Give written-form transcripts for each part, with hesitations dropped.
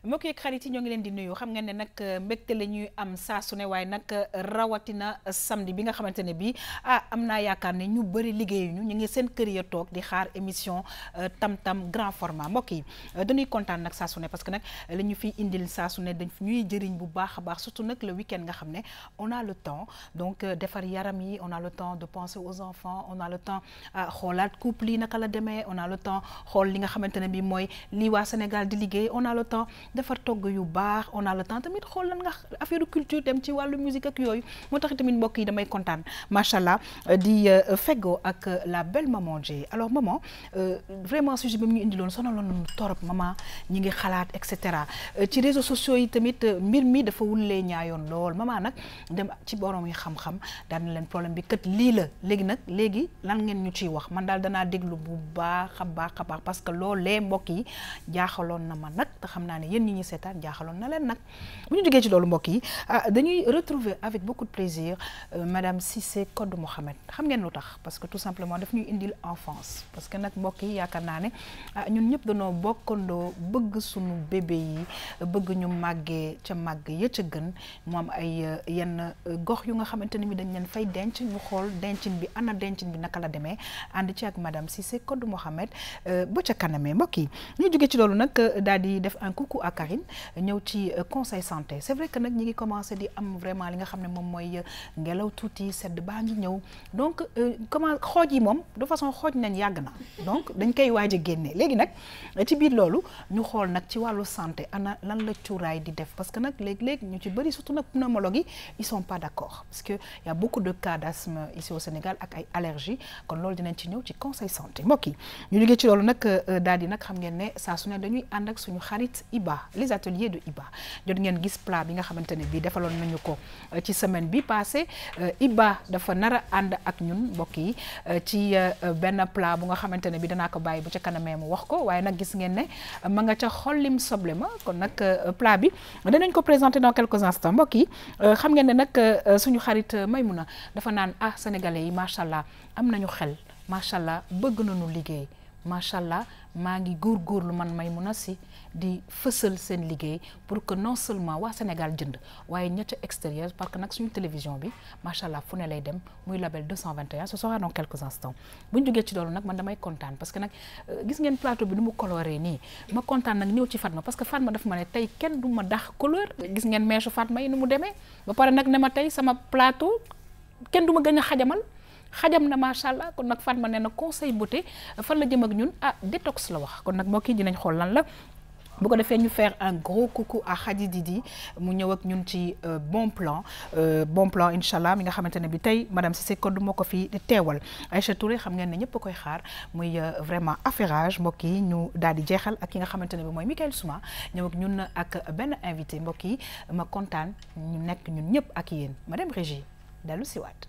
mbokk yeeg xarit yi ñoo ngi leen di nuyu xam ngeen ne nag mbégte la ñuy am saa su ne waaye nag rawatina samedi bi nga xamante ne bii am naa yaakaar ne ñu bëri liggéeyuñu ñu ngi seen kër ya toog di xaar émission tam-tam grand format mbokk yi dañuy kontaan nag saa su ne parce que nag la ñu fiy indil saa su ne dañ ñuy jëriñ bu baax a baax surtout nag le week-end nga xam ne on a le temps donc defar yaram yi on a le temps de penser aux enfants on a le temps xoolaat couple yi naka la demee on a le temps xool li nga xamante ne bii mooy lii waa Sénégal di liggéey on a le temps defar togg yu baax on a le temps tamit xool lan nga affaire culture dem ci wàllu musique ak yooyu moo tax tamit mbokk yi damay kontaan macha allah di feggoo ak la belle maman Dieye alors maman vraiment sujet bi mu ñu indiloon sonaloon nañu torop maman ñi ngi xalaat et cetera ci réseaux sociaux yi tamit mbir mi dafa wullee ñaayoon lool maman nag dem ci borom yi xam-xam daan na leen problème bi kat lii la léegi lan ngeen ñu ciy wax man daal danaa déglu bu baax a baax parce que loolee mbokk yi jaaxaloon na ma nag te xam naa ne yéen ñi ñuy seetaan jaaxaloon na leen nag bu ñu jógee ci loolu mbokk yi dañuy retrouver avec beaucoup de plaisir madame Cissé Codou Mohamed xam ngeen lu tax parce que tout simplement daf ñuy indil enfance parce que nag mbokk yi yaakaar naa ne ñun ñëpp dañoo bokkandoo bëgg suñu bébé yi bëgg ñu màggee ca màgg ya ca gën mu am ay yenn gox yu nga xamante ni bi dañ leen fay denc ñu xool dencin bi ana dencin bi naka la demee ànd ci ak madame Cissé Codou Mohamed ba ca kanamee mbokk yi ñu jógee ci loolu nag daal di def un coucou à Karine ñëw ci conseil santé c'est vrai que nag ñi ngi commencé di am vraiment li nga xam ne moom mooy ngelaw tuuti sedd baa ngi ñëw donc comment xooj yi moom de façon xooj nañ yàgg na donc dañ koy waaj a génne léegi nag ci biir loolu ñu xool nag ci wàllu santé ana lan la cuuraay di def parce que nag léeg-léeg ñu ci bëri surtout nag pneumologue yi ils sont pas d'accord parce que y a beaucoup de cas d'asthme ici au Sénégal ak ay allergies kon loolu dinañ ci ñëw ci conseil santé mbokk yi ñu liggéey ci loolu nag daal di nag xam ngeen ne saa su ne dañuy ànd ak suñu xarit Iba les ateliers de Iba jot ngeen gis plat bi nga xamante ne bii defaloon nañu ko ci semaine bi passé Iba dafa nar a ànd ak ñun mbokk yi ci benn plat bu nga xamante ne bi danaa ko bàyyi bu ca kanamee mu wax ko waaye nag gis ngeen ne ma nga ca xollim soble ma kon nag plat bi danañ ko présenter dans quelques instants mbokk yi xam ngeen ne nag suñu xarit Maymuna dafa naan sénégalais yi macha allah am nañu xel macha allah bëgg nañu liggéey macha allah maa ngi góorgóorlu man Maymuna si di fësal seen liggéey pour que non seulement waa Sénégal jënd waaye ñetti extérieur parce que nag suñu télévision bi macha allah fu ne lay dem muy label 221 ce sera dans quelques instants bu ñu jógee ci loolu nag man damay kontaan parce que nag gis ngeen plateau bi ni mu coloré nii ma kontaan nag ñëw ci Fatma parce que Fatma daf ma ne tey kenn du ma dax couleur gis ngeen meesu Fatma yi ni mu demee ba pare nag ne ma tey sama plateau kenn du ma gën a xajam na macha allah kon nag Fatma nee na conseil beauté fan la jëm ak ñun détox la wax kon nag mbokk yi dinañ xool lan la bu ko defee ñu faire un gros coucou à Khady Didi mu ñëw ak ñun ci bon plan incha allah mi nga xamante ne bi tey madame Cissé Codou moo ko fi teewal Aïcha Touré xam ngeen ne ñëpp koy xaar muy vraiment affairage mbokk yi ñu daal di jeexal ak ki nga xamante ne bi mooy Michael Souma ñëw ak ñun ak benn invité mbokk yi ma kontaan ñu nekk ñun ñëpp ak yéen madame Régie dalu siwaat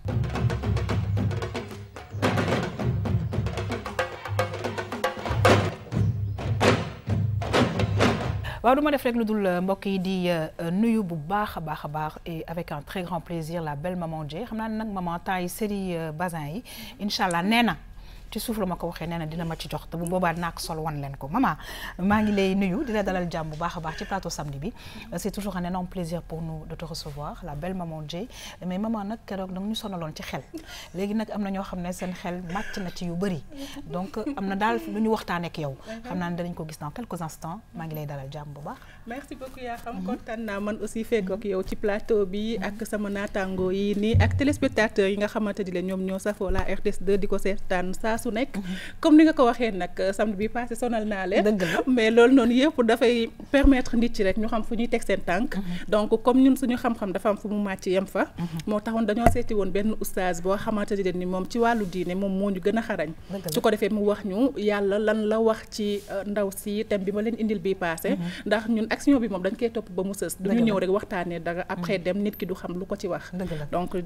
waaw du ma def rek lu dul mbokk yi di nuyu bu baax a baax et avec un très grand plaisir la belle maman Dieye xam naa ne nag maman temps yi série Bazin yi incha allah nee na ci suuf la ma ko waxee nee na dina ma ci jox te bu boobaa dinaa ko sol wan leen ko maman maa ngi lay nuyu di la dalal jàmm bu baax a baax ci plateau samedi bi c'est toujours un énorme plaisir pour nous de te recevoir la belle maman Dieye mais maman nag keroog da ñu sonaloon ci xel léegi nag am na ñoo xam ne seen xel màcc na ci yu bëri donc am na daal lu ñu waxtaanee ak yow xam naa ne danañ ko gis dans quelques instants maa ngi lay dalal jàmm bu baax. merci beaucoup yaa xam kontaan naa man aussi fekkook yow ci plateau bi ak sama naataango yi nii ak téléspectateurs yi nga xamante ni la ñoom ñoo safoo la RTS2 di ko seetaan saa su nekk comme ni nga ko waxee nag samedi bi passé sonal naa leen mais loolu noonu yëpp dafay permettre nit ci rek ñu xam fu ñuy teg seen tànk donc comme ñun suñu xam-xam dafa am fu mu màcc yem fa moo taxoon dañoo seeti woon benn oustaz boo xamante ni moom ci wàllu diine moom moo ñu gën a xarañ su ko defee mu wax ñu yàlla lan la wax ci ndaw si thème bi ma leen indil bii passé ndax ñun action bi moom dañ koy topp ba mu sës duñu ñëw rek waxtaanee dara après dem nit ki du xam lu ko ci wax donc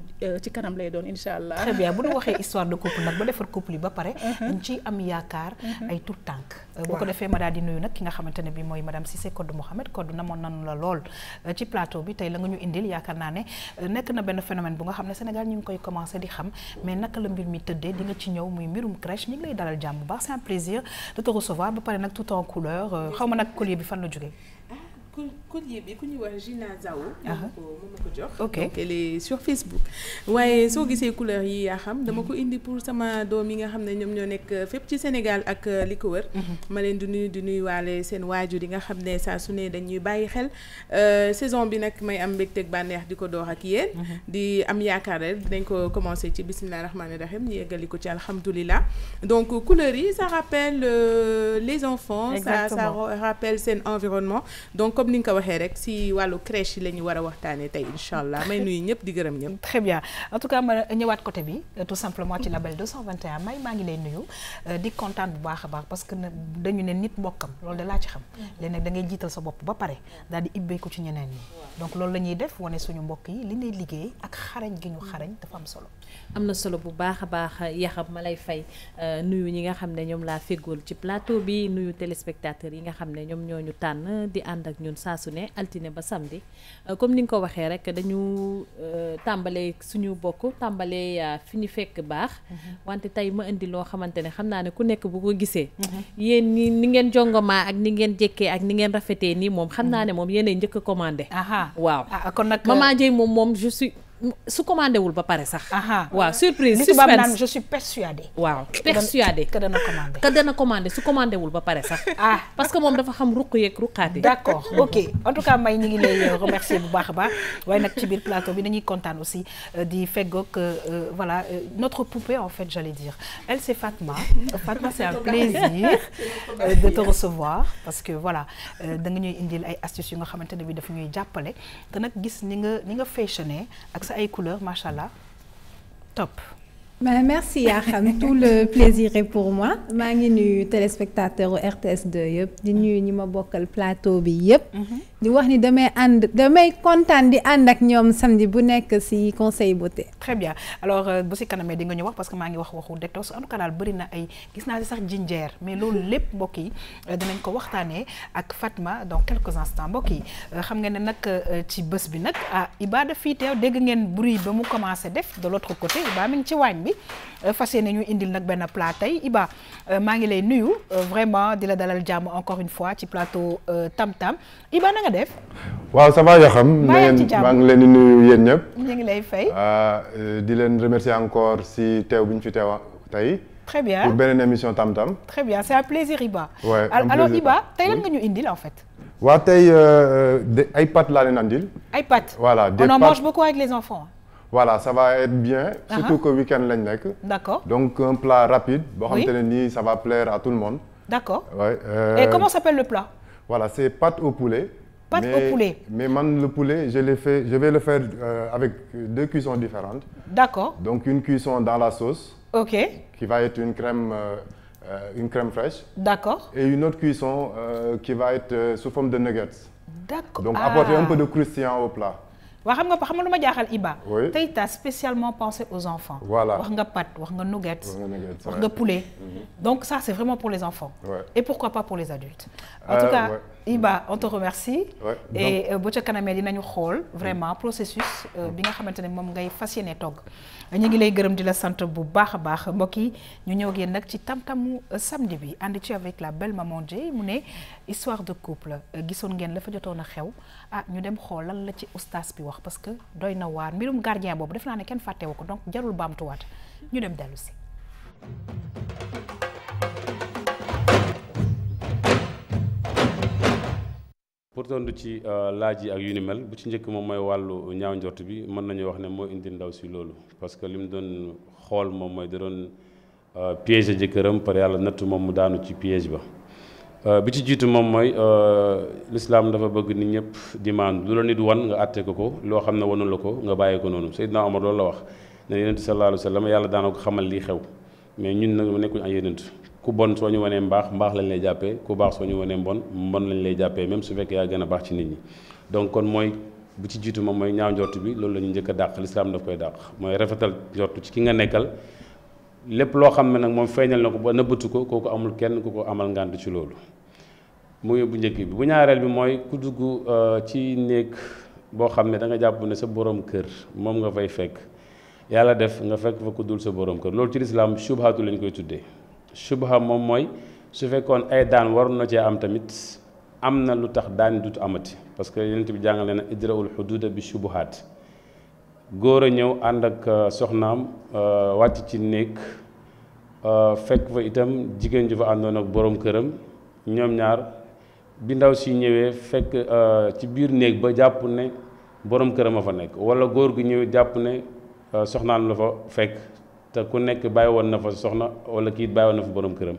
ci kanam lay doon incha allah. très bien bu ñu waxee histoire de couple nag ba defar couple yi ba pare dañ ciy am yaakaar ay tout tànk bu ko defee ma daal di nuyu nag ki nga xamante ne bi mooy madame Cissé Codou Mohamed Codou namoon nanu la lool ci plateau bi tey la nga ñu indil yaakaar naa ne nekk na benn phénomène bu nga xam ne Sénégal ñu ngi koy commencé di xam mais naka la mbir mi tëddee di nga ci ñëw muy mbirum crèche ñu ngi lay dalal jàmm bu baax c'est un plaisir de te recevoir ba pare nag tout en couleur xaw ma nag collier bi fan la jógee collier bi ku ñuy wax Gina Zhao moom ma ko jox. ok donc elle est sur Facebook. waaye soo gisee couleur yi yaa xam dama ko indi pour sama doom yi nga xam ne ñoom ñoo nekk fépp ci Sénégal ak li ko wër. ma leen di nuyu waale seen waajur yi nga xam ne saa su ne dañuy bàyyi xel saison bi nag may am mbégteeg bànneex di ko door ak yéen. di am yaakaar rek dinañ ko commencer ci bismillah rahmaani rahim ñu yeggali ko ci alhamdulilah. donc couleur yi ça rappelle les enfants. ça rappelle seen environnement. donc comme ni nga ko waxee rek si wàllu crèche yi la ñu war a waxtaanee tey incha allah may nuyu ñëpp di gërëm ñëpp. très bien en tout cas ma ñëwaat côté bi tout simplement ci label 221 maa ngi lay nuyu di kontaan bu baax a baax parce que dañu ne nit mbokkam loolu da laa ci xam. léegi nag da ngay jiital sa bopp ba pare daal di ibbeeku ci ñeneen ñi. donc loolu la ñuy def wane suñu mbokk yi li ngay liggéey ak xarañ gi ñu xarañ dafa am solo. am na solo bu baax a baax yaxam ma lay fay nuyu ñi nga xam ne ñoom laa feggool ci plateau bi nuyu téléspectateurs yi nga xam ne ñoom ñoo ñu tànn di ànd ak ñun saa su ne altine ba samedi comme ni nga ko waxee rek dañu tàmbalee suñu bokk tàmbalee fi ñu fekk baax. wante tey ma indi loo xamante ne xam naa ne ku nekk bu ko gisee. yéen ni ngeen jongomaa ak ni ngeen jekkee ak ni ngeen rafetee nii moom xam naa ne moom yéenay njëkk a commandé. waaw kon nag Maman Dieye moom je suis. su commandé wul ba pare sax. waaw surprise suspense je suis persuadée. waaw persuadée que dana commandé su commandé wul ba pare sax. parce que moom dafa xam ruq yeeg ruqaati. d'accord ok en tout cas may ñu ngi lay remercier bu baax a baax waaye nag ci biir plateau bi dañuy kontaan aussi di feggoog voilà notre poupée en fait j'allais dire elle c'est Fatma. Fatma c'est un plaisir de te recevoir parce que voilà da nga ñuy indil ay astuces yu nga xamante ne bi daf ñuy jàppale te nag gis ni nga fashioné ak ay couleurs machallah top. Merci Yakham, tout le plaisir est pour moi. maa ngi nuyu téléspectateur RTS2 yëpp di nuyu ñi ma bokkal plateau bi yëpp. di wax ni damay kontaan di ànd ak ñoom samedi bu nekk ci conseil beauté. très bien alors bu ci kanamee di nga ñu wax parce que maa ngi waxu détox en tout cas daal bëri na ay gis naa ci sax ginger mais loolu lépp mbokk yi dinañ ko waxtaanee ak Fatma dans quelques instants mbokk yi xam nga ne nag ci bés bi nag Iba daf fii teew dégg ngeen bruit ba mu commencé def de l'autre côté Iba mi ngi ci waañ bi fas yéene ñu indil nag benn plat tey Iba maa ngi lay nuyu vraiment di la dalal jàmm encore une fois ci plateau Tam Tam Iba na nga def. waaw ça va Yaxam maa ngi leen di nuyu yéen ñëpp. ñu ngi lay fay. di leen remercier encore si teew bi ñu fi teew tey. très bien pour beneen émission Tam Tam. très bien c'est un plaisir Iba. ouais alors Iba tey lan nga ñu indil en fait. waaw tey ay pâtes laa leen andil. ay pâtes. voilà des on en pâtes... mange beaucoup avec les enfants. voilà ça va être bien. surtout que week-end lañ nekk. d'accord donc un plat rapide. boo xamante ne nii ça va plaire à tout le monde. d'accord. ouais et comment s'appelle le plat. voilà c'est pâtes au poulet. Pâtes au poulet. Mais man, le poulet, je vais le faire avec 2 cuissons différentes. D'accord. Donc une cuisson dans la sauce. Ok. Qui va être une crème fraîche. D'accord. Et une autre cuisson qui va être sous forme de nuggets. D'accord. Donc apporter un peu de croustillant au plat. waa xam nga lu ma jaaxal Iba. oui tey t'as spécialement pensé aux enfants. voilà wax nga pâtes wax nga nuggets. wax nga poulet. donc ça c'est vraiment pour les enfants. Ouais. et pourquoi pas pour les adultes. en tout cas Iba on te remercie. et bu ca kanamee dinañu xool vraiment processus bi nga xamante ne moom ngay fas yéene togg. ñu ngi lay gërëm di la sant bu baax a baax mbokk yi ñu ñëw ak yéen nag ci tam-tamu samedi bi ànd ci avec la belle Maman Dieye mu ne histoire de couple gisoon ngeen la fa jotoon a xew ñu dem xool lan la ci oustaz bi wax parce que doy na waar mbirum gardien boobu def naa ne kenn fàttewu ko donc jarul baamtuwaat ñu dem dellu si. pour tontu ci laaj yi ak yu ni mel bu ci njëkk moom mooy wàllu ñaaw njort bi mën nañu wax ne moo indi ndaw si loolu parce que li mu doon xool moom mooy da doon piège jëkkëram par yàlla nattu moom mu daanu ci piège ba bi ci jiitu moom mooy l'islam dafa bëgg nit ñëpp di maandu lu la nit wan nga àtte ko loo xam ne wanu la ko nga bàyyi ko noonu Seydina Omar loolu la wax ne yonent sallallahu alayhi wa sallam yàlla daana ko xamal lii xew mais ñun nag nekkuñ ay yonent ku bon soo ñu wanee mbaax lañ lay jàppee ku baax soo ñu wanee mbon lañ lay jàppee même su fekkee yaa gën a baax ci nit ñi donc kon mooy bu ci jiitu moom mooy ñaaw njort bi loolu la ñu njëkk a dàq l'islam daf koy dàq mooy rafetal njort ci ki nga nekkal lépp loo xam ne nag moom feeñal na ko ba nëbbatu ko kooku amul kenn ku ko amal ngànt ci loolu muy bu njëkk bi bu ñaareel bi mooy ku dugg ci néeg boo xam ne da nga jàpp ne sa borom kër moom nga fay fekk yàlla def nga fekk fa ku dul sa borom kër loolu ci lislaam shubhatu lañ koy tuddee shubha moom mooy su fekkoon ay daan waroon na cee am tamit am na lu tax daan dutu amati parce que yonent bi jàngale na idra'ul xuduuda bi shubuhaat góor a ñëw ànd ak soxnaam wàcc ci néeg fekk fa itam jigéen ju fa àndoon ak borom këram ñoom ñaar bi ndaw si ñëwee fekk ci biir néeg ba jàpp ne borom këram a fa nekk wala góor gu ñëwee jàpp ne soxnaam la fa fekk te ku nekk bàyyi woon na fa soxna wala kii bàyyi woon na fa borom këram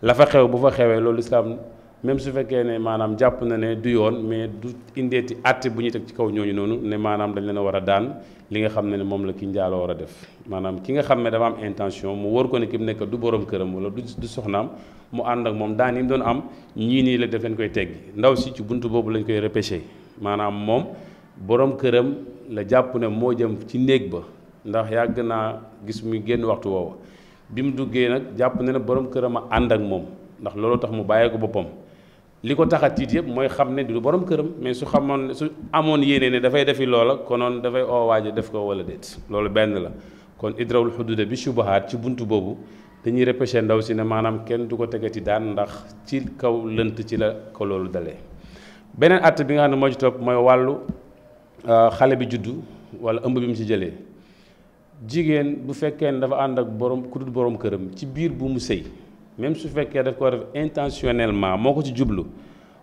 la fa xew bu fa xewee loolu islaam même su fekkee ne maanaam jàpp na ne du yoon mais du indeeti àtte bu ñuy teg ci kaw ñooñu noonu ne maanaam dañ leen a war a daan li nga xam ne moom la ki njaaloo war a def maanaam ki nga xam ne dafa am intention mu wóor ko ne ki mu nekk du borom këram wala du soxnaam mu ànd ak moom daan yi mu doon am ñii nii la def leen koy teggi ndaw si ci buntu boobu lañ koy repêché maanaam moom borom këram la jàpp ne moo jëm ci néeg ba ndax yàgg naa gis muy génn waxtu woowu bi mu duggee nag jàpp na ne borom këram a ànd ak moom ndax loolu tax mu bàyyee ko boppam li ko tax a tiit yëpp mooy xam ne du borom këram mais su amoon yéene ne dafay defi loola konoon dafay waaja def ko wala déet loolu benn la kon idrawul xuduuda bi shubuhaat ci buntu boobu dañuy repêché ndaw si ne maanaam kenn du ko tegati daan ndax ci kaw lënt ci la ko loolu dalee. beneen att bi nga xam ne moo ci topp mooy wàllu xale bi juddu wala ëmb bi mu ci jëlee jigéen bu fekkee ne dafa ànd ak ku dul borom këram ci biir bu mu sëy même su fekkee daf ko def intentionnellement moo ko ci jublu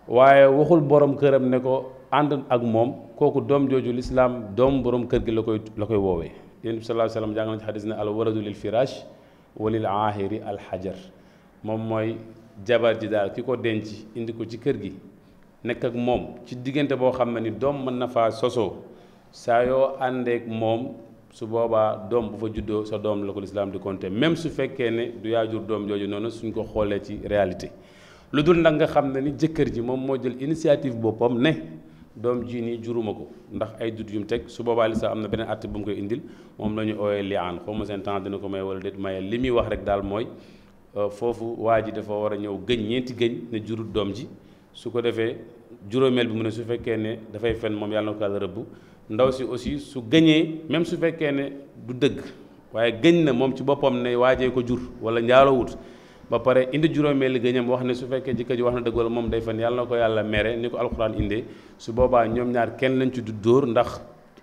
waaye waxul borom këram ne ko ànd ak moom kooku doom jooju lislaam doom borom kër gi la koy woowee. Yonent bi sallallahu alayhi wa sallam jàng na ci xadis ne al waladu lil firaash wa lil aahiri al xajar moom mooy jabar ji daal ki ko denc indi ko ci kër gi nekk ak moom ci diggante boo xam ne ni doom mën na faa sosoo saa yoo àndeek moom su boobaa doom bu fa juddoo sa doom la ko lislaam di compter même su fekkee ne du yaa jur doom jooju noonu suñ ko xoolee ci réalité lu dul nag nga xam ne ni jëkkër ji moom moo jël initiative boppam ne doom ji nii juruma ko ndax ay dut yu mu teg su boobaa lislaam am na beneen àtte bu mu koy indil moom la ñu ooyee liaan xaw ma seen temps dina ko may wala déet maye li muy wax rek daal mooy foofu waa ji dafa war a ñëw gëñ ñeenti gëñ ne jurut doom ji su ko defee juróomeel bi mu ne su fekkee ne dafay fen moom yàlla na ko yàlla rëbb ndaw si aussi su gëñee même su fekkee ne du dëgg waaye gëñ na moom ci boppam ne waajee ko jur wala njaalowut ba pare indi juróomeeli gëñam wax ne su fekkee jëkkër ji wax na dëgg wala moom day fen yàlla na ko yàlla mere ni ko alxuraan indee su boobaa ñoom ñaar kenn lañ ci du dóor ndax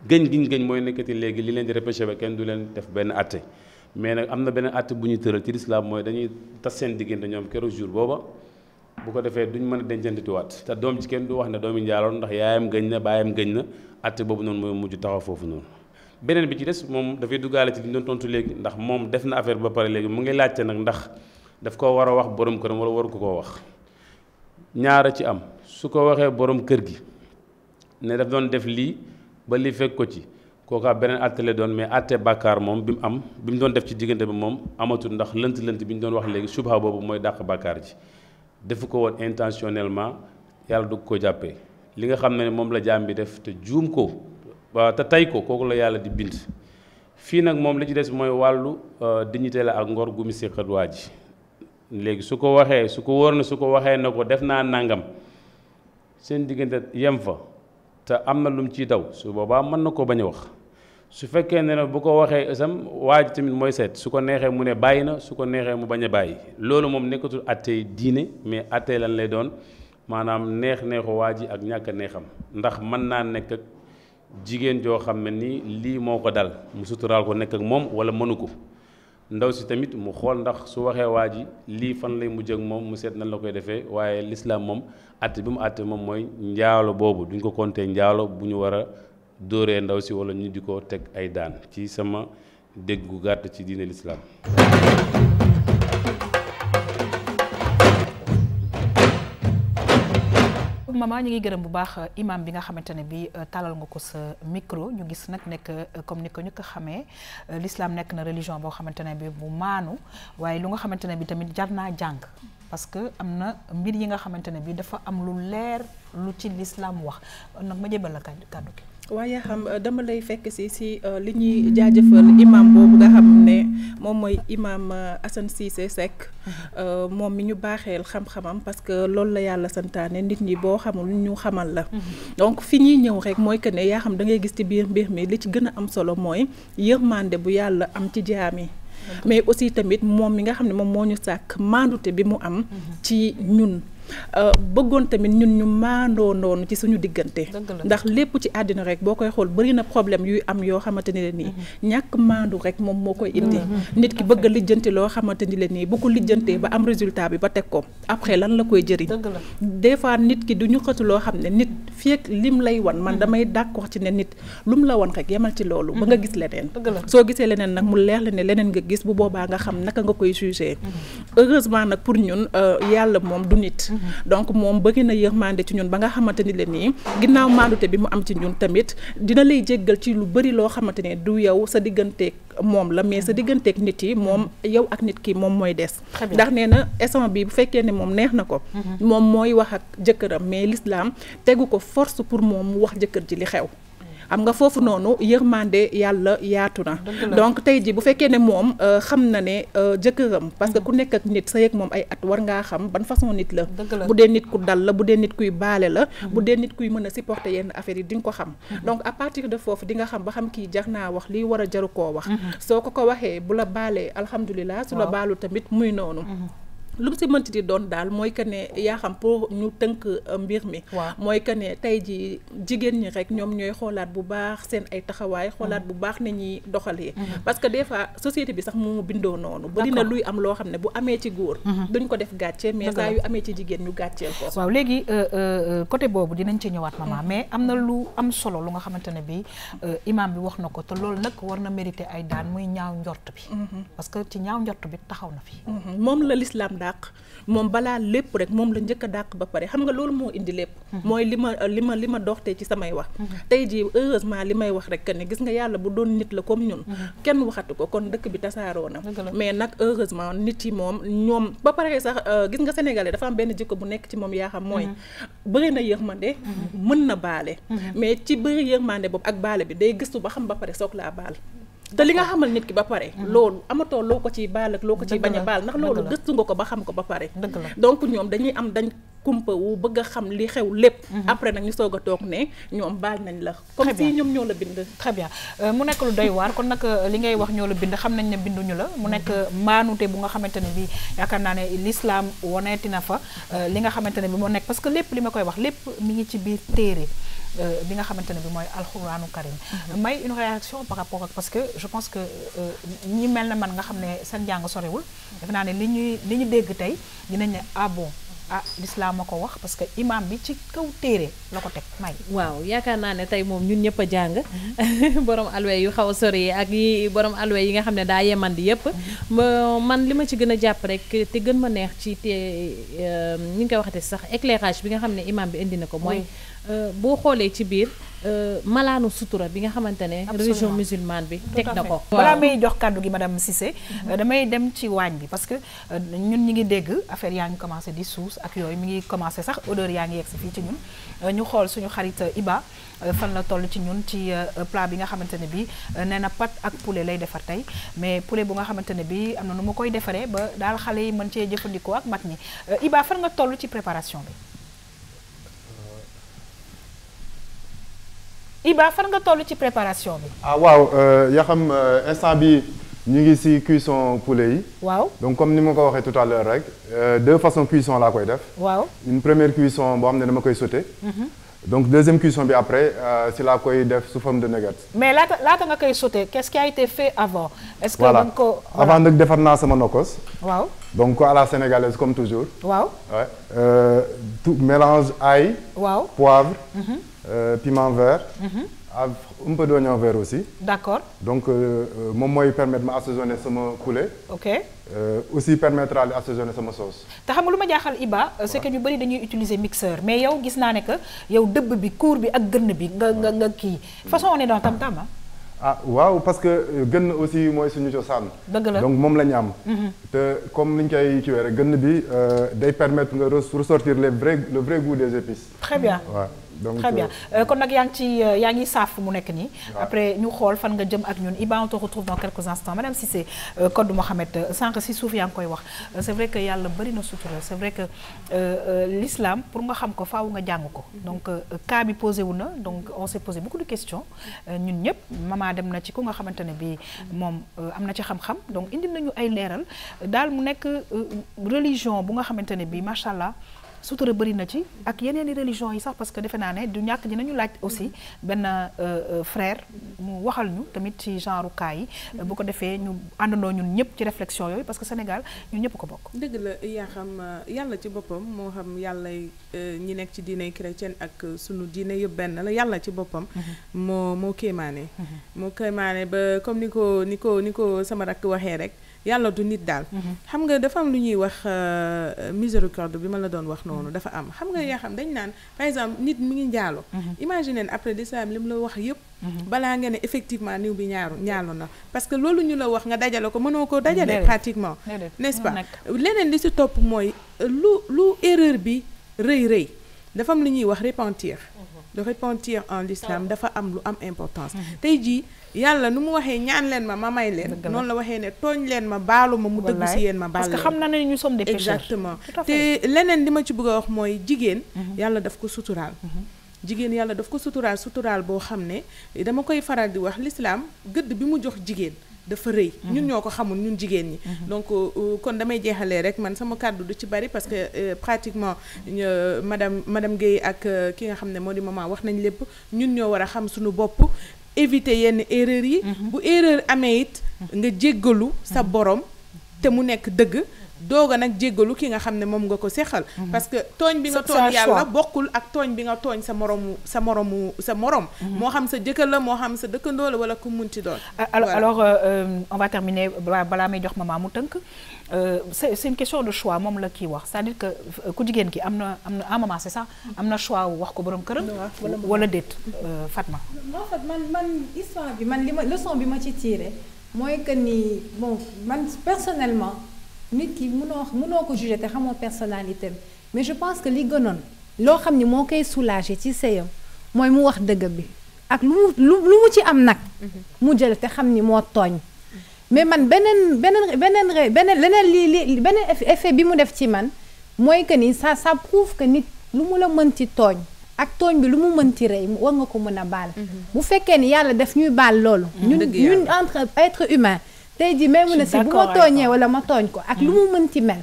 gëñ giñ gëñ mooy nekkati léegi li leen di repêché ba kenn du leen def benn atte mais nag am na benn atte bu ñuy tëral ci lislaam mooy dañuy tas seen diggante ñoom keroog jour booba bu ko defee duñ mën a dencantituwaat te doom ji kenn du wax ne doomi njaaloon ndax yaayam gëñ na baayam gëñ na atte boobu noonu mooy mujj taxaw foofu noonu. beneen bi ci des moom dafay duggaale ci li ñu doon tontu léegi ndax moom def na affaire ba pare léegi mu ngi laajte nag ndax daf ko war a wax borom këram wala waru ko koo wax ñaara ci am su ko waxee borom kër gi ne daf doon def lii ba lii fekk ko ci kooka beneen atte la doon mais atte bàkkaar moom bi mu doon def ci diggante bi moom amatul ndax lënt bi ñu doon wax léegi subha boobu mooy dàq bàkkaar ji defu ko woon intentionnellement yàlla du ko jàppee li nga xam ne moom la jaam bi def te juum ko te tey ko kooku la yàlla di bind fii nag moom li ci des mooy wàllu dignité la ak ngor gu mu séqat waa ji léegi su ko waxee su ko wóor na su ko waxee na ko def naa nangam seen diggante yem fa te am na lu mu ciy daw su boobaa mën na ko bañ a wax su fekkee ne bu ko waxee isam waa ji tamit mooy seet su ko neexee mu ne bàyyi na su ko neexee mu bañ a bàyyi loolu moom nekkatul attey diine mais attey lan lay doon maanaam neexu waa ji ak ñàkk a neexam ndax mën naa nekk ak jigéen joo xam ne ni lii moo ko dal mu suturaal ko nekk ak moom wala mënu ko ndaw si tamit mu xool ndax su waxee waa ji lii fan lay mujj ak moom mu seet nan la koy defee waaye lislaam moom atte bi mu atte moom mooy njaalo boobu duñ ko compter njaalo bu ñu war a dóoree ndaw si wala ñu di ko teg ay daan ci sama dégg gu gàtt ci diine lislaam maman ñu ngi gërëm bu baax imam bi nga xamante ne bi talal nga ko sa micro ñu gis nag nekk comme ni ko ñu ko xamee l'islam nekk na religion boo xamante ne bi bu maanu waaye lu nga xamante ne bi tamit jar naa jàng parce que am na mbir yi nga xamante ne bi dafa am lu leer lu ci l'islam wax nag ma jébal la kàddu gi waaye xam dama lay fekk si li ñuy jaajëfal imam boobu nga xam ne moom mooy imam Assane Cissé Seck moom mi ñu baaxeel xam-xamam parce que loolu la yàlla santaane nit ñi boo xamul ñu xamal la donc fi ñuy ñëw rek mooy que ne yaa xam da ngay gis ci biir mbir mi li ci gën a am solo mooy yërmande bu yàlla am ci jaam yi mais aussi tamit moom mi nga xam ne moom moo ñu sàkk maandute bi mu am ci ñun bëggoon tamit ñun ñu maandoo noonu ci suñu diggante ndax lépp ci àddina rek boo koy xool bëri na problème yuy am yoo xamante ni la nii ñàkk maandu rek moom moo koy indi nit ki bëgg a lijjanti loo xamante ni la nii bu ko lijjantee ba am résultat bi ba teg ko après lan la koy jëriñ des fois nit ki du ñu xëtu loo xam ne nit fii ak lim lay wan man damay d'accord ci ne nit lum la wan rek yemal ci loolu ba nga gis leneen soo gisee leneen nag mu leer la ne leneen nga gis bu boobaa nga xam naka nga koy juger heureusement nag pour ñun yàlla moom du nit donc moom bëgg na yërmande ci ñun ba nga xamante ni la nii ginnaaw maandute bi mu am ci ñun tamit dina lay jéggal ci lu bëri loo xamante ne du yow sa digganteeg moom la mais sa digganteeg nit yi moom yow ak nit ki moom mooy des ndax nee na instant bi bu fekkee ne moom neex na ko moom mooy wax ak jëkkëram mais l'islam tegu ko force pour moom mu wax jëkkër ji li xew am nga foofu noonu yërmande yàlla yaatu na donc tey ji bu fekkee ne moom xam na ne jëkkëram parce que ku nekk ak nit sa yëg moom ay at war ngaa xam ban façon nit la bu dee nit ku dal la bu dee nit kuy baale la bu dee nit kuy mën a supporter yenn affaires yi di nga ko xam donc à partir de foofu di nga xam ba xam kii jar naa wax lii war a jaru koo wax soo ko waxee bu la baalee alhamdulilah su la baalu tamit muy noonu lu mu si mënti di doon daal mooy que ne yaa xam pour ñu tënk mbir mi mooy que ne tey ji jigéen ñi rek ñoom ñooy xoolaat bu baax seen ay taxawaay xoolaat bu baax ne ñuy doxalee parce que des fois société bi sax mu bindoo noonu bari na luy am loo xam ne bu amee ci góor duñ ko def gàcce mais saa yu amee ci jigéen ñu gàcceel ko waaw léegi côté boobu dinañ ci ñëwaat maman mais am na lu am solo lu nga xamante ne bi imam bi wax na ko te loolu nag war na mérité ay daan muy ñaaw njort bi parce que ci ñaaw njort bi taxaw na fi moom la l'islam moom balaa lépp rek moom la njëkk a dàq ba pare xam nga loolu moo indi lépp mooy li ma doxtee ci samay wax tey jii heureusement li may wax rek que ne gis nga yàlla bu doon nit la comme ñun kenn waxatu ko kon dëkk bi tasaaroo na mais nag heureusement nit yi moom ñoom ba pare sax gis nga sénégalais dafa am benn jikko bu nekk ci moom yaa xam mooy bëri na yërmande mën na baale mais ci bëri yërmande boobu ak baale bi day gëstu ba xam ba pare soog laa baal te li nga xamal nit ki ba pare loolu amatoo loo ko ciy baal ak loo ko ciy bañ a baal ndax loolu gëstu nga ko ba xam ko ba pare donc ñoom dañuy am dañ kumpa wu bëgg a xam li xew lépp après nag ñu soog a toog ne ñoom baal nañ la comme si ñoom ñoo la bind très bien mu nekk lu doy waar kon nag li ngay wax ñoo la bind xam nañ ne binduñu la mu nekk maanute bu nga xamante ne bi yaakaar naa ne l'islam woneeti na fa li nga xamante ne bi moo nekk parce que lépp li ma koy wax lépp mi ngi ci biir téere bi nga xamante ne bi mooy alxuraanu karim may une réaction par rapport ak parce que je pense que ñi mel na man nga xam ne seen jàng sorewul def naa ne li ñu dégg tey dinañ ne ah bon l'islam ma ko wax parce que imam bi ci kaw téere la ko teg may waaw yaakaar naa ne tey moom ñun ñëpp a jàng borom alwe yu xaw a sori yi ak yi borom alwe yi nga xam ne daa yemandi yëpp man li ma ci gën a jàpp rek te gën ma neex ci te ñi nga koy waxate sax éclairage bi nga xam ne imam bi indi na ko mooy boo xoolee ci biir malaanu sutura bi nga xamante ne religion musulmane bi teg na ko balaa may jox kàddu gi madame Cissé damay dem ci waañ bi parce que ñun ñi ngi dégg affaire yaa ngi commencé di suus ak yooyu mi ngi commencé sax odeur yaa ngi yegg si fii ci ñun ñu xool suñu xarit Iba fan la toll ci ñun ci plat bi nga xamante ne bi nee na pâte ak poulet lay defar tey mais poulet bu nga xamante ne bi am na nu ma koy defaree ba daal xale yi mën cee jëfandikoo ak mag ñi Iba fan nga toll ci préparation bi Iba fan nga toll ci préparation bi. ah waaw yaa xam instant bi ñu ngi ci cuisson poulet yi. waaw donc comme ni ma ko waxee tout à l'heure rek deux façons cuisson laa koy def. waaw une première cuisson boo xam ne dama koy sauter. donc deuxième cuisson bi après si laa koy def sous forme de nuggets. mais laata nga koy sauter qu'est-ce qui a été fait avant. est-ce que voilà dañ ko avant nag defar naa sama nokkos. waaw donc à la sénégalaise comme toujours. waaw ouais tout mélange ail. waaw poivre. Piment vert. Un peu d'oignon vert aussi. D'accord. Donc moom mooy permettre ma assaisonner sama poulet. Ok. Aussi permettra de assaisonner sama sauce. te xam nga lu ma jaaxal Iba c'est que ñu bëri dañuy utiliser mixeur mais yow gis naa ne que yow dëbb bi kuur bi ak gën bi nga kii façon on est dans tam-tam ah waaw parce que gën aussi mooy suñu cosaan. dëgg la donc moom la ñu am. te comme ni ñu koy kiiwee rek gën bi day permettre nga ressortir le vrai goût des épices. Très bien. waaw donc très bien kon nag yaa ngi saaf mu nekk nii. après ñu xool fan nga jëm ak ñun Iba on te retrouve dans quelques instants madame Cissé Codou Mohamed sànq si suuf yaa ngi koy wax c'est vrai que yàlla bëri na sutura c'est vrai que l'islam pour nga xam ko faaw nga jàng ko donc cas bi posé wu na donc on s'est posé beaucoup de questions ñun ñëpp mama dem na ci ku nga xamante ne bi moom am na ci xam-xam donc indi nañu ay leeral daal mu nekk religion bu nga xamante ne bi macha allah sutura bëri na ci ak yeneen i religion yi sax parce que defe naa ne du ñàkk dinañu laaj aussi benn frère mu waxal ñu tamit ci genre cas yi bu ko defee ñu àndandoo ñun ñëpp ci réflexion yooyu parce que Sénégal ñun ñëpp ko bokk. dëgg la yaa xam yàlla ci boppam moo xam yàlla ñi nekk ci diine chrétienne ak sunu diine yëpp benn la yàlla ci boppam. moo kéemaane. moo kéemaane ba comme ni ko sama rakk waxee rek. yàlla du nit daal. xam nga dafa am lu ñuy wax miséricorde bi ma la doon wax noonu dafa am xam nga yaa xam dañ naan par exemple nit mi ngi njaalo. imagine après l'islam li mu la wax yëpp. balaa nga ne effectivement niw bi ñaalo na parce que loolu ñu la wax nga dajale ko mënoo ko dajale pratiquement n'est-ce pas leneen li ci topp mooy lu erreur bi rëy dafa am lu ñuy wax repentir le repentir en l'islam dafa am lu am importance tey jii yàlla nu mu waxee ñaan leen ma may leen noonu la waxee ne tooñ leen ma baalu ma mu dëgg ci yéen ma baal leen parce que xam na ne ñu sommes des pécheurs exactement te leneen li ma ci bëgg a wax mooy jigéen yàlla daf ko suturaal jigéen yàlla daf ko suturaal boo xam ne dama koy faral di wax l'islam gëdd bi mu jox jigéen dafa rëy ñun ñoo ko xamul ñun jigéen ñi donc kon damay jeexalee rek man sama kàddu du ci bari parce que pratiquement madame Guèye ak ki nga xam ne moo di maman wax nañ lépp ñun ñoo war a xam suñu bopp éviter yenn erreur yi bu erreur amee it nga jéggalu sa borom te mu nekk dëgg dooga nag jéggalu ki nga xam ne moom nga ko sexal parce que tooñ bi nga tooñ yàlla bokkul ak tooñ bi nga tooñ sa morom moo xam sa jëkkër la moo xam sa dëkkandoo la wala ku munti doon alors on va terminer balaa may jox maman mu tënk c'est une question de choix moom la kii wax c'est-à-dire que ku jigéen ki am na un moment c'est ça am na choix wax ko borom këram wala déet Fatma en fait man histoire bi man li ma leçon bi ma ci tiré mooy que ni bon man personnellement nit ki mënoo ko juger te xamoo personnalité mais je pense que li gënoon loo xam ni moo koy soulager ci sëyam mooy mu wax dëgg bi ak lu mu ci am nag mu jël te xam ni moo tooñ mais man beneen effet bi mu def ci man mooy que ni ça prouve que nit lu mu la mën ci tooñ ak tooñ bi lu mu mën ci rey war nga ko mën a baal bu fekkee ni yàlla def ñuy baal loolu ñun entre être humain tey jii may mun a si bu ma tooñee wala ma tooñ ko ak lu mu mën ci mel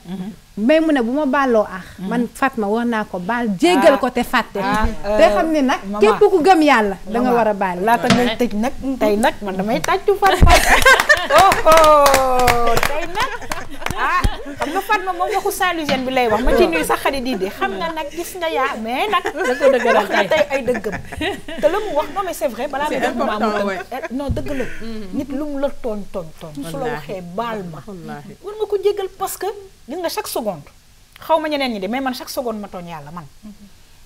may mun a bu ma baaloo man Fatma war naa ko baal jéggal ko te fàtte te xam ne nag képp ku gëm yàlla da nga war a baal laata ngay tëj nag tey nag man damay tàccu Fatma tey nag xam nga Fatma moom waxu Saint-Louisienne bi lay wax ma ci nuyu sax xarit di xam nga nag gis nga yaa mais nag wax nga tey ay dëggam te lu mu wax non mais c'est vrai balaa may def non dëgg la nit lu mu la tooñ su la waxee baal ma war nga ko jéggal parce que gis nga chaque seconde xaw ma ñeneen ñi de mais man chaque seconde ma tooñ yàlla man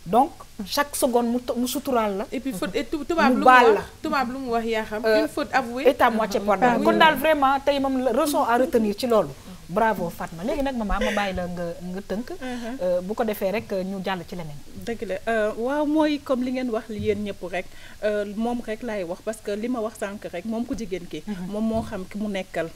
donc chaque seconde mu suturaal la et puis faute tubaab lu mu wax yaa xam une faute avouée est à moitié pardonnée kon daal vraiment tey moom leçon à retenir ci loolu bravo Fatma léegi nag maman ma bàyyi la nga tënk bu ko defee rek ñu jàll ci leneen dëgg la waaw mooy comme li ngeen wax li yéen ñëpp rek moom rek laay wax parce que li ma wax sànq rek moom ku jigéen ki moom moo xam ki mu nekkal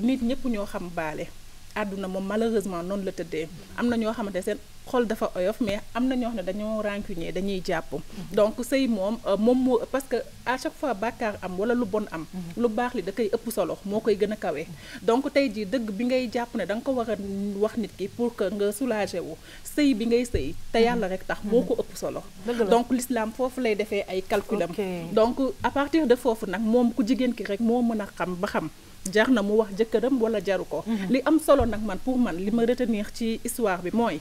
nit ñëpp ñoo xam baale àdduna moom malheureusement noonu la tëddee am na ñoo xamante seen xol dafa oyof mais am na ñoo xam ne dañoo rancunier dañuy jàpp donc sëy moom moo parce que à chaque fois bàkkaar am wala lu bon am lu baax li da koy ëpp solo moo koy gën a kawe donc tey jii dëgg bi ngay jàpp ne da nga ko war a wax nit ki pour que nga soulager wu sëy bi ngay sëy te yàlla rek tax moo ko ëpp solo donc l'islam foofu lay defee ay calculam donc à partir de foofu nag moom ku jigéen ki rek moo mën a xam ba xam jar na mu wax jëkkëram wala jaru ko li am solo nag man pour man li ma retenir ci histoire bi mooy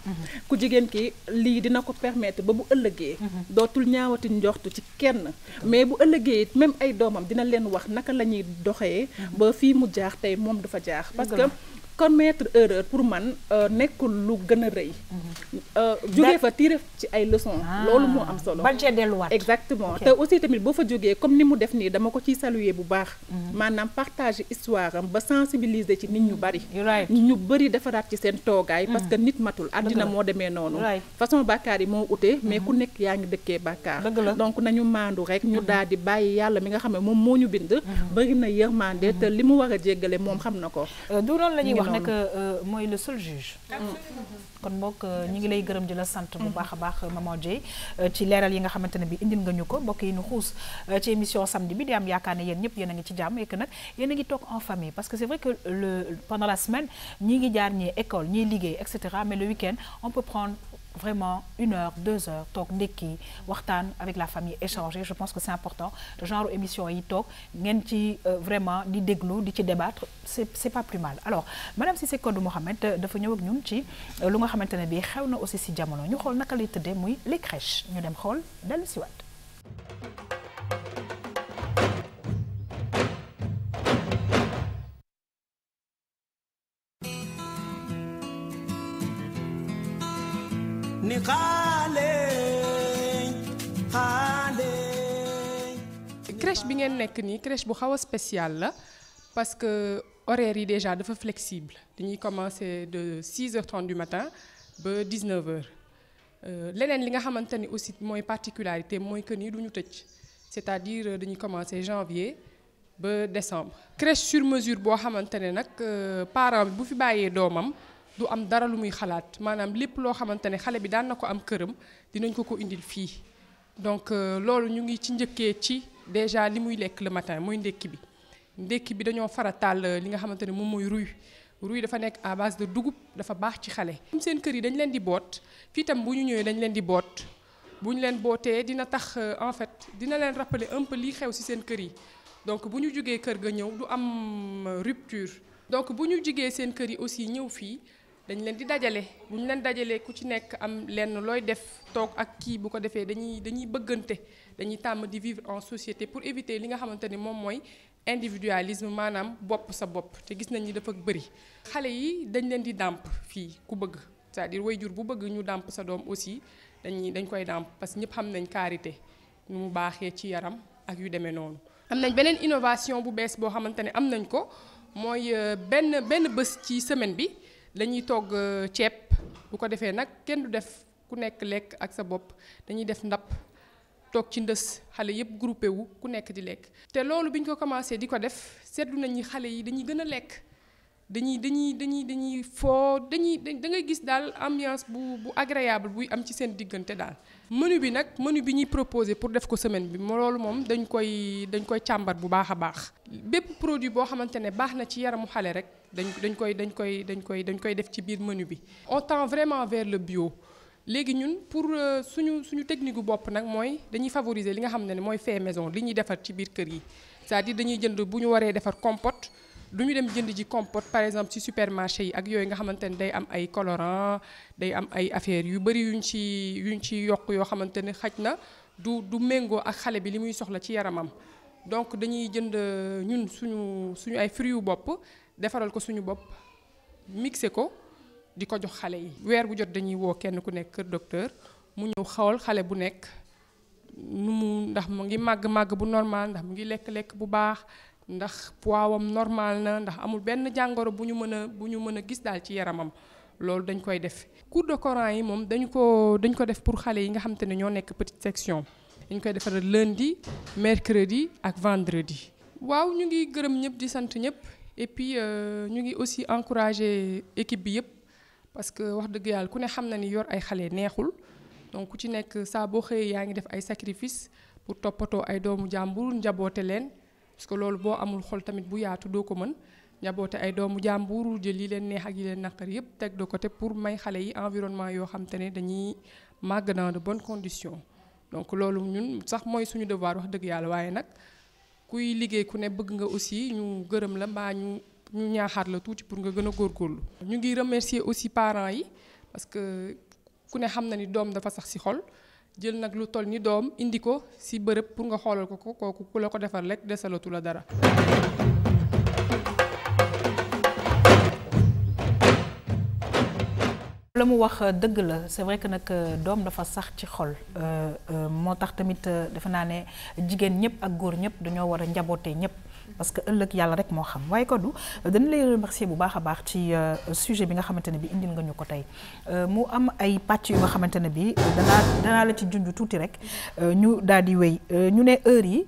ku jigéen ki lii dina ko permettre ba bu ëllëgee dootul ñaawati njortu ci kenn mais bu ëllëgee it même ay doomam dina leen wax naka la ñuy doxee ba fii mu jaar tey moom du fa jaar parce que commettre erreur pour man nekkul lu gën a rëy jógee fa tirer ci ay leçons loolu moo am solo bañ cee delluwaat exactement te aussi tamit boo fa jógee comme ni mu def nii dama ko ciy saluer bu baax maanaam partager histoire am ba sensibiliser ci nit ñu bari ñu bari defaraat ci seen toogaay parce que nit matul àddina moo demee noonu façon bàkkaar yi moo ute mais ku nekk yaa ngi dëkkee bàkkaar donc nañu maandu rek ñu daal di bàyyi yàlla mi nga xam ne moom moo ñu bind bari na yërmande te li mu war a jéggale moom xam na ko du loolu la ñuy wax ne que mooy le seul juge kon mbokk ñi ngi lay gërëm di la sant bu baax a baax Maman Dieye ci leeral yi nga xamante ne bi indil nga ñu ko mbokk yi ñu xuus ci émission samedi bi di am yaakaar ne yéen ñëpp yéen a ngi ci jàmm et que nag yéen a ngi toog en famille parce que c'est vrai que pendant la semaine ñi ngi jaar ñii école ñii liggéey et cetera mais le week-end on peut prendre vraiment 1 heure 2 heures toog ndekki waxtaan avec la famille échanger je pense que c'est important genre émission yi toog ngeen ci vraiment di déglu di ci débattre c'est pas plus mal alors madame Cissé Kodou Mohamed dafa ñëw ak ñun ci lu nga xamante ne bii xew na aussi si jamono ñu xool naka lay tëddee muy les crèches ñu dem xool dellu si waat. ni xaale crèche bi ngeen nekk nii crèche bu xaw a spécial la parce que horaire yi déjà dafa flexible dañuy commencer de 6h30 du matin ba 19h leneen li nga xamante ni aussi mooy particularité mooy que ni du ñu tëj c'est-à-dire dañuy commencer janvier ba décembre. crèche sur mesure boo xamante ne nag parent bi bu fi bàyyee doomam du am dara lu muy xalaat maanaam lépp loo xamante ne xale bi daan na ko am këram dinañ ko indil fii donc loolu ñu ngi ci njëkkee ci déjà li muy lekk le matin mooy ndekki bi dañoo farataal li nga xamante ne moom mooy ruy dafa nekk à base de dugub dafa baax ci xale. seen kër yi dañ leen di boot fii tam bu ñu ñëwee dañ leen di boot bu ñu leen bootee dina tax en fait dina leen rappeler un peu lii xew ci seen kër yi donc bu ñu jugee kër ga ñëw du am rupture. donc bu ñu jugee seen kër yi aussi ñëw fii. dañ leen di dajale bu ñu leen dajalee ku ci nekk am lenn looy def toog ak kii bu ko defee dañuy bëggante dañuy tàmm di vivre en société pour éviter li nga xamante ni moom mooy individualisme maanaam bopp sa bopp te gis nañ ni dafa bëri. xale yi dañ leen di dàmp fii ku bëgg c'est-à-dire waajur bu bëgg ñu dàmp sa doom aussi dañ koy dàmp parce que ñëpp xam nañ karité ñu mu baaxee ci yaram ak yu demee noonu. am nañ beneen innovation bu bees boo xamante ne am nañ ko mooy benn bés ci semaine bi. dañuy togg ceeb bu ko defee nag kenn du def ku nekk lekk ak sa bopp dañuy def ndab toog ci ndës xale yëpp groupé wu ku nekk di lekk. te loolu bi ñu ko commencé di ko def seetlu nañ ni xale yi dañuy gën a lekk dañuy foo da ngay gis daal ambiance bu agréable buy am ci seen diggante daal. menu bi bi ñuy proposé pour def ko semaine bi loolu moom dañ koy càmbar bu baax a baax. bépp produit boo xamante ne baax na ci yaramu xale rek dañ koy def ci biir menu bi. on tend vraiment vers le bio léegi ñun pour suñu technique gu bopp nag mooy dañuy favoriser li nga xam ne mooy fait maison li ñuy defar ci biir kër yi c'est-à-dire dañuy jënd bu ñu waree defar compote. du ñu dem jënd ji compote par exemple ci supermarché yi ak yooyu nga xamante ne day am ay colorant day am ay affaires yu bari yuñ ci yokk yoo xamante ne xaj na du méngoo ak xale bi li muy soxla ci yaramam donc dañuy jënd ñun suñu ay fruits yu bopp defaral ko suñu bopp mixé ko di ko jox xale yi. weer bu jot dañuy woo kenn ku nekk kër docteur mu ñëw xawal xale bu nekk ndax mu ngi màgg bu normal ndax mu ngi lekk bu baax. ndax poids normal na ndax amul benn jàngoro bu ñu mën a gis daal ci yaramam loolu dañ koy def. cours de Coran yi moom dañ ko def pour xale yi nga xam te ne ñoo nekk petite section dañ koy defar lundi mercredi ak vendredi. waaw ñu ngi gërëm ñëpp di sant ñëpp et puis ñu ngi aussi encourager équipe bi yëpp parce que wax dëgg yàlla ku ne xam na ni yor ay xale neexul donc ku ci nekk saa boo xëyee yaa ngi def ay sacrifice pour toppatoo ay doomu jàmbur njaboote leen. parce que loolu boo amul xol tamit bu yaatu doo ko mën njaboote ay doomu jàmbur jël yi leen neex ak yi leen naqar yëpp teg de côté pour may xale yi environnement yoo xam te ne dañuy màgg dans de bonnes conditions donc loolu ñun sax mooy suñu devoir wax dëgg yàlla waaye nag kuy liggéey ku ne bëgg nga aussi ñu gërëm la mbaa ñu ñaaxaat la tuuti pour nga gën a góorgóorlu. ñu ngi remercier aussi parents yi parce que ku ne xam na ni doom dafa sax ci xol. jël nag lu toll ni doom indi ko ci bërëb pour nga xoolal ko kooku ku la ko defar lekk desalatu la dara. la mu wax dëgg la c'est vrai que nag doom dafa sax ci xol moo tax tamit defe naa ne jigéen ñëpp ak góor ñëpp dañoo war a njabootee ñëpp parce que ëllëg yàlla rek moo xam waaye Kodou dañu lay remercier bu baax a baax ci sujet bi nga xamante ne bi indil nga ñu ko tey mu am ay pàcc yu nga xamante ne bi danaa la ci junj tuuti rek ñu daal di wéy ñu ne heure yi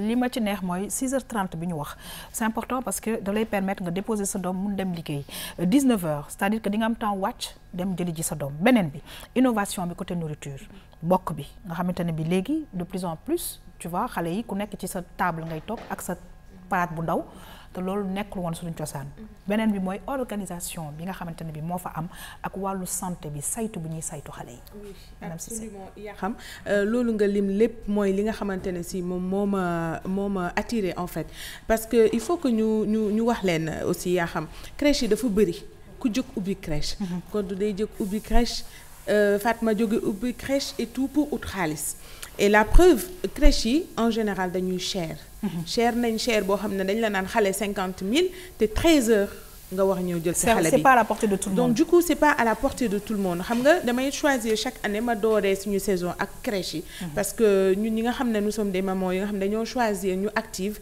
li ma ci neex mooy 6h30 bi ñu wax c'est important parce que da lay permettre nga déposer sa doom mun dem liggéey 19h c'est-à-dire que di nga am temps wàcc dem jëli ji sa doom beneen bi innovation bi côté nourriture bokk bi nga xamante ne bi léegi de plus en plus tu vois xale yi ku nekk ci sa table ngay toog ak sa palaat bu ndaw te loolu nekkul woon suñu cosaan beneen bi mooy organisation bi nga xamante ne bi moo fa am ak wàllu santé bi saytu bu ñuy saytu xale yi. oui absolument yaa xam loolu nga lim lépp mooy li nga xamante ne si moom moo ma attiré en fait parce que il faut que ñu wax leen aussi yaa xam crèche yi dafa bëri ku jóg ubbi crèche. kon du day jóg ubbi crèche Fatma jóge ubbi crèche et tout pour ut xaalis. et la preuve crèche yi en général dañuy cher. cher nañ cher boo xam ne dañ la naan xale 50 000 te 13 heures nga wax ñëw jël ci xale bi c'est pas à la portée de tout le monde. donc du coup c'est pas à la portée de tout le monde xam nga damay choisir chaque année ma dooree suñu saison ak crèche yi. parce que ñun ñi nga xam ne nous sommes des mamans yi nga xam ne dañoo choisir ñu active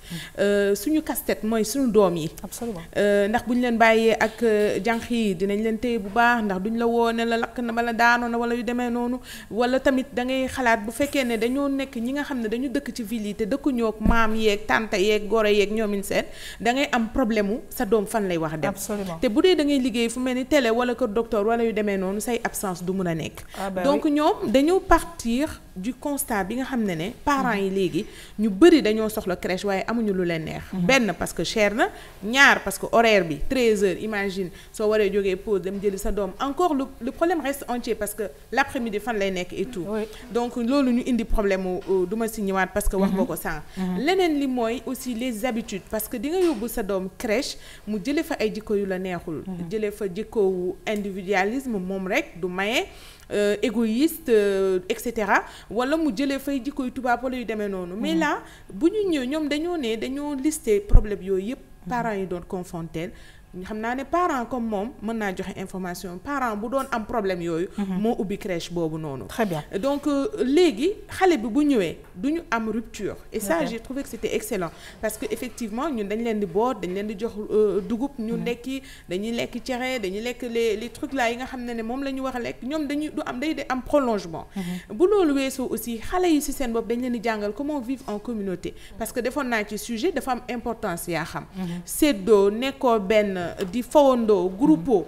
suñu casse-tête mooy suñu doom yi. absolument ndax bu ñu leen bàyyee ak jànq yi dinañ leen téye bu baax ndax duñ la woo ne la lakk na wala daanoo na wala yu demee noonu wala tamit da ngay xalaat bu fekkee ne dañoo nekk ñi nga xam ne dañu dëkk ci ville yi te dëkkuñoo ak maam yeeg tante yeeg gore yeeg ñoomin seen da ngay am problème mu sa doom fan lay wax dem. absolument te bu dee da ngay liggéey fu mel ni télé wala kër docteur wala yu demee noonu say absence du mun a nekk. donc ñoom dañoo partir du constat bi nga xam ne parents yi léegi ñu bëri dañoo soxla crèche waaye amuñu lu leen neex. benn parce que cher na ñaar parce que horaire bi 13h imagine soo waree jógee pause dem jëli sa doom encore le problème reste entier parce que l'après-midi fan lay nekk et tout. donc loolu ñu indi problème du ma si ñëwaat parce que wax nga ko sànq. leneen li mooy aussi les habitudes parce que di nga yóbbu sa doom crèche mu jëlee fa ay jikko yu la neexul. jëlee fa jikkoowu individualisme moom rek du maye. égoïste et cetera wala mu jëlee fay jikkoy tubaab wala yu demee noonu mais là bu ñu ñëw ñoom dañoo lister problème yooyu yëpp parents yi doon confronter xam naa ne parent comme moom mën naa joxe information parent bu doon am problème yooyu moo ubbi crèche boobu noonu. très bien donc léegi xale bi bu ñëwee du ñu am rupture et ça j'ai trouvé que c'était excellent parce que effectivement ñun dañ leen di boot dañ leen di jox dugub ñu lekki dañuy lekk cere dañuy lekk les trucs là yi nga xam ne moom la ñu war a lekk ñoom dañuy du am day am prolongement. bu loolu weesoo aussi xale yi ci seen bopp dañ leen di jàngal comment vivre en communauté parce que defoon naa ci sujet dafa am importance yaa xam séddoo nekkoo benn di fawandoo groupe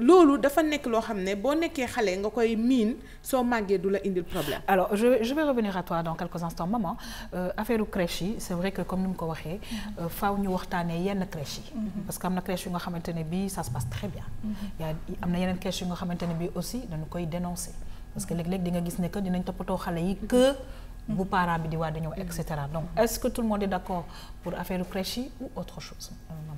loolu dafa nekk loo xam ne boo nekkee xale nga koy miin soo màggee du la indil problème. alors je vais revenir à toi dans quelques instants maman affaire crèche yi c'est vrai que comme ni mu ko waxee faaw ñu waxtaanee yenn crèche yi parce que am na crèche yu nga xamante ne bii ça se passe très bien am na yeneen crèche yu nga xamante ne bii aussi dañu koy dénoncer parce que léeg-léeg di nga gis ne que dinañ toppatoo xale yi que bu parent bi di waa di ñëw et cetera donc est-ce que tout le monde est d'accord pour affaire crèche yi ou autre chose maman.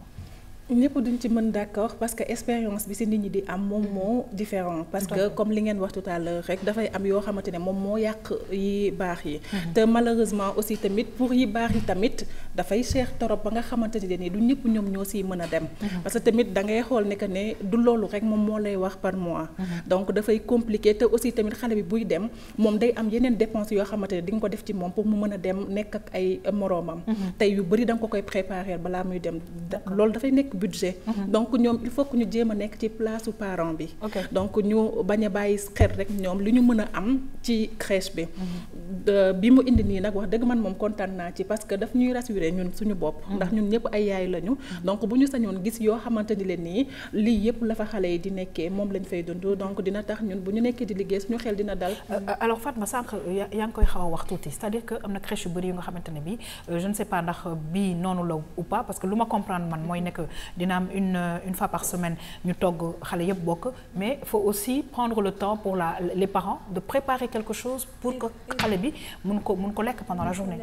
ñëpp duñ ci mën d'accord parce que expérience bi ci nit ñi di am moom moo différent parce que comme li ngeen wax tout à l'heure rek dafay am yoo xamante ne moom moo yàq yi baax yi te malheureusement aussi tamit pour yi baax yi tamit dafay cher torop ba nga xamante ne ni du ñëpp ñoom ñoo ciy mën a dem parce que tamit da ngay xool ne que ne du loolu rek moom moo lay wax par mois donc dafay compliqué te aussi tamit xale bi buy dem moom day am yeneen dépenses yoo xamante ne di nga ko def ci moom pour mu mën a dem nekk ak ay moroomam tey yu bari da nga ko koy préparer balaa muy dem loolu dafay nekk budget donc ñoom il faut que ñu jéem a nekk ci place su parent bi donc ñu bañ a bàyyi xel rek ñoom li ñu mën a am ci crèche bi bi mu indi nii nag wax dëgg man moom kontaan naa ci parce que daf ñuy rassurer ñun suñu bopp ndax ñun ñëpp ay yaay lañu donc bu ñu sañoon gis yoo xamante ni leen nii lii yëpp la fa xale yi di nekkee moom lañ fay dund donc dina tax ñun bu ñu nekkee di liggéey suñu xel dina dal. alors Fatma sànq yaa ngi koy xaw a wax tuuti c'est-à-dire que am na crèche yu bëri yu nga xamante ne bii je ne sais pas ndax bii noonu la ou pas parce que lu ma comprendre man mooy nekk dina am une fois par semaine ñu togg xale yëpp bokk mais il faut aussi prendre le temps pour les parents de préparer quelque chose pour que xale bi mun ko lekk pendant la journée.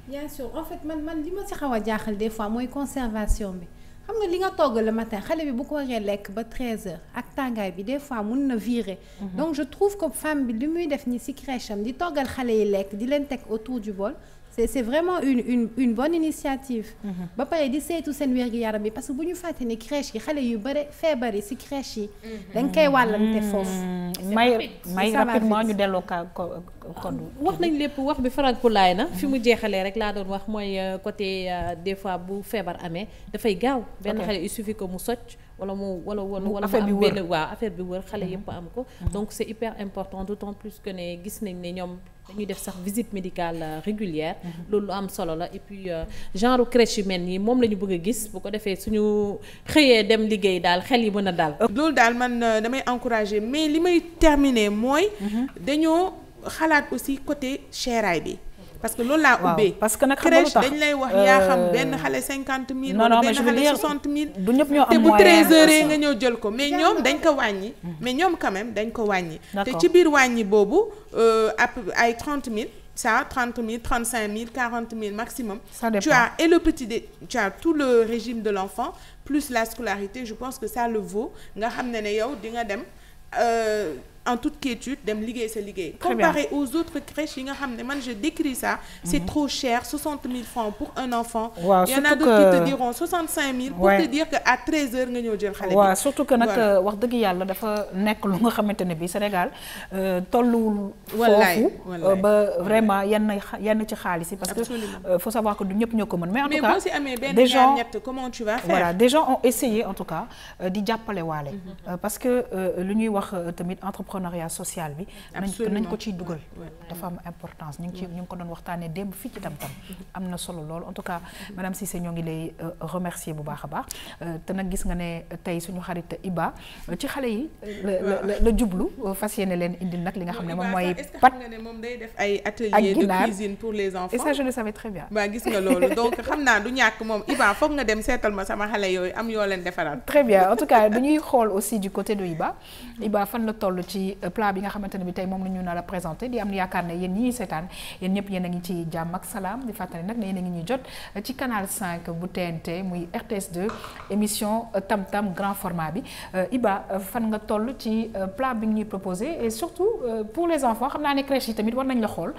bien sûr en fait man li ma ci xaw a jaaxal des fois mooy conservation bi xam nga li nga togg le matin xale bi bu ko waree lekk ba 13h ak tàngaay bi des fois mun na virer. donc je trouve que femme bi li muy def ni ci crèche am di toggal xale yi lekk di leen teg autour du bol. c'est vraiment une bonne initiative. ba pare di saytu seen wér-gu-yaram bi parce que bu ñu fàtte ni crèche yi xale yu bare feebar yi ci crèche yi. dañ koy wàllante foofu. may rapidement ñu delloo kon wax nañ lépp wax bi farankulaay na fi mu jeexalee rek laa doon wax mooy côté des fois bu feebar amee dafay gaaw. benn xale il suffit que mu socc. wala affaire bi wër waaw affaire bi wër xale yëpp am ko. donc c'est hyper important d'autant plus que ne gis nañ ne ñoom dañuy def sax visite médicale régulière. loolu lu am solo la et puis genre crèche yu mel nii moom la ñu bëgg a gis bu ko defee suñu xëyee dem liggéey daal xel yi mën a dal. loolu daal man damay encourager mais li may terminer mooy. dañoo xalaat aussi côté chéraay bi. parce que loolu laa ubbee. parce que nag xam nga lu crèche tax dañ lay wax yaa xam benn xale 50 000. non wala mais benn je veux xale dire 60 000. du ñëpp ñoo am te bu moyen 13h nga ñëw jël ko mais ñoom dañ ko wàññi. mais ñoom quand même dañ ko wàññi. te ci biir wàññi boobu ay 30 000. Ça, 30 000, 35 000, 40 000 maximum. Ça dépend. Tu as et le tu as tout le régime de l'enfant, plus la scolarité. Je pense que ça le vaut. Nga xamné né yow di nga dem en toute quiétude dem liggéey sa liggéey. Comparé aux autres crèches yi nga xamné man je décris ça, c'est trop cher, 60 000 francs pour un enfant. Wow, il y en a d'autres qui te diront 65 000 pour te dire que à 13h nga ñëw jël xalé bi. Waaw surtout que nak wax dëgg yàlla dafa nekk lu nga xamante ne bi Sénégal tolluwul foofu ba vraiment yenn ci xaalis yi parce que faut savoir que du ñëpp ñoo ko mën mais en tout cas boo si amee benn ñaar ñett comment tu vas faire. Voilà, des gens ont essayé en tout cas di jàppale waale parce que lu ñuy wax tamit entrepreneuriat social bi nañ ko ciy dugal dafa am importance ñu ngi ko doon waxtaanee démb fii ci tam-tam am na solo lool en tout cas madame Cissé ñoo ngi lay remercier bu baax a baax te nag gis nga ne tey suñu xarit Iba ci xale yi la jublu fas yéene leen indil nag li nga xam ne moom mooy pat nga ne moom day def ay atelier de cuisine pour les enfants et ça je le savais très bien ba gis nga loolu donc xam naa du ñàkk moom Iba foog nga dem seetal ma sama xale yooyu am yoo leen defaral très bien en tout cas dañuy xool aussi du côté de Iba fan la toll ci plat bi nga xamante ne bi tey moom la ñu nar a présenté di am yaakaar ne yéen ñi seetaan yéen ñëpp yéen a ngi ci jàmm ak salaam di fàttali nag ne yéen a ngi ñuy jot ci canal 5 bu TNT muy RTS2 émission Tam Tam grand format bi Iba fan nga toll ci plat bi ñuy proposé et surtout pour les enfants xam naa ne crèche yi tamit war nañ la xool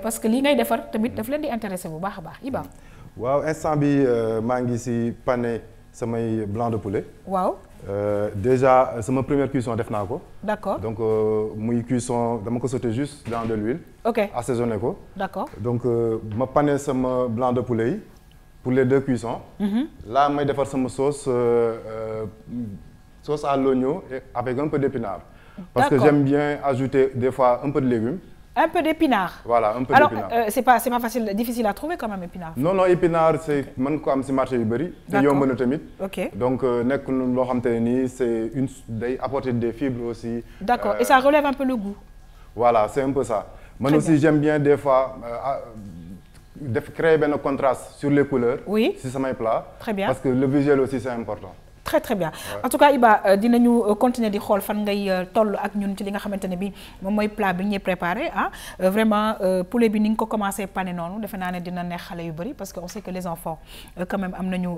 parce que li ngay defar tamit daf leen di intéressé bu baax a baax Iba. waaw instant bi maa ngi si pané samay blanc de poulet. waaw. Déjà sama première cuisson def naa ko. D'accord. Donc muy cuisson dama ko sauté juste dans de l'huile. Ok. Assaisonné ko. D'accord. Donc ma pané sama blanc de poulet yi pour les deux cuissons. Là may defar sama sauce à l'oignon et avec un peu d'épinards. Parce que j'aime bien ajouter des fois un peu de légumes. Un peu d'épinards. Voilà, un peu d'épinards. Alors, c'est pas facile, difficile à trouver quand même épinards. Non, épinards, c'est man ko am ci marché yu bari. Te yomb na tamit. OK. Donc nek lo xamanteni ni c'est day apporter des fibres aussi. D'accord. Et ça relève un peu le goût. Voilà, c'est un peu ça. Moi aussi j'aime bien des fois créer un contraste sur les couleurs. Oui. Si ça m'est plat. Très bien. Parce que le visuel aussi c'est important. Très très bien. En tout cas Iba dinañu continuer di xol fan ngay toll ak ñun ci li nga xamantene bi mom moy plat bi ñuy préparer vraiment poulet bi ni nga ko commencé pané noonu defe naa ne dina neex xale yu bari parce que on sait que les enfants quand même am nañu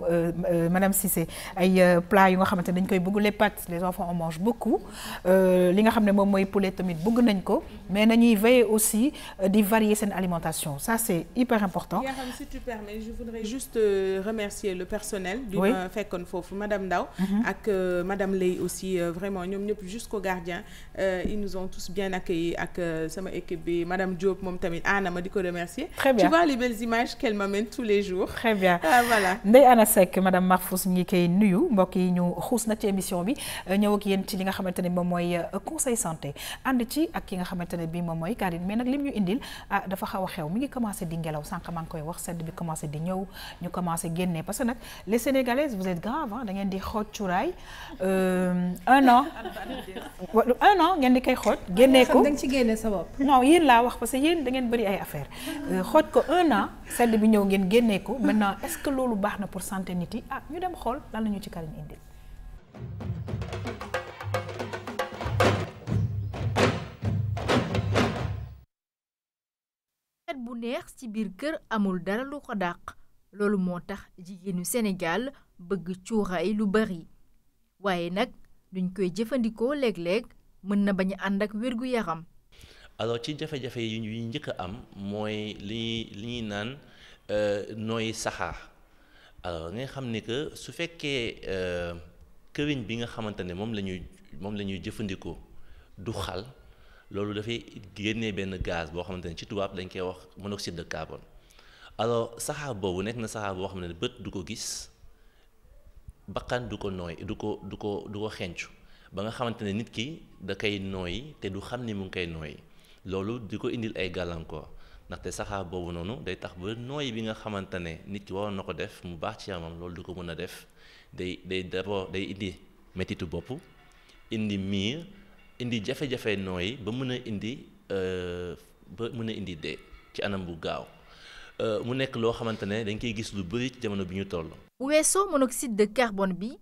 madame Cissé ay plats yu nga xamantene dañ koy bëgg les pâtes les enfants en mangent beaucoup li nga xam ne moom mooy poulet tamit bëgg nañ ko mais nañuy veiller aussi di varier seen alimentation ça c'est hyper important. Yaram, si tu permets je voudrais juste remercier le personnel bi ma fekkoon foofu madame Ndaw ak madame Ley aussi vraiment ñom ñep jusqu'au gardien ils nous ont tous bien accueillis ak sama équipe bi madame Diop mom tamit Anna ma diko remercier. Très bien. Tu vois les belles images qu'elle m'amène tous les jours. Très bien. Voilà. Ndeye Anna Seck madame Marfous ñi koy nuyu mbokk yi ñu xuus na ci émission bi ñëw ak yéen ci li nga xamantene mom moy conseil santé and ci ak ki nga xamantene bi mom moy Karine mais nak lim ñu indil dafa xawa xew mi ngi commencer di ngelaw sank maa ngi koy wax sedd bi commencer di ñëw ñu commencer génné parce que nak les Sénégalaises vous êtes grave da ngeen di xooj cuuraay 1 an ngeen di koy xooj génnee ko da nga ci génne sa bopp. non yéen laa wax parce que yéen da ngeen bëri ay affaire xooj ko 1 an sedd bi ñëw ngeen génnee ko maintenant est-ce que loolu baax na pour santé nit yi ñu dem xool lan la ñu ci Karine indi. bu neex ci biir kër amul dara lu ko dàq loolu moo tax jigéenu Sénégal bëgg cuuraay lu bari waaye nag duñ koy jëfandikoo léeg-léeg mën na bañ a ànd ak wérgu yaram. alors ci jafe-jafe yi ñu njëkk a am mooy li ñuy naan nooy saxaar alors nga xam ni que su fekkee këriñ bi nga xamante ne moom la ñuy jëfandikoo du xal loolu dafay génnee benn gaz boo xamante ne ci tubaab dañ koy wax monoxyde de carbone alors saxaar boobu nekk na saxaar boo xam ne bët du ko gis bakkan du ko nooy du ko xencu ba nga xamante ne nit ki da koy nooy te du xam ni mu ngi koy nooy loolu di ko indil ay gàllankoor ndaxte saxaar boobu noonu day tax ba nooy bi nga xamante ne nit ki waroon na ko def mu baax ci yaramam loolu du ko mën a def day d'abord day indi mettitu bopp indi miir indi jafe-jafe nooy ba mën a indi dee ci anam bu gaaw mu nekk loo xamante ne dañ koy gis lu bëri ci jamono bi ñu toll. bu weesoo monoxyde de carbone bi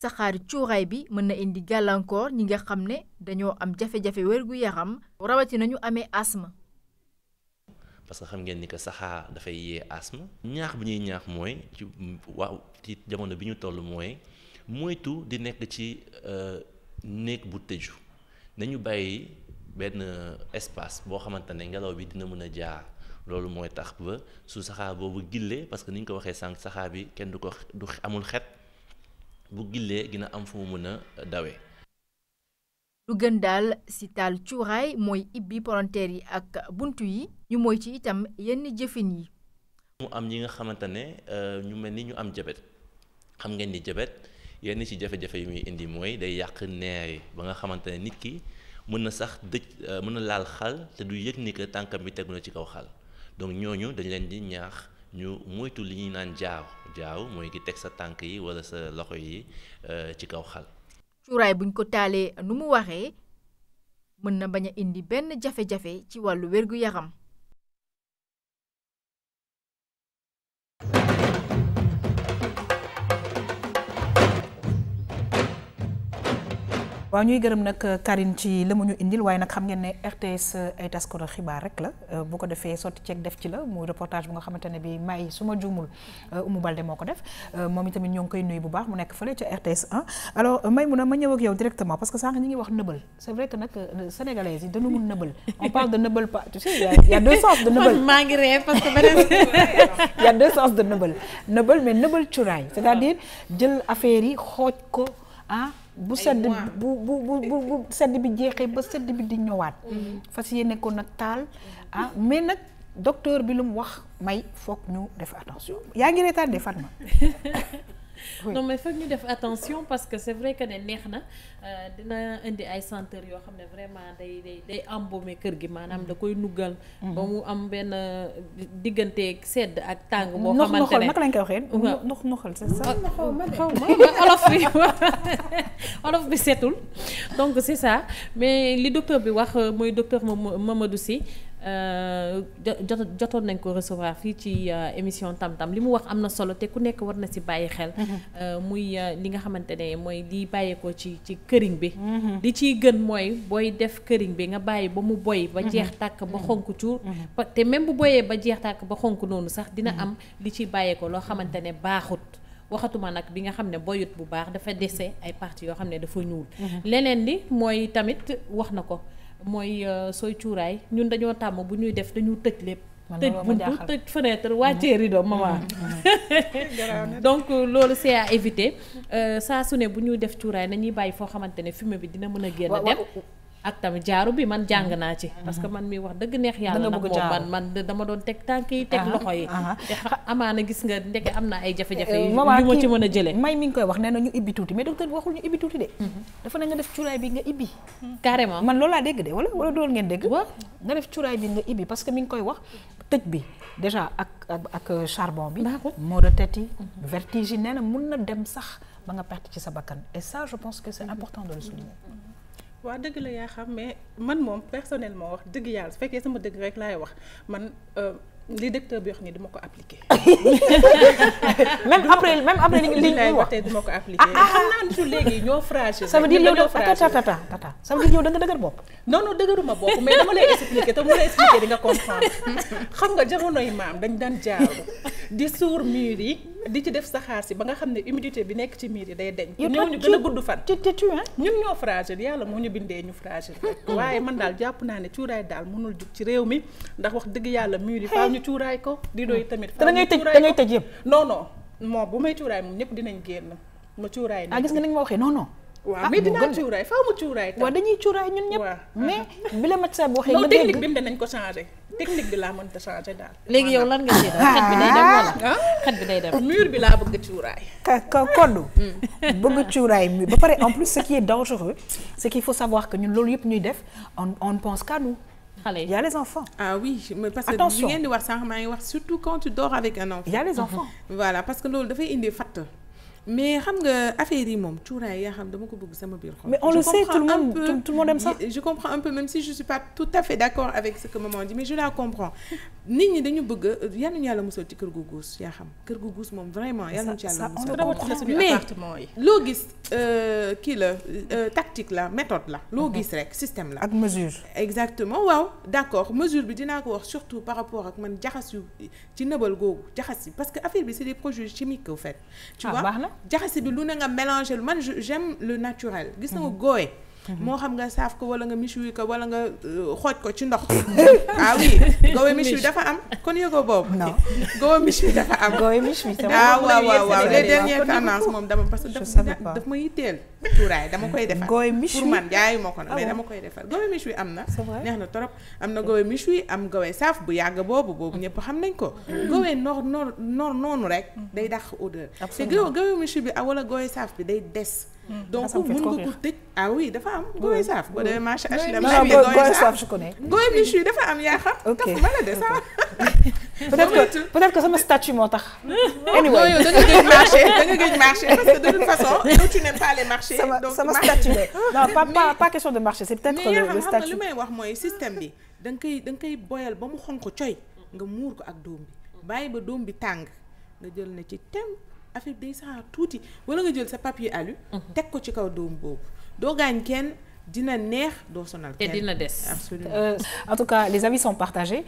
saxaari cuuraay bi mën na indi gàllankoor ñi nga xam ne dañoo am jafe-jafe wérgu yaram rawatina ñu amee asthme. parce que xam ngeen ni que saxaar dafay yee asthme. ñaax bi ñuy ñaax mooy ci jamono bi ñu toll mooy moytu di nekk ci néeg bu tëju nañu bàyyi benn espace boo xamante ne ngelaw bi dina mën a jaar loolu mooy tax ba su saxaar boobu gillee parce que ni ñu ko waxee sànq saxaar bi kenn du amul xet bu gillee dina am fu mu mën a dawee. lu gën daal ci taal cuuraay mooy ibbi palanteer yi ak buntu yi ñu mooy ci itam yenn jëfin yi. mu am ñi nga xamante ne ñu mel ni ñu am jabet xam ngeen ni jabet yenn ci jafe-jafe yi muy indi mooy day yàq neer yi ba nga xamante ne nit ki mën na sax mën na laal xal te du yëg ni que tànkam bi tegu na ci kaw xal donc ñooñu dañ leen di ñaax ñu moytu li ñuy naan jaaw mooy ki teg sa tànk yi wala sa loxo yi ci kaw xal. cuuraay buñ ko taalee nu mu waxee mën na bañ a indi benn jafe-jafe ci wàllu wérgu yaram. waaw ñuy gërëm nag Karine ci la mu ñu indil waaye nag xam ngeen ne RTS ay taskatu xibaar rek la bu ko defee sotti ceeg def ci la muy reportage bu nga xamante ne bi may su ma juumul Oumou Balde moo ko def moom itamit ñoo ngi koy nuyu bu baax mu nekk fële ca RTS 1 alors Maymouna ma ñëw ak yow directement parce que sànq ñi ngi wax nëbal c'est vrai que nag sénégalais yi dañu mun nëbal on parle de nëbal pas tu sais il y a deux sens de nëbal. maa ngi ree parce que beneen il y a deux sens de nëbal mais nëbal cuuraay c'est-à-dire jël affaire yi xooj ko bu sedd bu sedd bi jeexee ba sedd bi di ñëwaat fas yéene ko nag taal mais nag docteur bi lu mu wax may foog ñu def attention yaa ngi reetaan de Fatma. non mais foog ñu def attention parce que c'est vrai que ne neex na dina indi ay senteurs yoo xam ne vraiment day embaumer kër gi maanaam da koy nuggal ba mu am benn diggante sedd ak tàng boo xamante ne naka lañ koy waxee noxal c'est ça xaw ma olof bi setul donc c'est ça mais li docteur bi wax mooy docteur Mamadou Sy jotoon nañ ko recevoir fii ci émission Tam-Tam li mu wax am na solo te ku nekk war na ci bàyyi xel muy li nga xamante ne mooy di bàyyeekoo ci këriñ bi li ciy gën mooy booy def këriñ bi nga bàyyi ba mu boy ba jeex tàkk ba xonk cuur te même bu boyee ba jeex tàkk ba xonk noonu sax dina am li ciy bàyyeekoo loo xamante ne baaxut waxatuma nag bi nga xam ne boyut bu baax dafa dese ay parties yoo xam ne dafa ñuul leneen li mooy tamit wax na ko mooy sooy cuuraay ñun dañoo tàmm bu ñuy def dañu tëj lépp tëj buntu tëj fenêtre wàccee rideau maman donc loolu c'est à éviter saa su ne bu ñuy def cuuraay nañuy bàyyi foo xamante ne fumée bi dina mën a génn dem ak tamit jaaru bi man jàng naa ci parce que man mi wax dëgg neex yàlla nag moom man dama doon teg tànk yi teg loxo yi te amaana gis nga ndeke am na ay jafe-jafe yu ma ci mën a jëlee may mi ngi koy wax nee na ñu ibbi tuuti mais docteur bi waxul ñu ibbi tuuti de dafa na nga def cuuraay bi nga ibbi carrément man loolu laa dégg de wala doolu ngeen dégg nga def cuuraay bi nga ibbi parce que mi ngi koy wax tëj bi déjà ak charbon bi maux de tête yi vertige yi nee na mun na dem sax ba nga perte ci sa bakkan et ça je pense que c'est important de le souligner. waa dëgg la yaa xam mais man moom personnellement wax dëgg yàlla su fekkee sama dëgg rek laay wax man li docteur bi wax nii duma ko appliquer. même après li ñu wax tey duma ko appliquer. xam naa ne su léegi ñoo fragile. ça veut dire yow tata ça veut dire yow da nga dëgër bopp. non dëgëruma bopp mais dama lay expliquer te mu lay expliquer di nga comprendre xam nga jamonoy maam dañ daan jaaru di suur mur yi di ci def saxaar si ba nga xam ne humidité bi nekk ci mur yi day deñ. ñëw ñu gën a gudd fan. ñun ñoo fragile yàlla moo ñu bindee ñu fragile waaye man daal jàpp naa ne cuuraay daal mënul jug ci réew mi ndax wax dëgg yàlla mur yi faaw ñu cuuraay ko di doy tamit. te da ngay tëj yëpp. non moom bu may cuuraay moom ñëpp dinañ génn ma cuuraay. gis nga ni ma waxee non. waaw mais dinaa cuuraay faaw mu cuuraay tam. waaw dañuy cuuraay ñun ñëpp. mais bi la médecin bi waxee. nga dégg technique bi mu nañ ko changé technique bi laa mënta changé daal. léegi yow lan nga ci def xet bi day dem wala xet bi day dem. mur bi laa bëgg cuuraay. koddu bëgg cuuraay mur ba pare en plus ce qui est dangereux c'est qu'il faut savoir que ñun loolu yëpp ñuy def on ne pense qu'à nous. Il y a les enfants. Ah oui, mais parce que li ngeen di wax sànq maa ngi wax surtout quand tu dors avec un enfant. Il y a les enfants. Voilà parce que loolu dafay indi fatt mais xam nga affaire yi moom cuuraay yaa xam dama ko bëgg sama biir xol. mais on le sait, tout le monde aime ça. Je comprends un peu, même si je suis pas tout à fait d'accord avec ce que maman dit, mais je la comprends. nit ñi dañu bëgg yal nañu yàlla musal ci kër gu guus yaa xam kër gu guus moom vraiment yal nañu ci yàlla musal. mais loo gis kii la tactique la méthode la. loo gis rek système la. ak mesure. exactement waaw d'accord mesure bi dinaa ko wax surtout par rapport ak man jaxas yu ci nëbal googu jaxas yi parce que affaire bi c'est des produits chimiques au fait. tu vois jaxas bi lu ne nga mélanger man j'aime le naturel. gis nga gooye. moo xam nga saaf ko wala nga méchoui ko wala nga xooj ko ci ndox. ah oui goowe méchoui dafa am kon yëgoo boobu. non goowe méchoui dafa am. goowe méchoui waaw les dernières tendances moom dama parce que daf ma yitteel. tuuraay dama koy defar goowe méchoui pour man jaayu ma ko nag mais dama koy defar goowe méchoui am na. neex na trop am na goowe méchoui am goowe saaf bu yàgg boobu ñëpp xam nañ ko. goowe noonu rek day dàq odeur. te goowe méchoui bi wala goowe saaf bi day des. donc mën nga ko tëj ah oui dafa am gooy saaf boo demee marché HLM gooy saaf je connais gooy méchoui dafa am yaa xam ok ma la de ça peut-être que sama statut moo tax anyway da nga gëj marché parce que de toute façon yow tu n'aimes pas les marchés donc sama statut non pas question de marché c'est peut-être le statut li may wax mooy système bi da nga koy boyal ba mu xonk coy nga muur ko ak doom bi bàyyi ba doom bi tàng nga jël na ci tem affaire day saxaar tuuti wala nga jël sa papier alu teg ko ci kaw doom boobu doo gaañ kenn dina neex doo sonal kenn te dina des. absolument en tout cas les avis sont partagés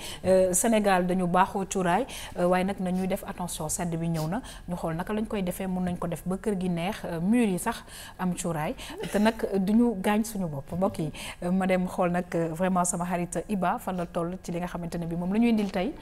Sénégal dañu baaxoo cuuraay waaye nag nañuy def attention sedd bi ñëw na ñu xool naka lañ koy defee mun nañ ko def ba kër gi neex mur yi sax am cuuraay te nag duñu gaañ suñu bopp mbokk yi ma dem xool nag vraiment sama xarit Iba fan la toll ci li nga xamante ne bi moom la ñuy indil tey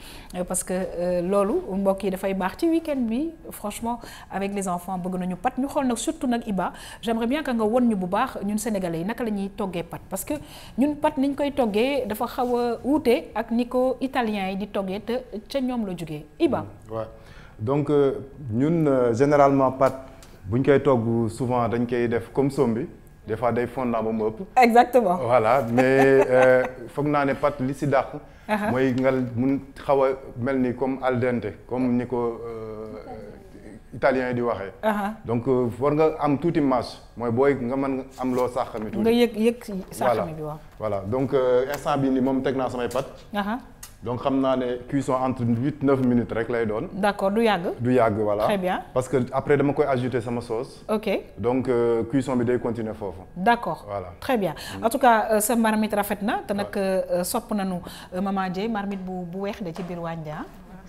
parce que loolu mbokk yi dafay baax ci week-end bi franchement avec les enfants bëgg nañu pat ñu xool nag surtout nag Iba j'aimerais bien que nga won ñu bu baax ñun sénégalais yi naka la ñuy toggee pat parce que ñun pat niñ koy toggee dafa xaw a wuute ak ni ko italiens yi di toggee te ca ñoom la jógee Iba. waaw donc ñun généralement pat buñ koy togg souvent dañ koy def comme sombi des fois day fondant ba mu ëpp. exactement voilà mais foog naa ne pat li si dàq. mooy nga mun xaw a mel ni comme al dente comme ni ko italien yi di waxee. donc war nga am tuuti mâche mooy booy nga mën am loo saxami tuuti. nga yëg saxami bi waaw. voilà donc instant bii nii moom teg naa samay pat. donc xam naa ne cuisson entre 8-9 minutes rek lay doon. d'accord du yàgg. du yàgg voilà. très bien parce que après dama koy ajouter sama sauce. ok donc cuisson bi day continuer foofu. d'accord voilà très bien en tout cas sa marmite rafet na te nag sopp nañu Maman Dieye marmite bu weex de ci biir wàññi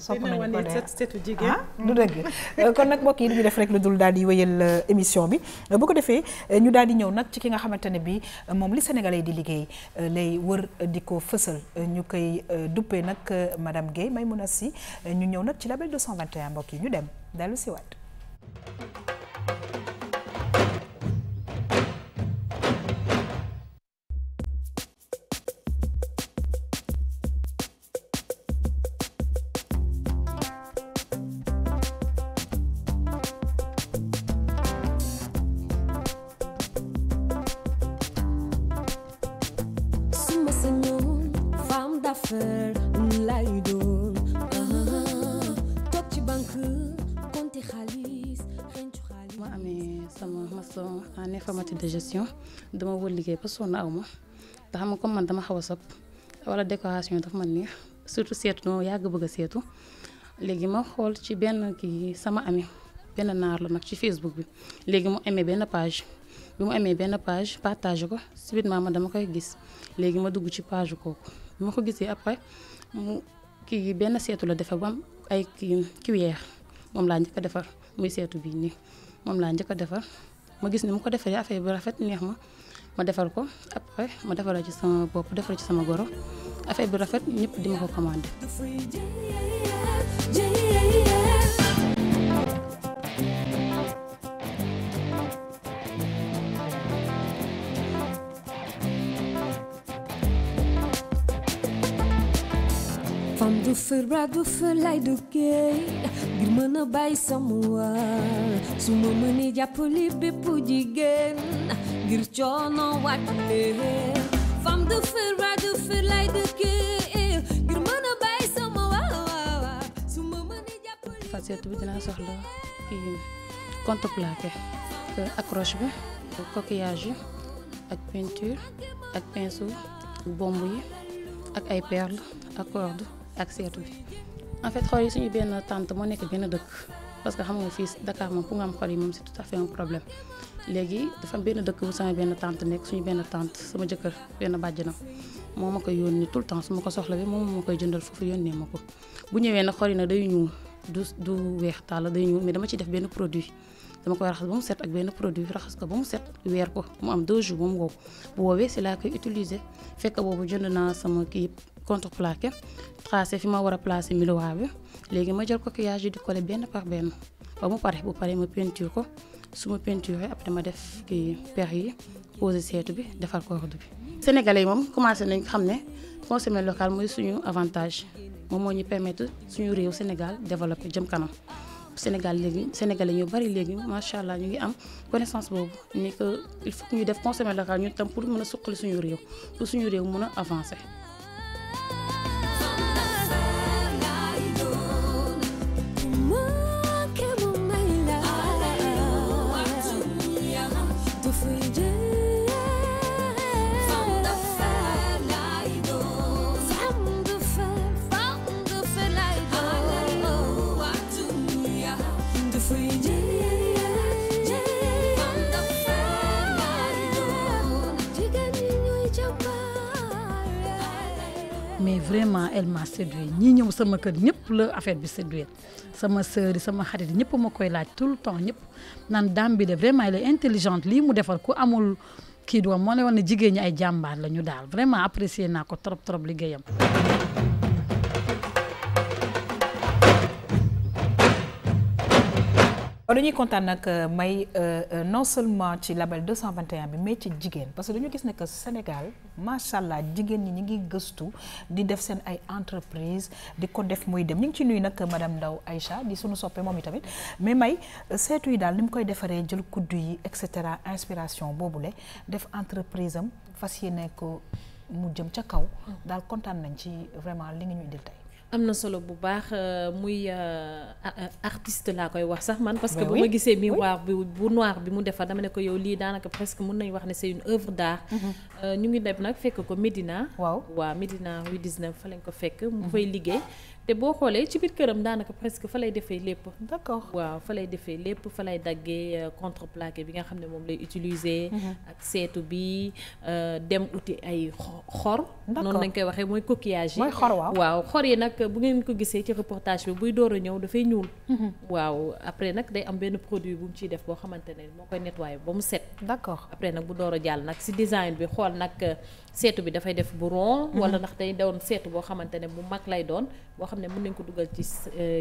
sopp nañu ko de setu jigéen du dëgg kon nag mbokk yi du ñu def rek lu dul daal di wéyal émission bi bu ko defee ñu daal di ñëw nag ci ki nga xamante ne bi moom li sénégalais di liggéey lay wër di ko fësal ñu koy duppee nag madame Guèye Maymouna Sy ñu ñëw nag ci label 221 mbokk yi ñu dem dellu si waat. informatique de gestion dama wër liggéey ba sonn aw ma te xam nga comme man dama xaw a sob wala décoration dafa ma neex surtout seetu noo yàgg bëgg a seetu léegi ma xool ci benn kii sama ami benn naar la nag ci Facebook bi léegi mu amee benn page bi mu amee benn page partage ko subitement ma dama koy gis léegi ma dugg ci page kooku bi ma ko gisee après mu kii benn seetu la defar ba am ay kii cuillère moom laa njëkk a defar muy seetu bii nii moom laa njëkk a defar ma gis ni mu ko defaree affaire bi rafet neex ma defar ko après ma defaral ci sama bopp defar ci sama goro affaire bi rafet ñëpp di ma ko commandé. Femme du feu bras du feu lay duggee ngir mën a bàyyi sama waar su ma mënee jàppale bépp jigéen ngir coono wàccee. Femme du feu bras du feu lay duggee ngir mën a bàyyi sama waar su ma mënee jàppale. facetu bi dinaa soxla kii contreplaqué accroche bi coquillage yi ak peinture ak pinceau bomb yi ak ay perles ak corde ak seetu bi en fait xol yi suñu benn tante moo nekk benn dëkk parce que xam nga fii Dakar moom pour nga am xol yi moom c'est tout à fait un problème léegi dafa am benn dëkk bu sama benn tante nekk suñu benn tante sama jëkkër benn bàjjanam moo ma koy yónni tout le temps su ma ko soxla bi moom ma koy jëndal foofu yónnee ma ko bu ñëwee nag xol yi nag day ñuul du weex tàll day ñuul mais dama ci def benn produit dama koy raxas ba mu set ak benn produit raxas ko ba mu set weer ko mu am 2 jours ba mu wow bu woowee si laa koy utiliser fekk boobu jënd naa sama kii contreplaqué tracé fi ma war a placer miroir bi léegi ma jël coquillage yi di coller benn par benn ba mu pare bu paree ma peinture ko su ma peinture après ma def kii per yi poser seetu bi defar corde bi. Sénégalais yi moom commencé nañ xam ne consommer local mooy suñu avantage moom moo ñu permettre suñu réew Sénégal développer jëm kanam. Sénégal léegi Sénégalais ñu bari léegi macha allah ñu ngi am connaissance boobu ni que il faut que ñu def consommer local ñu tam pour mën a suqali suñu réew pour suñu réew mën a avancer. mais vraiment elle m'a séduit ñi ñëw sama kër ñëpp la affaire bi séduire sama sœur yi sama xarit yi ñëpp ma koy laaj tout le temps ñëpp naan dame bi de vraiment elle est intelligente lii mu defar ku amul kii doom moo lay wax ne jigéen ñi ay jàmbaar la ñu daal vraiment apprécier naa ko trop trop liggéeyam. dañuy kontaan nag may non seulement ci label 221 bi mais ci jigéen parce que dañu gis ne que Sénégal macha allah jigéen ñi ñu ngi gëstu di def seen ay entreprise di ko def muy dem ñu ngi ci nuyu nag madame Ndaw Aïcha di sunu soppe moom itamit mais may seetu yi daal ni mu koy defaree jël kuddu yi et cetera inspiration boobule def entreprise am fas yéene ko mu jëm ca kaw daal kontaan nañ ci vraiment li nga ñu indil tey. am na solo bu baax muy artiste laa koy wax sax man parce que bu ma gisee miroir bi bu noir bi mu defar dama ne ko yow lii daanaka presque mën nañu wax ne c'est une œuvre d'art ñu ngi dem nag fekk ko Médina waaw Médina rue 19 fa lañ ko fekk mu fay liggéey te boo xoolee ci biir këram daanaka presque fa lay defee lépp d'accord waaw fa lay defee lépp fa lay daggee contreplaqué bi nga xam ne moom lay utiliser ak seetu bi dem uti ay xor noonu lañ koy waxee mooy coquillage yi waaw xor yi nag bu ngeen ko gisee ci reportage bi buy door a ñëw dafay ñuul waaw après nag day am benn produit bu mu ciy def boo xamante ne moo koy nettoyer ba mu set d'accord après nag bu door a jàll nag si design bi xool nag seetu bi dafay def bu rond wala ndax day doon seetu boo xamante ne bu mag lay doon boo xam ne mën nañ ko dugal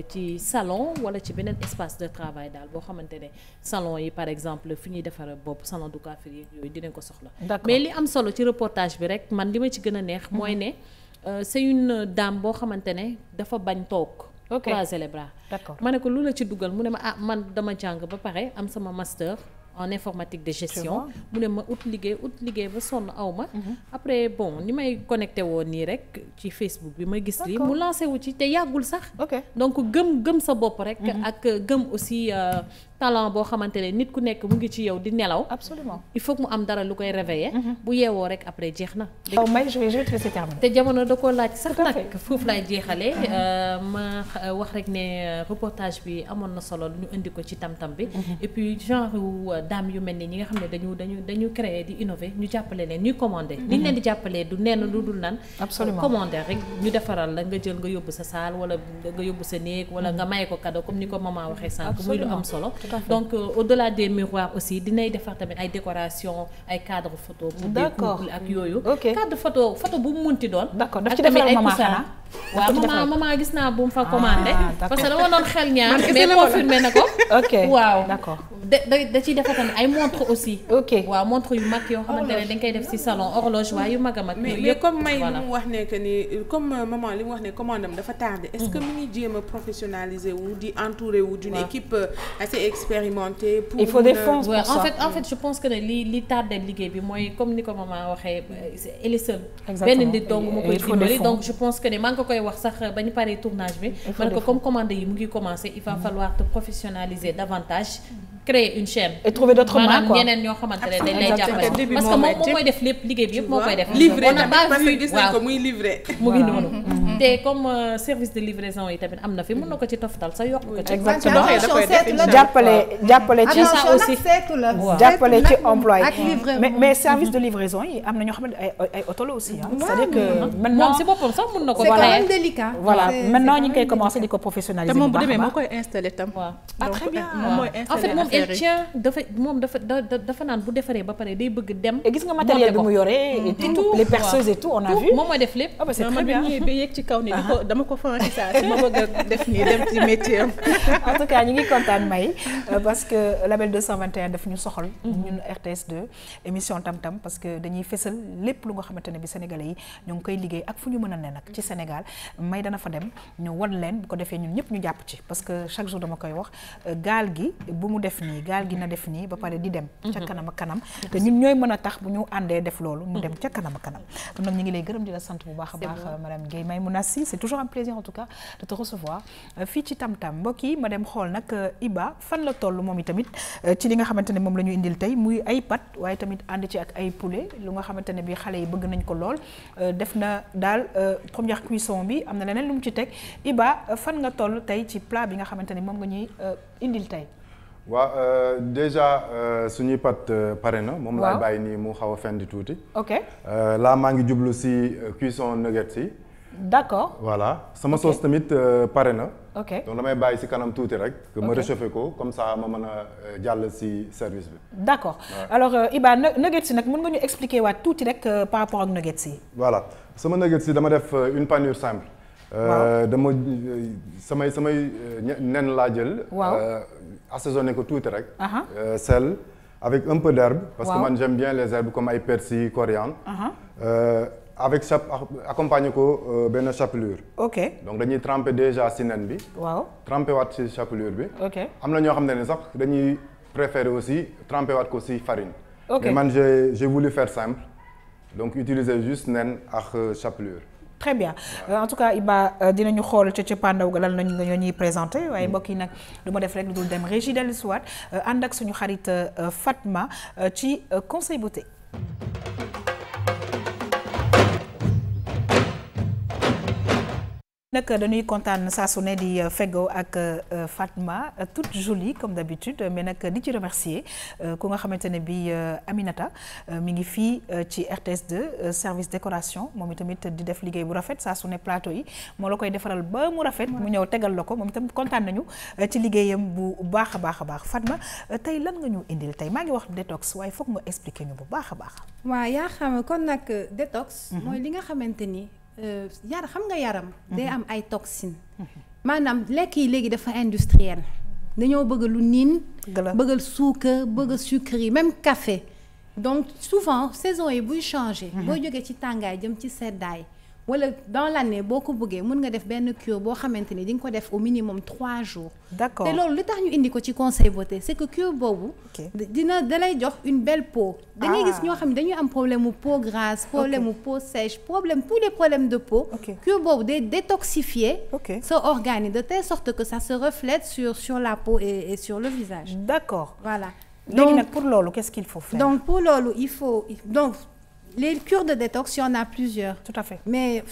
ci salon wala ci beneen espace de travail daal boo xamante ne salon yi par exemple fi ñuy defar bopp salon du coiffure yooyu dinañ ko soxla mais li am solo ci reportage bi rek man li ma ci gën a neex mooy ne c'est une dame boo xamante ne dafa bañ toog croiser les bras d'accord ma ne ko lu la ci dugal mu ne ma man dama jàng ba pare am sama master en informatique de gestion mu ne ma ut liggéey ba sonn aw ma après bon ni may connecté woon nii rek ci Facebook bi ma gis lii mu lancé wu ci te yàggul sax donc gëm sa bopp rek ak gëm aussi talent boo xamante ne nit ku nekk mu ngi ci yow di nelaw absolument il faut que mu am dara lu koy réveiller bu yeewoo rek après jeex na te jamono da koo laaj sax nag foofu laay jeexalee ma wax rek ne reportage bi amoon na solo ñu indi ko ci tam-tam bi et puis genre dame yu mel ni ñi nga xam ne dañu créer di innover ñu jàppale leen ñuy commander li ñu leen di jàppalee du nenn lu dul nan commander rek ñu defaral la nga jël nga yóbbu sa salle wala nga yóbbu sa néeg wala nga may ko cadeau comme ni ko maman waxee sànq muy lu am solo donc au-delà des miroirs aussi dinay defar tamit ay décoration ay cadre photo pour des couples ak yooyu cadre photo bu mu munti doon d'accord daf ci defal maman xanaa waaw maman gis naa bu mu fa commandé parce que dama doon xel ñaar mais confirmé na ko waaw d'accord da ciy defar tamit ay montre aussi waaw montre yu mag yoo xamante ne dañ koy def ci salon horloge waaye yu mag a mag mais comme may li mu wax ne que ni comme maman li mu wax ne commande am dafa tardé est-ce que mi ngi jéem a professionnaliser wu di entourer wu d'une équipe assez expérimentée pour il faut des fonds pour ça en fait je pense que ne li tardé liggéey bi mooy comme ni ko maman waxee elle est seule benn nit dong moo koy dimbali donc je pense que ne maa ngi ko koy wax sax ba ñu paree tournage bi ma ne ko comme commande yi mu ngi commencer il va falloir te professionnaliser davantage créer une chaîne et trouver d'autres mains quoi ñeneen ñoo xamante ne dañ lay jàppale parce que moom mooy def lépp liggéey bi yëpp moo koy def livré parce que gis nañ ko muy livré mu ngi noonu te comme service de livraison yi tamit am na fi mën na ko ci toftal sa yokk ko ci exactement jàppale ci ça aussi jàppale ci emploi mais service de livraison yi am na ñoo xamante ay auto la aussi c'est-à-dire que maintenant moom si boppam sax mën na ko c'est quand même délicat voilà maintenant ñu ngi koy commencer di ko professionnaliser te moom bu demee moo koy installer tam très bien moom mooy installer en fait moom elle tient dafa naan bu defaree ba pare day bëgg dem et gis nga matériel bi mu yoree et tout les perceuses et tout on a vu moom mooy def lépp c'est très bien ba yegg ci kaw ni dama ko franchise ma bëgg a def nii dem ci métier en tout cas ñu ngi kontaan May parce que label 221 daf ñu soxal ñun RTS2 émission tam-tam parce que dañuy fësal lépp lu nga xamante ne bi sénégalais yi ñu ngi koy liggéey ak fu ñu mën a ne nag ci Sénégal May dana fa dem ñu wan leen bu ko defee ñun ñëpp ñu jàpp ci parce que chaque jour dama koy wax gaal gi bu mu def nii gaal gi na def nii ba pare di dem ca kanam ak kanam te ñun ñooy mën a tax bu ñu àndee def loolu mu dem ca kanam ak kanam kon nag ñu ngi lay gërëm di la sant bu baax a baax madame Guèye Maymouna Sy c'est toujours un plaisir en tout cas de te recevoir fii ci tam-tam mbokk yi ma dem xool nag Iba fan la toll moom itamit ci li nga xamante ne moom la ñu indil tey muy ay pat waaye tamit ànd ci ak ay poulet lu nga xamante ne bi xale yi bëgg nañ ko lool def na daal première cuisson bi am na leneen lu mu ci teg Iba fan nga toll tey ci plat bi nga xamante ne moom nga ñuy indil tey waaw déjà suñuy pat pare na moom laay bàyyi nii mu xaw a fendi tuuti ok là maa ngi jublu si cuisson nuggets yi d'accord voilà sama sauce tamit pare na ok donc damay bàyyi si kanam tuuti rek que ma réchauffer ko comme ça ma mën a jàll si service bi d'accord alors Iba nuggets yi nag mën nga ñu expliquer waat tuuti rek par rapport ak nuggets yi voilà sama nuggets yi dama def une panure simple dama samay nen laa jël assaisonné ko tuuti rek sel avec un peu d'herbe parce que man j'aime bien les herbes comme ay persil coriandre avec accompagné ko benn chapelure ok donc dañuy tremper déjà si nen bi tremper waat si chapelure bi am na ñoo xam ne sax dañuy préférer aussi tremper waat ko si farine mais man j'ai voulu faire simple donc utiliser juste nen ak chapelure très bien en tout cas Iba dinañu xool ca pandaw ga lan lañ nga ñuy présenté waaye mbokk yi nag du ma def rek lu dul dem régie dellu siwaat ànd ak suñu xarit Fatma ci conseil beauté nag dañuy kontaan saa su ne di feggoo ak Fatma toute jolie comme d'habitude mais nag di ci remercier ku nga xamante ne bi Aminata mi ngi fii ci RTS2 service décoration moom itamit di def liggéey bu rafet saa su ne plateau yi moo la koy defaral ba mu rafet mu ñëw tegal la ko moom itam kontaan nañu ci liggéeyam bu baax a baax a baax Fatma tey lan nga ñu indil tey maa ngi wax détox waaye foog nga expliquer ñu bu baax a baax. waaw yaa xam kon nag détox. mooy li nga xamante ni. xam nga yaram day am ay toxines maanaam lekk yi léegi dafa industriel dañoo bëgg lu niin bëggal suukar bëgg sucre yi même café donc souvent saison yi buy changer boo jógee ci tàngaay jëm ci seddaay wala dans l'année boo ko bëggee mën nga def benn cure boo xamante ni di nga ko def au minimum 3 jours. d'accord te loolu li tax ñu indi ko ci conseil beauté c'est que cure boobu. dalay jox une belle peau. da ngay gis ñoo xam ne dañuy am problème mu peau grasse. problème mu peau sèche tous les problèmes de peau. cure boobu day détoxifier. sa organe yi de telle sorte que ça se reflète sur la peau et sur le visage. d'accord voilà. léegi nag pour loolu qu'est-ce qu'il faut faire. donc pour loolu il faut donc. Les cures de détox, il y en a plusieurs. Tout à fait. Mais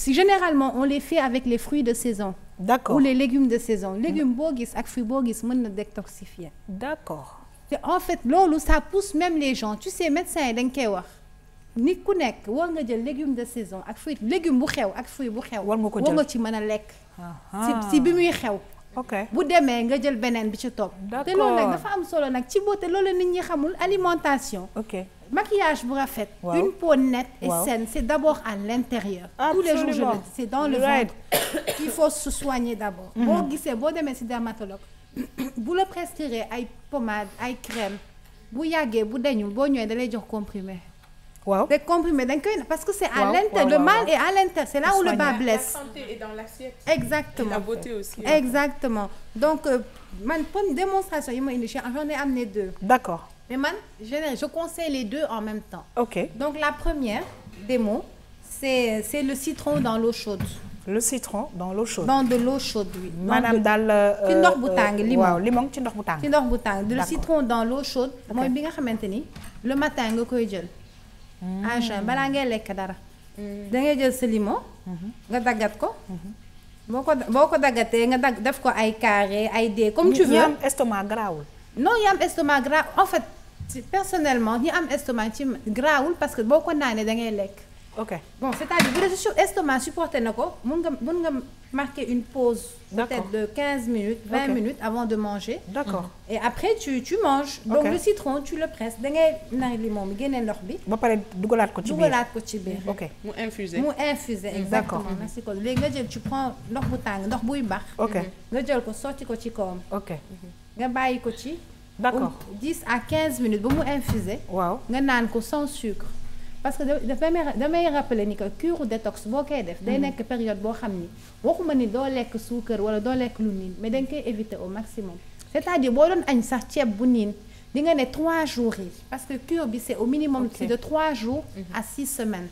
généralement, on les fait avec les fruits de saison. D'accord. Ou les légumes de saison. Légumes bogis et fruits bogis, on peut détoxifier. D'accord. En fait, lolo, ça pousse même les gens. Tu sais, médecin, il y a nit ku nekk war nga jël légumes de saison ak fruits légumes bu xew ak fruits bu xew. war nga ci mën a lekk. si bi muy xew. bu demee nga jël beneen bi ci topp. d'accord te loolu nag dafa am solo nag ci beauté loolu nit ñi xamul alimentation. Maquillage bu rafet. Une peau nette et saine, c'est d'abord à l'intérieur. Tous les jours, je le dis, c'est dans le ventre. Il faut se soigner d'abord. Boo gisee boo demee ci dermatologue bu la prescrire ay pommade ay crème bu yàggee bu dañul boo ñëwee da lay jox comprimé. waaw des comprimés dañ koy parce que c'est à l'intérieur. Le mal est à l'intérieur. C'est là où le bas blesse. La santé est dans l'assiette. Exactement. Et la beauté aussi. Exactement. Donc man pour démonstration yi ma indi j'en ai amené 2. D'accord. Mais man, je conseille les 2 en même temps. Ok. Donc la première démo, c'est le citron dans l'eau chaude. Le citron dans l'eau chaude. Dans de l'eau chaude, oui. Maanaam daal ci ndox bu tàng limon. waaw limon ci ndox bu tàng. ci ndox bu tàng le citron dans l'eau chaude. mooy bi nga xamante ni le matin nga koy jël. à jeun balaa ngay lekk dara. da ngay jël sa limon. nga daggat ko. boo ko daggatee nga def ko ay carré ay dés comme tu veux. ñi am estomac garaawul. non ñi am estomac grave en fait personnellement ñi am estomac ci garaawul parce que boo ko naanee da ngay lekk. ok bon c'est-à-dire bu dee estomac supporté na ko mun nga marquer une pause. peut-être de 15 minutes 20 minutes avant de manger. d'accord et après tu manges. donc le citron tu le presses da ngay nari limon bi génne ndox bi. ba pare dugalaat ko ci biir ok mu infusé exactement merci ko léegi nga jël tu prends ndox bu tàng ndox buy bax. ok nga jël ko sotti ko ci kawam. ok nga bàyyi ko ci. d'accord 10 à 15 minutes ba mu infusé. waaw nga naan ko sans sucre. parce que damay rappeler ni que cure détox boo koy def. day nekk période boo xam ni waxuma ni doo lekk suukar wala doo lekk lu niin mais dañ koy éviter au maximum. c'est-à-dire boo doon añ sax ceeb bu niin di nga ne 3 jours yi parce que cure bi c'est au minimum c'est de 3 jours à 6 semaines.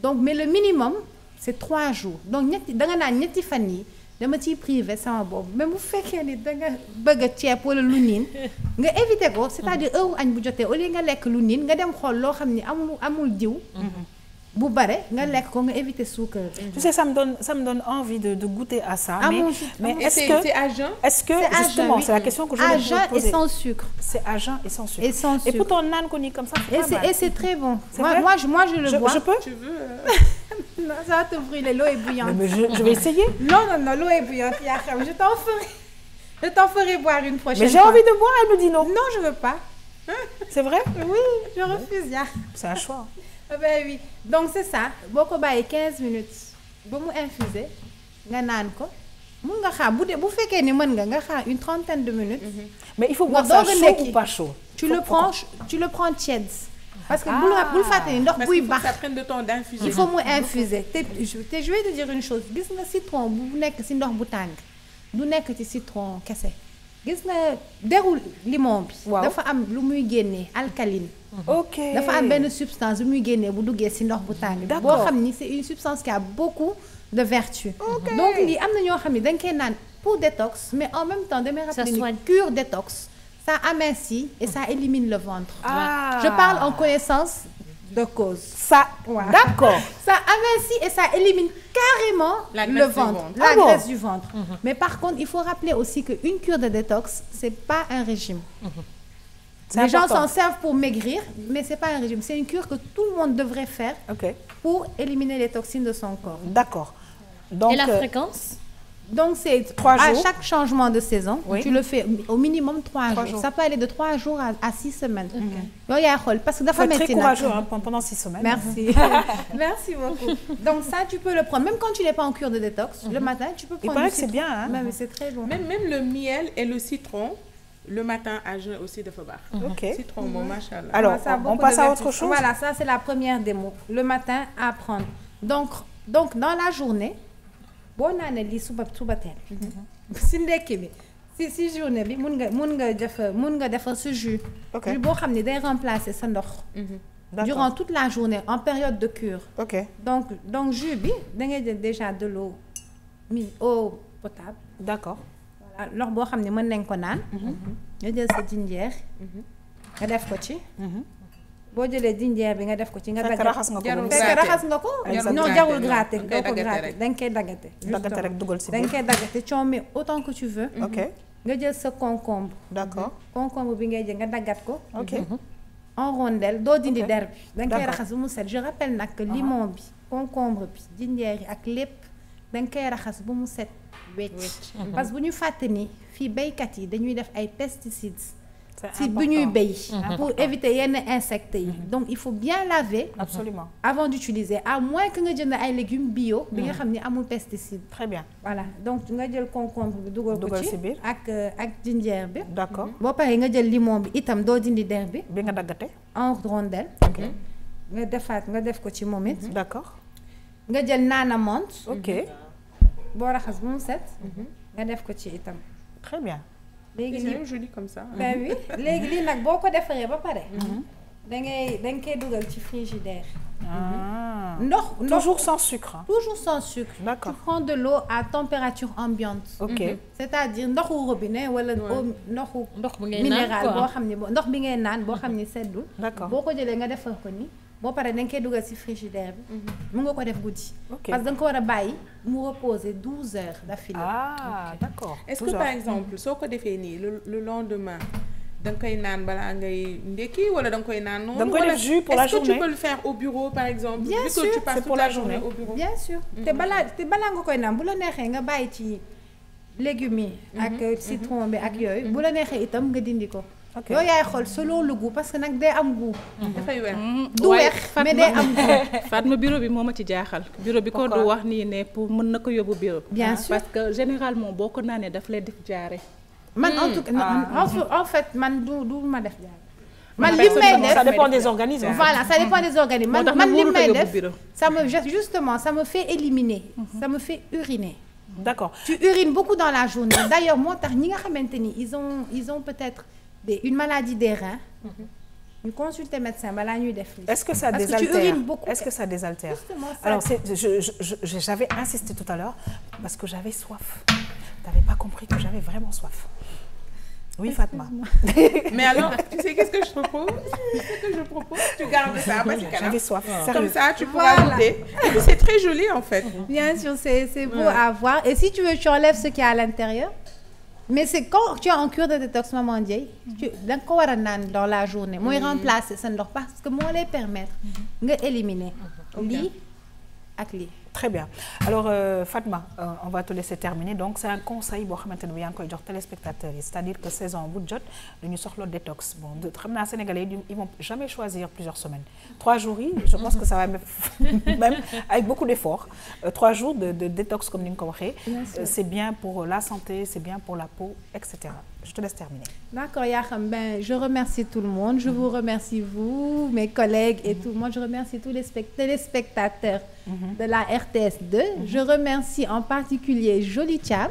donc mais le minimum c'est 3 jours donc da nga naan ñetti fan yi dama ciy privé sama boobu même bu fekkee ni da nga bëgg a ceeb wala lu niin nga éviter ko c'est-à-dire heure añ bu jotee au lieu nga lekk lu niin nga dem xool loo xam ni amul diw. bu bare nga lekk ko nga éviter suukar. tu sais ça me donne envie de goûter à ça. mais est-ce que c'est à jeun? Est-ce que justement c'est la question que je voulais vous poser. À jeun et sans sucre. C'est à jeun et sans sucre. Et sans sucre. Et pourtant naan ko nii comme ça. Et c'est très bon. Moi je le bois. Je peux? Tu veux? Non, ça va te brûler, l'eau est bouillante. Mais je vais essayer. Non, l'eau est bouillante. Je t'en ferai boire une prochaine fois. Mais j'ai envie de boire, elle me dit non. Non, je veux pas. C'est vrai? Oui, je refuse. C'est un choix. Ben oui. Donc c'est ça. Boo ko bàyyi 15 minutes ba mu infusé nga naan ko mun nga xaar bu fekkee ni mën nga xaar une trentaine de minutes. Mais il faut boire ça chaud ou pas chaud? Tu le prends tiède. Parce que bul fàtte ni ndox buy baax. Ça prend de temps d'infuser. Il faut mu infuser te je vais te dire une chose gis nga citron bu nekk ci ndox bu tàng du nekk ci citron kese gis nga deru limon bi. dafa am lu muy génnee alcaline. ok dafa am benn substance bu muy génnee bu duggee ci ndox bu tàng. boo xam ni c'est une substance qui a beaucoup de vertus. donc lii am na ñoo xam ne dañ koy naan pour détox mais en même temps damay rappeler ni cure détox. Ça amincit et ça élimine le ventre. Je parle en connaissance de cause. Ça, d'accord. Ça amincit et ça élimine carrément le ventre, la graisse du ventre. Mais par contre, il faut rappeler aussi qu'une cure de détox, c'est pas un régime. Les gens s'en servent pour maigrir, mais c'est pas un régime. C'est une cure que tout le monde devrait faire pour éliminer les toxines de son corps. D'accord. Et la fréquence? Donc c'est 3 jours. À chaque changement de saison, tu le fais au minimum 3 jours. Ça peut aller de 3 jours à 6 semaines. Parce que faut être très courageux pendant 6 semaines. Merci. Merci beaucoup. Donc ça, tu peux le prendre. Même quand tu n'es pas en cure de détox, le matin, tu peux prendre. Il paraît que c'est bien. Hein? Mais c'est très bon. Même le miel et le citron, le matin à jeun aussi de Fabar. Ok. Citron, bon, machallah. Alors, on passe à autre chose. Voilà, ça c'est la première démo. Le matin à prendre. Donc dans la journée, boo naanee lii suba teel si ndekki bi si journée bi mun nga defar sa jus boo xam ne day remplacer sa ndox durant toute la journée en période de cure. Donc jus bi da ngay jël déjà de l'eau eau potable. D'accord. Voilà ndox boo xam ne mën nañ ko naan nga jël sa jinjeer nga def ko ci boo jëlee jinjeer bi nga def ko ci nga dagg raxas nga ko non jarul gratter doo ko gratter danga koy daggate rek dugal si danga koy daggate coomi autant que tu veux. nga jël sa concombre. D'accord. Concombre bi ngay jël nga daggat ko. En rondelle doo dindi der bi danga koy raxas bu mu set. Je rappelle nag que limon bi concombre bi jinjeer yi ak lépp danga koy raxas bu mu set wecc. parce que bu ñu fàtte ni fii béykat yi dañuy def ay pesticides si bu ñuy béy pour éviter yenn insectes yi. Donc il faut bien laver. Absolument. Avant d'utiliser, à moins que nga jënd ay légumes bio bi nga xam ne amul pesticide. Très bien. Voilà donc nga jël concombre bi dugal ko ci ak jinjeer bi. D'accord. boo paree nga jël limon bi itam doo dindi der bi. bi nga daggate. En rondelle. nga def ko ci moom it. D'accord. nga jël naana menthe. boo raxas bu mu set. nga def ko ci itam. Très bien. léegi c'est joli comme ça. Ben oui léegi lii nag boo ko defaree ba pare. da nga koy dugal ci frigidaire. Toujours sans sucre. Toujours sans sucre. D'accord. Tu prends de l'eau à température ambiante. Ok. C'est-à-dire ndoxu robinet wala ndoxu minéral boo xam ne ndox bi ngay naan boo xam ne seddul. D'accord. boo ko jëlee nga defal ko ni boo paree da nga koy dugal ci frigidaire bi. mu nga ko def guddi. parce que da nga ko war a bàyyi mu reposer 12 heures d'affilée. Ah d'accord. Est-ce que par exemple soo ko defee nii le lendemain da nga koy naan balaa ngay ndekki wala da nga koy naan noonu. da nga koy def jus pour la journée. Est-ce que tu peux le faire au bureau par exemple. bien sûr tu passes toute la journée au bureau. bien sûr te balaa nga koy naan bu la neexee nga bàyyi ci légumes yi. ak citron bi ak yooyu. bu la neexee itam nga dindi ko. yow yaay xool selon le goût parce que nag day am goût. dafay weex. du weex mais day am goût. Fatma bureau bi moo ma ci jaaxal. bureau bi ko du wax nii ne pour mën na ko yóbbu bureau. bien sûr parce que généralement boo ko naanee daf lay def jaare. man en tout cas en fait man du ma def jaare. man li may def ça dépend des organismes. voilà ça dépend des organismes man li may def ça me fait éliminer. ça me fait uriner. D'accord. Tu urines beaucoup dans la journée. D'ailleurs moo tax ñi nga xamante ni ils ont peut-être une maladie des reins. ñu consulter médecin balaa ñuy def lii. Est-ce que ça désaltère? Parce que tu urines beaucoup. Est-ce que ça désaltère? Justement ça. Alors j'avais insisté tout à l'heure parce que j'avais soif. T'avais pas compris que j'avais vraiment soif. Oui, Fatma. Mais alors, tu sais qu'est-ce que je propose? Tu gardes ça parce que j'avais soif. Comme ça, tu pourras goûter. Et puis c'est très joli en fait. Bien sûr, c'est beau à voir. Et si tu veux, tu enlèves ce qu'il y a à l'intérieur. Mais c'est quand tu es en cure de détox Maman Ndiaye, da nga ko war a naan dans la journée. mooy remplacer sa ndox parce que moo lay permettre nga éliminer lii ak lii. Très bien. Alors Fatma, on va te laisser terminer. Donc c'est un conseil boo xamante ne bi yaa ngi koy jox téléspectateurs yi, c'est-à-dire que saison bu jot dañu soxla détox. Bon xam naa Sénégalais ils vont jamais choisir plusieurs semaines. 3 jours yi, je pense que ça va même avec beaucoup d'efforts. 3 jours de détox comme ni nga ko waxee. C'est bien pour la santé, c'est bien pour la peau, etc. Je te laisse terminer. D'accord, Yakham. Ben, je remercie tout le monde. Je vous remercie, vous, mes collègues et tout. Moi, je remercie tous les téléspectateurs de la RTS2. Je remercie en particulier Jolie Thiam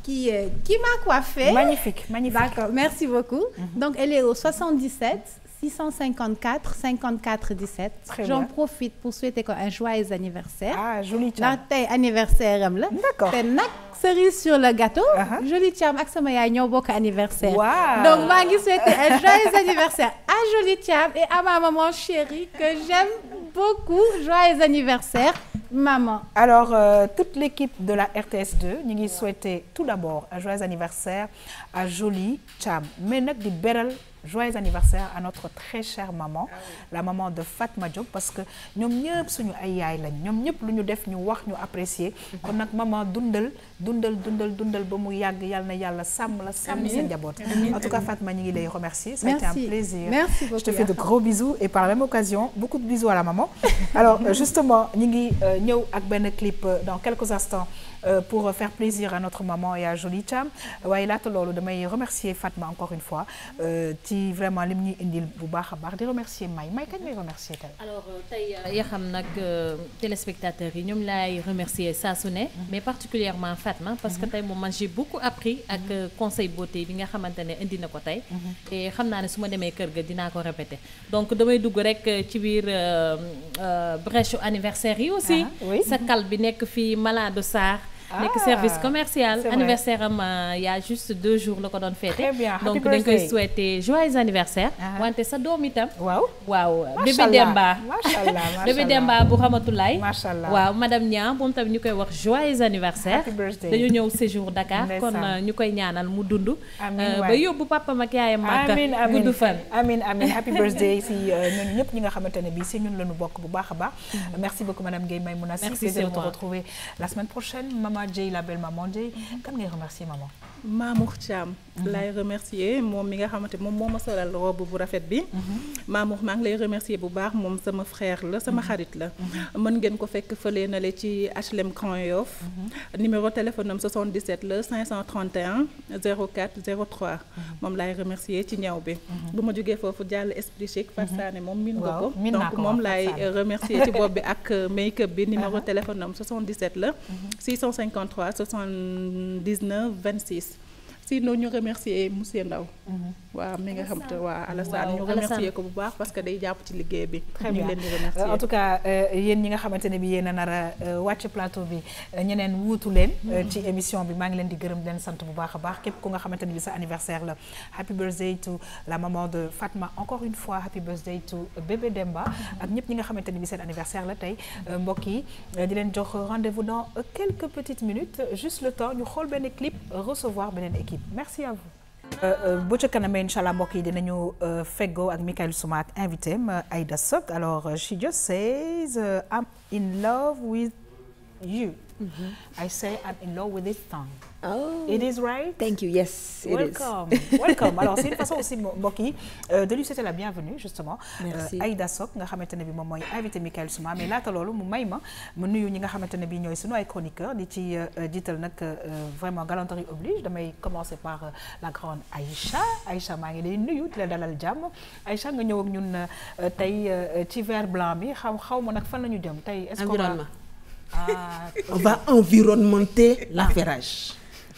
qui m'a coiffée. Magnifique, magnifique. D'accord, merci beaucoup. Donc, elle est au 77 654 54 17. J'en profite pour souhaiter un joyeux anniversaire. Ah, Jolie Thiam. Ndax tey anniversaire am la. D'accord. Te nag cerise sur le gâteau. Jolie Thiam ak sama yaay ñoo bokk anniversaire. Wow. Donc maa ngi souhaiter un joyeux anniversaire à Jolie Thiam et à ma maman chérie que j'aime beaucoup. Joyeux anniversaire, maman. Alors toute l'équipe de la RTS2 ñu ngi souhaiter tout d'abord un joyeux anniversaire à Jolie Thiam. Mais nag di beral joyeux anniversaire à notre très chère maman, la maman de Fatma Diop, parce que ñoom ñëpp suñu ay yaay lañ ñoom ñëpp lu ñu def ñu wax ñu apprécier kon nag maman dundal ba mu yàgg yàlla na yàlla sàmm la sàmm seen njaboot. En tout cas Fatma ñu ngi lay remercier. Ça a été un plaisir. Merci beaucoup. Je te fais de gros bisous et par la même occasion beaucoup de bisous à la maman. Alors justement ñu ngi ñëw ak benn clip dans quelques instants. Pour faire plaisir à notre maman et à Jolie Thiam waaye laata loolu damay remercier Fatma encore une fois ci vraiment lim ñuy indil bu baax a baax di remercier May kañ may remercier tey. alors tey Yakham nag téléspectateurs yi ñoom laay remercier saa su ne mais particulièrement Fatma parce que tey moom man j'ai beaucoup appris ak conseil beauté bi nga xamante ne indi na ko tey et xam naa ne su ma demee kër ga dinaa ko répéter donc damay dugg rek ci biir brèche anniversaire yi aussi sa kal bi nekk fii Malade Sarr nekk service commercial anniversaire am il y a juste 2 jours la ko doon fêté donc dañ koy souhaiter joyeux anniversaire wante sa doom itam waaw bébé Demba bébé Demba bu Ramatulaay waaw madame Niang moom tam ñu koy wax joyeux anniversaire dañu ñëw séjour Dakar kon ñu koy ñaanal mu dund ba yóbbu papam ak yaayam Makka gudd fan amiin happy birthday si ñun ñëpp ñi nga xamante ne bii si ñun la ñu bokk bu baax a baax merci beaucoup madame Guèye Maymouna Sy plaisir de te retrouver la semaine prochaine maman Dieye la belle maman Dieye kan ngay remercier maman. Mamour Thiam lay remercier moom mi nga xamante moom moo ma solal robe bu rafet bi. Mamour maa ngi lay remercier bu baax moom sama frère la sama xarit la. mën ngeen ko fekk fële na le ci HLM Grand Yoff. numéro téléphone am 77 la 531 04 03. moom lay remercier ci ñaw bi. bu ma jógee foofu jàll Esprit Chic Fassane moom min nga ko. donc moom lay remercier ci bopp bi ak make-up bi numéro téléphone am 77 la 653 79 26. sinon ñu remercier monsieur Ndaw waaw mi nga xam te waa Alassane ñu remercier ko bu baax parce que day jàpp ci liggéey bi. très ñu bien leen di remercier. en tout cas yéen ñi nga xamante ne bi yéen a nar a wàcc plateau bi ñeneen wuutu leen ci émission bi maa ngi leen di gërëm leen sant bu baax a baax képp ku nga xamante ne bi sa anniversaire la happy birthday to la maman de Fatma encore une fois happy birthday to bébé Demba ak ñëpp ñi nga xamante ne bi seen anniversaire la tey mbokk yi di leen jox rendez-vous dans quelques petites minutes juste le temps ñu xool benn clip recevoir beneen équipe merci à vous. bu ca kanamee incha allah mbokk yi dinañu feggoo ak Michael Souma ak invité am Aïda Sok alors she just says I'm in love with you. I say I'm in love with this song. Oh, it is right. Thank you. Yes, it welcome. is. Welcome. Alors c'est une façon aussi mbokk yi de lui souhaiter la bienvenue justement. Merci. Aïda Sok nga xamante ne bi moom mooy invité Michael Souma mais laata loolu mu may ma nuyu ñi nga xamante ne bi ñooy sunu ay chroniqueurs di ci jiital nag vraiment galanterie oblige damay commencer par la grande Aïcha maa ngi lay nuyu di la dalal jàmm Aïcha nga ñëw ak ñun tey ci vert blanc bi xaw ma nag fan la ñu jëm tey. est-ce environnement. On va environnementer l'affairage.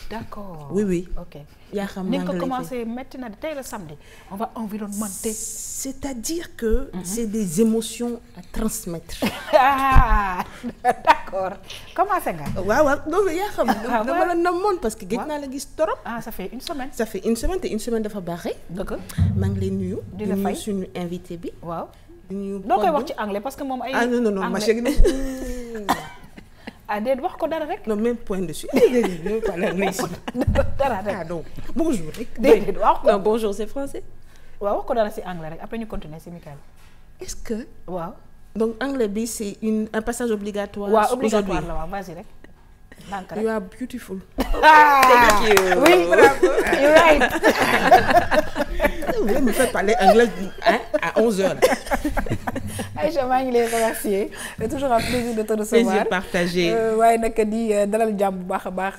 D'accord. Oui. Ok. yaa xam ni nga ko commencé métti na tey le samedi on va environnementer. C'est-à-dire que c'est des émotions à transmettre. Ah d'accord commencé nga. waaw donc yaa xam dama la namoon parce que gëj naa la gis torop. Ah ça fait une semaine. Ça fait une semaine te une semaine dafa baaxee. dëgg maa ngi lay nuyu. di la fay suñu invité bi. waaw. ñu doo koy wax ci anglais parce que moom ay. non ma chérie. ah déedéet wax ko dara rek. non même point dessus. dara rek. Ah non bonjour. déedéet wax ko. Non bonjour c'est français. waaw wax ko dara ci anglais rek après ñu continuer ci Michael. Est-ce que. waaw. donc anglais bi c'est un passage obligatoire. waaw obligatoire la waaw vas-y rek. donc rek. You are beautiful. Thank you. Oui bravo. You're right. Vous me faites parler anglais à 11h. Aïcha maa ngi lay remercier toujours un plaisir de te recevoir. Plaisir partagé. waaye nag di dalal jàmm bu baax a baax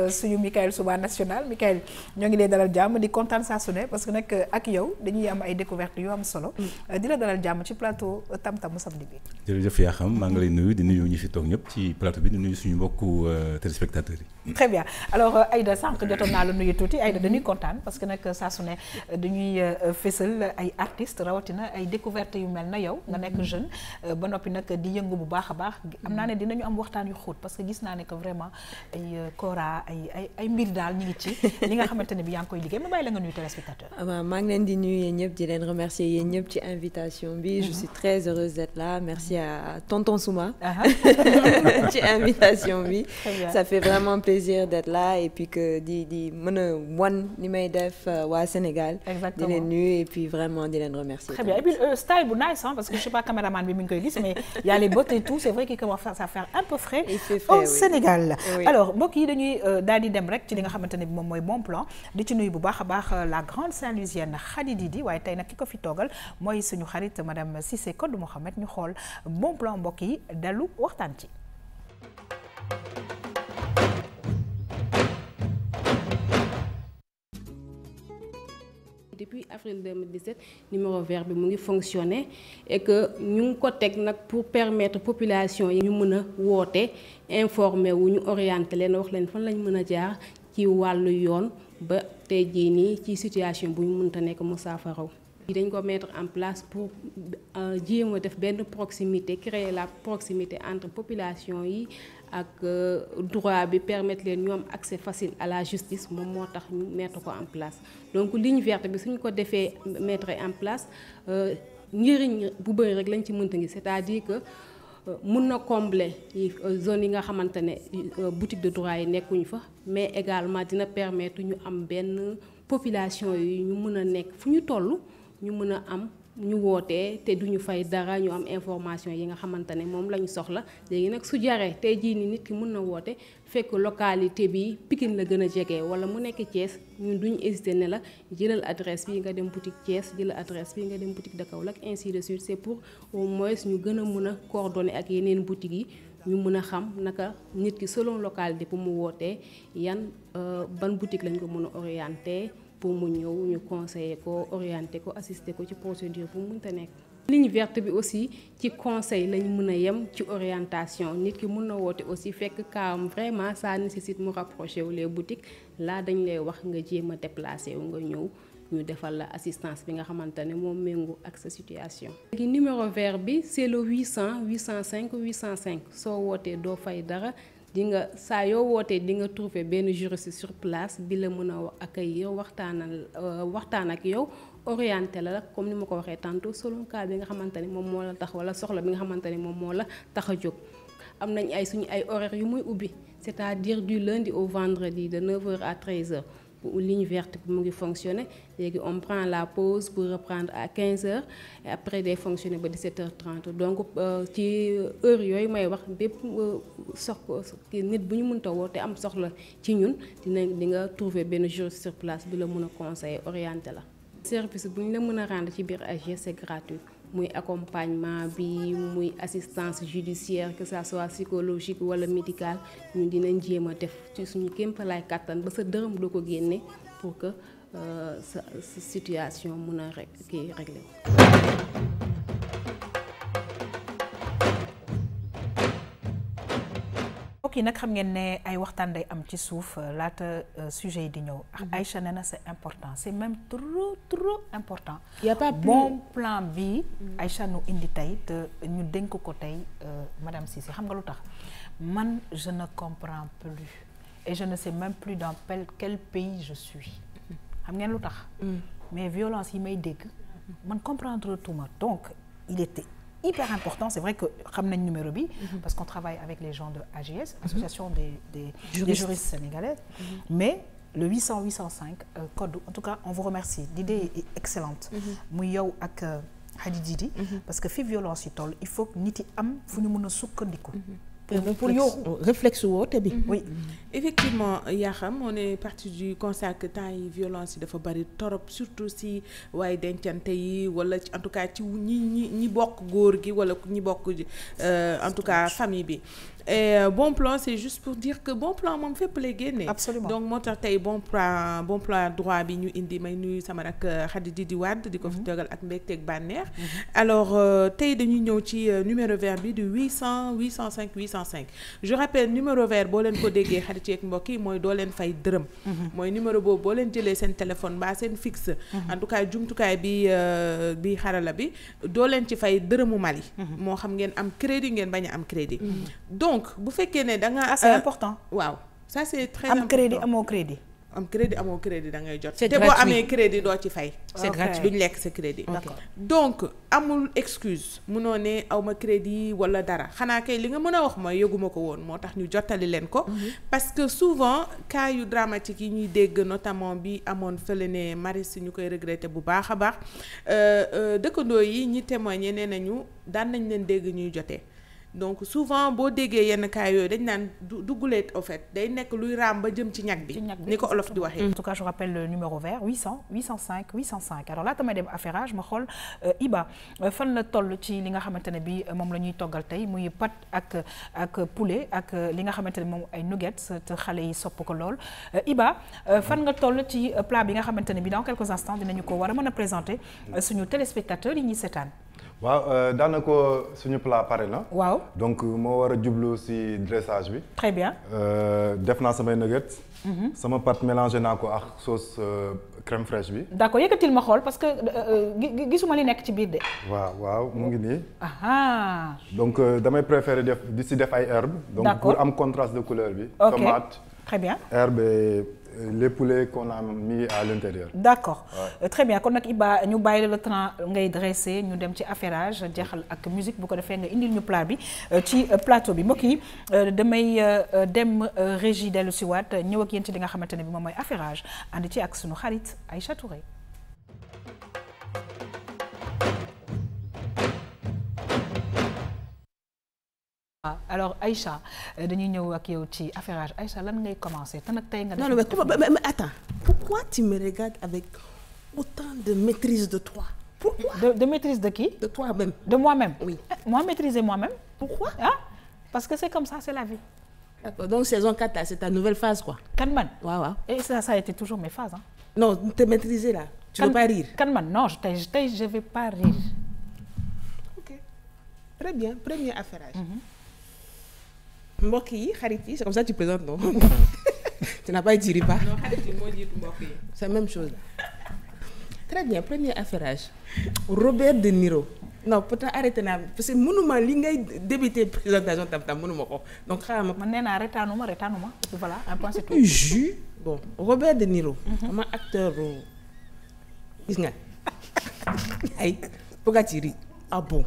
suñu Michael Souma national Michael ñoo ngi lay dalal jàmm di kontaan saa su ne parce que nag ak yow dañuy am ay découvertes yu am solo. di la dalal jàmm ci plateau Tam Tam samedi bi. jërëjëf yaa xam maa ngi lay nuyu di nuyu ñi fi toog ñëpp ci plateau bi di nuyu suñu mbokku téléspectateurs yi. Très bien alors Aïda sànq jotoon naa la nuyu tuuti Aïda dañuy kontaan parce que nag saa su ne dañuy fésal ay artistes rawatina ay découvertes yu mel na yow nga nekk jeune ba noppi nag di yëngu bu baax a baax am naa ne dinañu am waxtaan yu xóot parce que gis naa ne que vraiment ay kora ay mbir daal ñu ngi ci li nga xamante ne bi yaa ngi koy liggéey ma bàyyi la nga nuyu téléspectateur. waaw maa ngi leen di nuyu yéen ñëpp di leen remercier yéen ñëpp ci invitation bi je suis très heureuse d'être là merci à tonton Souma ci invitation bi ça fait vraiment plaisir d'être là et puis que di mën a wan ni may def waa Sénégal di leen nuyu et puis vraiment di leen remercier. Très bien et puis style bu nice parce que je sais pas caméraman bi mi ngi koy gis mais il y a les bottes et tout c'est vrai qu'il commence à faire un peu frais au Sénégal. Alors mbokk yi dañuy daal di dem rek ci li nga xamante ne bi moom mooy bon plan di ci nuyu bu baax a baax la grande Saint-Louisienne Khady Didi waaye tey nag ki ko fi toogal mooy suñu xarit madame Cissé Kodou Mohamed ñu xool bon plan mbokk yi dalu waxtaan ci. Depuis avril 2017 numéro vert bi mu ngi fonctionner et que ñu ngi ko teg nag pour permettre population yi ñu mën a woote informer wu ñu orienter leen wax leen fan lañ mën a jaar ci wàllu yoon ba tey jii nii ci situation bu ñu mënta nekk mu saafaraw. dañ ko mettre en place pour jéem a def benn proximité créer la proximité entre population yi ak droit bi permettre leen ñu am accès facile à la justice moom moo tax ñu mettre ko en place donc ligne verte bi suñ ko defee mettre en place njëriñ bu bëri rek lañ ci mënta ngi c'est-à-dire que mun na combler zone yi nga xamante ne boutique de droit yi nekkuñu fa mais également dina permettre ñu am benn population yi ñu mën a nekk fu ñu toll ñu mën a am ñu wootee te duñu fay dara ñu am information yi nga xamante ne moom la ñu soxla léegi nag su jaree tey jii ni nit ki mën na woote fekk localité bi Pikine la gën a jege wala mu nekk Thiès ñun duñu hésiter ne la jëlal adresse bi nga dem boutique Thiès jëlal adresse bi nga dem boutique de Kaolack ainsi de suite c'est pour au moins ñu gën a mën a coordonner ak yeneen boutiques yi ñu mën a xam naka nit ki selon localité bu mu wootee yan ban boutique lañ ko mën a orienter pour mu ñëw ñu conseiller ko orienter ko assister ko ci procédure bu mu mënta nekk. ligne verte bi aussi ci conseil lañ mën a yem ci orientation nit ki mën na woote aussi fekk kaam vraiment ça nécessite mu rapprocher wu les boutiques là dañ lay wax nga jéem a déplacer wu nga ñëw ñu defal la assistance bi nga xamante ne moom méngoo ak sa situation. léegi numéro vert bi c'est le 800 805 805 soo wootee doo fay dara di nga saa yoo wootee di nga trouver benn juriste sur place bi la mën a accueillir waxtaan ak yow orienté la comme ni ma ko waxee tantôt selon cas bi nga xamante ne moom moo la tax wala soxla bi nga xamante ne moom moo la tax a jóg. am nañ ay suñu ay horaires yu muy ubbi c'est-à-dire du lundi au vendredi de 9h à 13h. ligne verte bi mu ngi fonctionner léegi on prend la pause pour reprendre à 15h et après day fonctionner ba 17h30 donc ci heure yooyu may wax bépp nit bu ñu mënta woo te am soxla ci ñun di nga trouver benn juriste sur place bi la mën a conseiller orienter la. service bu ñu la mën a rendre ci biir AG c'est gratuit muy accompagnement bi muy assistance judiciaire que ça soit psychologique wala médical ñun dinañ jéem a def ci suñu kéempalaay kàttan ba sa dërëm doo ko génne pour que sa situation mën a régler. ok nag xam ngeen ne ay waxtaan day am ci suuf laata sujet yi di ñëw. Aïcha nee na c'est important c'est même trop important. y a pas plus bon plan bi. Aïcha nu indi tey te ñu dénk ko tey madame Cissé xam nga lu tax man je ne comprends plus et je ne sais même plus dans quel pays je suis. xam ngeen lu tax. mais violence yi may dégg man comprendre tuma donc il était hyper important. C'est vrai que xam nañ numéro bi parce qu'on travaille avec les gens de AGS, Association des juristes sénégalais. Mais le 800 805 code, en tout cas on vous remercie, l'idée est excellente. muy yow ak Hadi Didi parce que fi violence yi toll il faut que nit yi am fu ñu mën a sukkandiku. Pour réflexe woote bi. Oui. Effectivement Yakham on est parti du constat que temps yi violence yi dafa bari torop surtout si waaye dencante yi wala en tout cas ci ñi bokk góor gi wala ñi bokk en tout cas famille bi. Et bon plan c'est juste pour dire que bon plan moom fépp lay génne. Absolument. Donc moo tax tey bon plan droit bi ñu indi may nuyu sama rak Khady Didi Wade di ko fi tegal ak mbégteeg bànneex. Alors tey dañuy ñëw ci numéro vert bi du 800 805 805. Je rappelle numéro vert boo leen ko déggee xarit yeeg mbokk yi mooy doo leen fay dërëm. mooy numéro boobu boo leen jëlee seen téléphone mbaa seen fixe. En tout cas jumtukaay bi xarala bi doo leen ci fay dërëmu Mali. moo xam ngeen am crédit ngeen bañ a am crédit. Donc bu fekkee ne da nga. c'est important. waaw ça c'est très important. am crédit amoo crédit. am crédit amoo crédit da ngay jot. c'est te gratuit boo amee crédit doo ci fay. c'est gratuit duñ lekk sa crédit. D'accord. Donc amul excuse munoo ne aw ma crédit wala dara xanaa kay li nga mën a wax mooy yëguma ko woon moo tax ñu jottali leen ko. parce que souvent cas yu dramatique yi ñuy dégg notamment bi amoon fële ne Maris ñu koy regretter bu baax a baax dëkkandoo yi ñi témoigner nee nañu daan nañ leen dégg ñuy jotee. Donc souvent boo déggee yenn cas yooyu dañ naan dugguleet au fait day nekk luy raam ba jëm ci ñag bi ni ko olof di waxee. En tout cas je rappelle le numéro vert 800 805 805 alors là tamay dem affairage ma xool Iba fan la toll ci li nga xamante ne bi moom la ñuy toggal tey muy pâte ak poulet ak li nga xamante ne moom ay nuggets te xale yi sopp ko lool Iba fan nga toll ci plat bi nga xamante ne bi dans quelques instants dinañu ko war a mën a présenter suñu téléspectateurs yi ñuy seetaan. waaw daanaka suñu plat pare na. waaw donc moo war a jublu ci dressage bi. très bien. def naa samay nuggets. sama pâte mélangé naa ko ak sauce crème fraîche bi. d'accord yëkkatil ma xool parce que gisuma li nekk ci biir de. waaw mu ngi nii. aha donc damay préférer di ci def ay herbes. donc pour am contraste de couleur bi. ok tomate. très bien. herbes et les poulets qu'on a mis à l'intérieur. D'accord. Très bien kon nag Iba ñu bàyyi le temps ngay dressé ñu dem ci affairage jeexal ak musique bu ko defee nga indil ñu plat bi ci plateau bi mbokk yi damay dem régie dellu si waat ñëw ak yéen ci li nga xamante ne bi moom mooy affairage ànd ci ak sunu xarit Aïcha Touré. Alors Aïcha dañuy ñëw ak yow ci affairage Aïcha lan ngay commencer te nag tey nga. non mais attends pourquoi tu me regardes avec autant de maîtrise de toi? Pourquoi? De maîtrise de qui? De toi-même. De moi-même? Oui. Moi maîtriser moi-même. Pourquoi? Ah parce que c'est comme ça, c'est la vie. D'accord donc saison 4 là c'est ta nouvelle phase quoi. Kanman. waaw. Et ça a été toujours mes phases hein. Non te maîtriser là. Tu veux pas rire? Kanman non tey je vais pas rire. très bien premier affairage. mbokk yi xarit yi c'est comme ça tu présentes non. tu n'as pas dit riba. non xarit yi moo jiitu mbokk yi. c'est la même chose. très bien premier affairage. Robert De Niro. non pourtant arrêté naa parce que mënuma li ngay débuter présentation tam mënuma ko donc xaaral ma. man nee naa retaanuma voilà un point c'est tout. jus bon Robert De Niro. sama acteur gis nga ay Pogatiri ah bon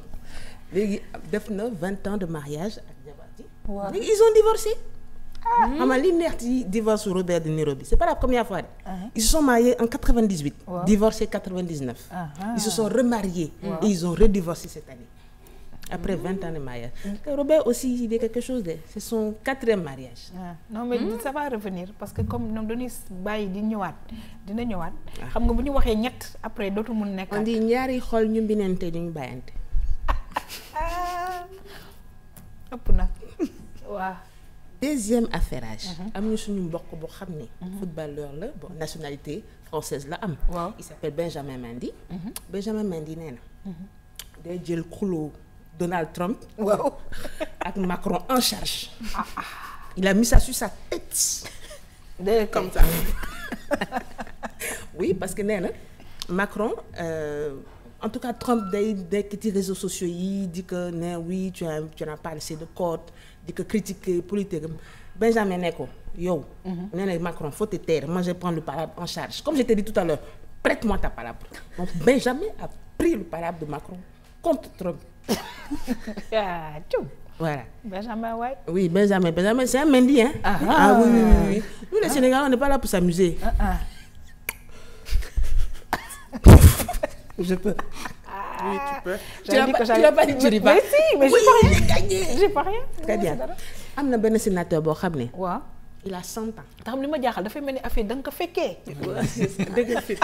léegi def na 20 ans de mariage ak jabar ji. waaw léegi ils ont divorcé. xam nga li neex ci divorce Robert De Niro bi c'est pas la première fois de. ils se sont mariés en 98. divorcés 99. ils se sont remariés. et ils ont redivorcé cette année. après 20 ans de mariage. Robert aussi il y a quelque chose de c'est son 4e mariage. non mais ça va revenir parce que comme ñoom dañuy bàyyi di ñëwaat dina ñëwaat. xam nga bu ñu waxee ñett après dootu mun nekk. on dit ñaari xol ñu binante ñu bàyyante. ëpp na waaw. deuxième affairage. am na suñu mbokk boo xam ne. footballeur la bon nationalité française la am. waaw il s'appelle Benjamin Mendy. Benjamin Mendy nee na. day jël xuloo Donald Trump. waaw ak Macron en charge. il a mis ça sur sa tête. comme ça. oui parce que nee na Macron en tout cas Trump day nekk ci réseaux sociaux yi di que ne oui tu n'as pas assez de code di que critiquer politique Benjamin ne ko yow. nee na Macron faut te taire moi je vais prendre le palabre en charge comme je t'ai dit tout à l'heure prête-moi ta palabre donc Benjamin a pris le palabre de Macron contre Trump. Voilà. Benjamin ouais. Oui, Benjamin c'est un Mendy hein. Ah oui. Nous les Sénégalais on n'est pas là pour s'amuser. Je peux. Oui, tu peux. Tu l'as pas dit, tu dis pas. Mais si, mais j'ai pas rien. Très bien. am na benn sénateur boo xam ne. waaw. il a 100 ans. te xam li ma jaaxal dafay mel ni affaire da nga ko fekkee. dëgg fit.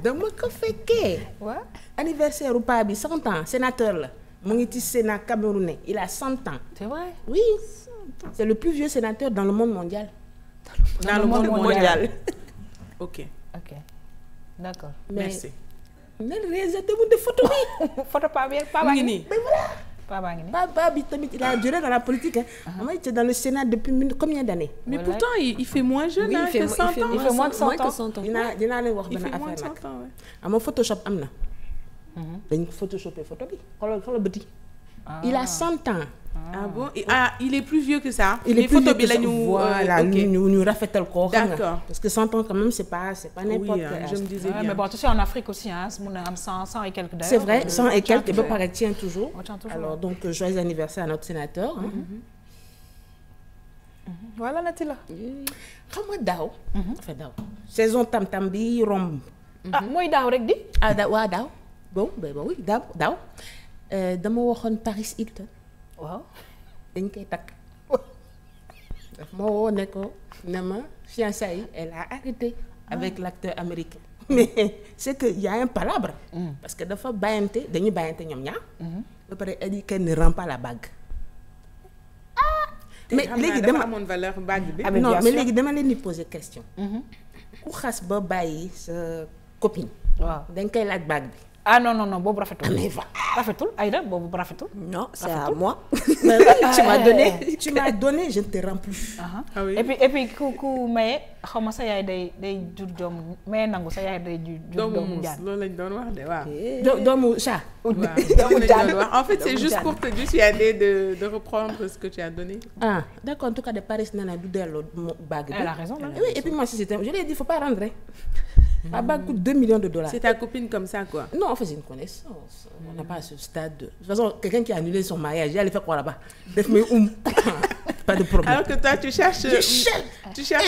dama ko fekkee. waaw. anniversaire u paa bi 100 ans sénateur la. mu ngi ci Sénat camerounais il a 100 ans. c'est vrai. oui. c'est le plus vieux sénateur dans le monde mondial. dans le monde mondial. ok. D'accord. Merci. mais réalisateur bu def photo bi. photo paa bi paa baa ngi nii. paa baa ngi nii. paa bi tamit il a duré dans la politique hein. Il était dans le Sénat depuis combien d'années. mais pourtant il fait moins jeune que 100 ans. il fait moins que 100 ans. dinaa leen wax benn affaire nag. ama Photoshop am na. dañ ko photoshopé photo bi xoolal bëti. il a 100 ans. ah bon il est plus vieux que ça. il est plus vieux que ça voilà ñu rafetal ko. d'accord parce que 100 ans quand même c'est pas n'importe quel âge. je me disais bien. mais bon tu sais en Afrique aussi hein mun na am 100 et quelques d'ailleurs. c'est vrai 100 et quelques ba pare tient toujours. alors donc joyeux anniversaire à notre sénateur. voilà Nati la. xam nga daaw. dafa daaw saison tam bi romb. mooy daaw rek di. waaw daaw bon oui daaw dama waxoon Paris Hilton. waaw dañ koy takk. daf ma woo ne ko ne ma fiançailles elle a arrêté avec l'acteur américain. mais c'est que y a un palabre. parce que dafa dañuy bàyyante ñoom ñaar. ba pare elle dit qu'elle ne rend pas la bague. mais léegi dama amoon valeur bague bi. non mais léegi dama leen di poser question. ku xas ba bàyyi sa copine. waaw dañ koy laaj bague bi. ah non boobu rafetul. rafetul Aïda boobu rafetul. non c'est à moi. tu m'as donné je ne te rends plus. ah oui et puis ku maye xaw ma sa yaay day jur doom maye nangu sa yaay day jur doomu jaan. loolu lañ doon wax de waaw. doomu chat. doomu jaan en fait c'est juste pour te dissuader de reprendre ce que tu as donné. ah d'accord en tout cas de Paris nana du delloo bague bi. elle a raison oui et puis moi si c'était je lui ai dit faut pas rendre. La bague coûte $2 millions. C'est ta copine comme ça quoi? Non, on faisait une connaissance. On n'a pas à ce stade. De toute façon, quelqu'un qui a annulé son mariage, il allait faire quoi là-bas? Pas de problème. Alors que toi, tu cherches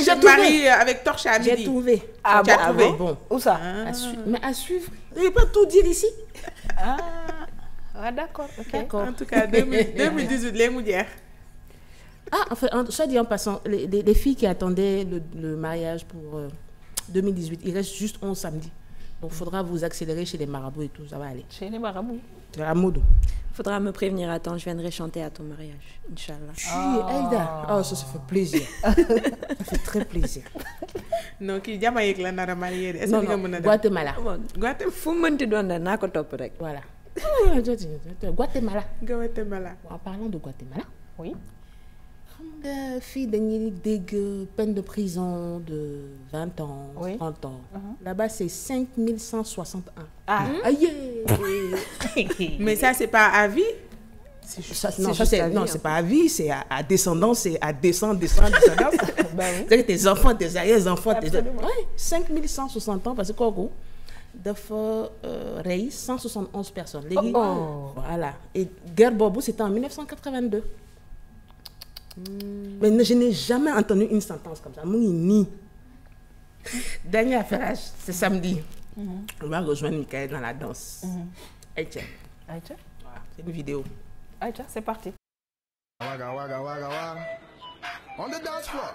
un mari avec torche à midi. J'ai trouvé. Ah tu as trouvé? Bon. Où ça? Mais à suivre. Je ne vais pas tout dire ici. Ah d'accord. Ok. En tout cas, 2018, les moudières. Ah, en fait, soit dit en passant, les filles qui attendaient le mariage pour 2018, il reste juste 11 samedis. Donc, il faudra vous accélérer chez les marabouts et tout, ça va aller. Chez les marabouts? C'est la mode. Faudra me prévenir à temps, je viendrai chanter à ton mariage, Inch'Allah. Aïda. Oh, ça fait plaisir. Ça fait très plaisir. Non, qui Jamaïque la nara mariée. Non, Guatemala. Fu mënti doon da naa ko topp rek. Voilà. Guatemala. En parlant de Guatemala. Oui. Xam nga fii dañuy dégg peine de prison de 20 ans, 30 ans. Là-bas, c'est 5161. Ah. Aïe. Mais ça, c'est pas à vie? Non, c'est pas à vie, c'est à descendance, c'est à descendance. C'est tes enfants, tes arrière-enfants, tes... Ouais, 5160 ans, parce que Congo, dafa rey 171 personnes. Léegi, voilà. Et guerre boobu, c'était en 1982. Mais je n'ai jamais entendu une sentence comme ça. Mu ngi nii. Dernier affairage, c'est samedi. On va rejoindre Michael dans la danse. Aïcha. Aïcha. Voilà, c'est une vidéo. Aïcha, c'est parti. Waga, waga, waga, waga. On the dance floor.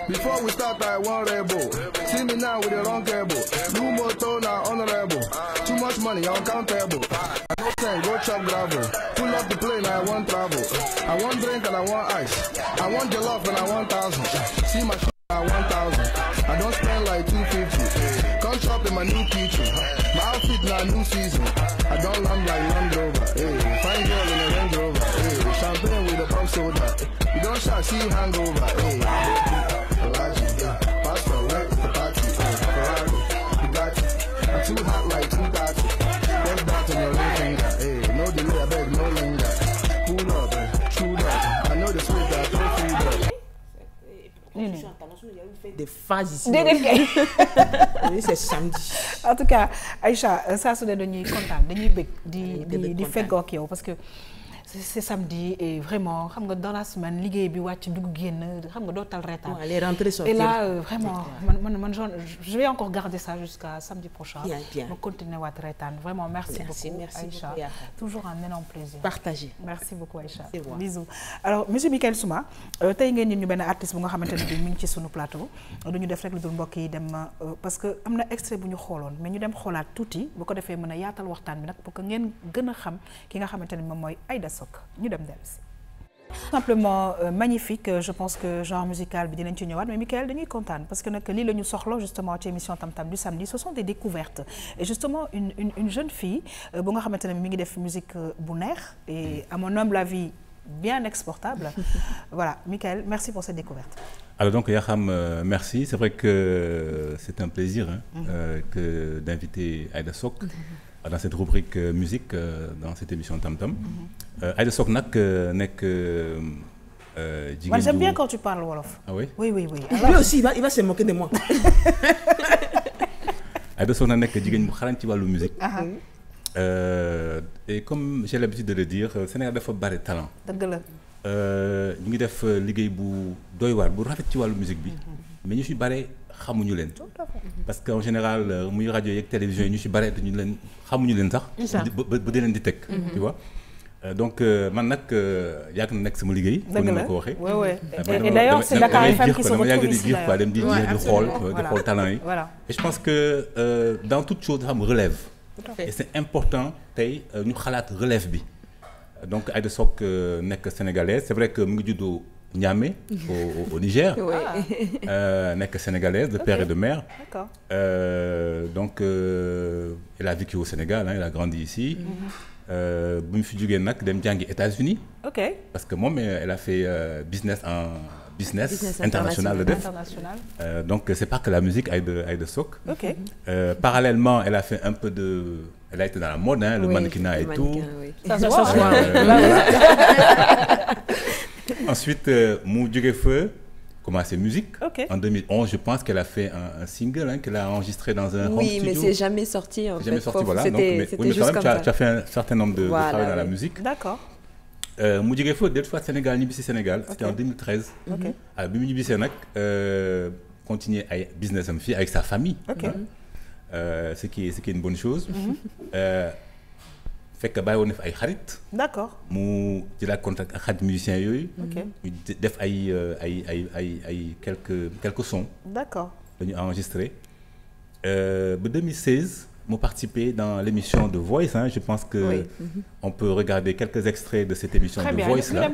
Before we start, I want rebel. See me now with the wrong cable. Blue motor now honorable. Too much money, uncountable. No time, go chop gravel. Pull up the plane, I want travel. I want drink and I want ice. I want jollof and I want 1,000. See my shit, I want 1,000. I don't spend like 250. Come shop in my new kitchen. My outfit now new season. I don't land like Land Rover. Hey, fine girl in a Range Rover. Hey, champagne with a pump soda. You don't shot, see hangover. Hey, pastor, right the party. Ferrari, Bugatti. I'm too hot like 230. Get that on your ring finger. Hey, no delay, I beg, no linger. Pull up, true that. I know the sweet that throw free that. Des phases ici. Oui, c'est samedi. En tout cas, Aïcha, ça c'est dañuy kontaan dañuy bëgg di feggoo ak yow parce que c'est samedi et vraiment xam nga dans la semaine liggéey bi wàcc dugg génn xam nga doo tal reetaan. Les rentrées sortir. Et là vraiment man je vais encore garder ça jusqu'à samedi prochain. Bien. Ma continuer waat reetaan. Vraiment merci beaucoup Aïcha. Toujours un énorme plaisir. Partagé. Merci beaucoup Aïcha. Bisous. Alors monsieur Michael Souma tey ngeen ñu benn artiste bu nga xamante ne bi mi ngi ci sunu plateau duñu def rek lu dul mbokk yi dem parce que am na extrait bu ñu xooloon mais ñu dem xoolaat tuuti bu ko defee mën a yaatal waxtaan bi nag pour que ngeen gën a xam ki nga xamante ne moom mooy Aïda Sock ñu dem dellusi. Simplement magnifique, je pense que genre musical bi dinañ ci ñëwaat mais Michael dañuy kontaan parce que nag lii la ñu soxla justement ci émission Tam Tam du samedi ce sont des découvertes et justement une jeune fille bu nga xamante ne mi ngi def musique bu neex et à mon humble avis bien exportable. Voilà, Michael, merci pour cette découverte. Alors donc Yaham, merci. C'est vrai que c'est un plaisir que d'inviter Aïda Sock dans cette rubrique musique, dans cette émission Tam Tam. Aïda Sock nak nek. Moi j'aime bien quand tu parles wolof. Ah oui? Oui. Alors, lui aussi, il va se moquer de moi. Aïda Sock nak jigéen bu xarañ ci wàllu musique. Et comme j'ai l'habitude de le dire, Sénégal dafa bari talent. Dëgg la. ñu ngi def liggéey bu doy waar bu rafet ci wàllu musique bi mais ñu ci bare xamuñu leen parce que en général muy rajo yeeg télévision yi ñu ci bare dañu leen xamuñu leen sax ba di leen di teg tu vois donc man nag yàgg na nekk sama liggéey comme ni ma ko waxee et d'ailleurs c'est Dakar FM qui se retrouve yàgg di ici dire quoi dem di xool talent yi et je pense que dans toute chose dafa am relève et c'est important tey ñu xalaat relève bi donc Aïda Sock nekk sénégalaise c'est vrai que mu ngi juddoo Niamey au Niger nekk sénégalaise de père et de mère. D'accord. Donc elle a vécu au Sénégal, elle a grandi ici. Bu mu fi jógee nag dem jàngi États-Unis. Ok. Parce que moom elle a fait business international. Donc c'est pas que la musique Aïda Sock. Ok. Parallèlement elle a fait un peu de elle a été dans la mode, le mannequinat et tout. Oui. Ça se voit. Ensuite, mu jóge fa commencé musique. Okay. En 2011, je pense qu'elle a fait un single qu'elle a enregistré dans un home studio. Oui, mais c'est jamais sorti en fait. Jamais sorti, voilà. C'était juste comme ça. Tu as fait un certain nombre de travail dans la musique. D'accord. Mu jóge fa dellu fois Sénégal ñibbisi Sénégal. C'était en 2013. Ok. Alors bi mu ñibbisee nag continuer ay business am fii avec sa famille. Ok. Ce qui est une bonne chose. Fekk bàyyi woon na fi ay xarit. D'accord. mu jëlaat contact ak xarit musiciens yooyu. Ok. ñu def ay quelques sons. D'accord. dañu enregistré ba 2016 m'ont participé dans l'émission de Voice. Hein. Je pense que on peut regarder quelques extraits de cette émission de Voice là.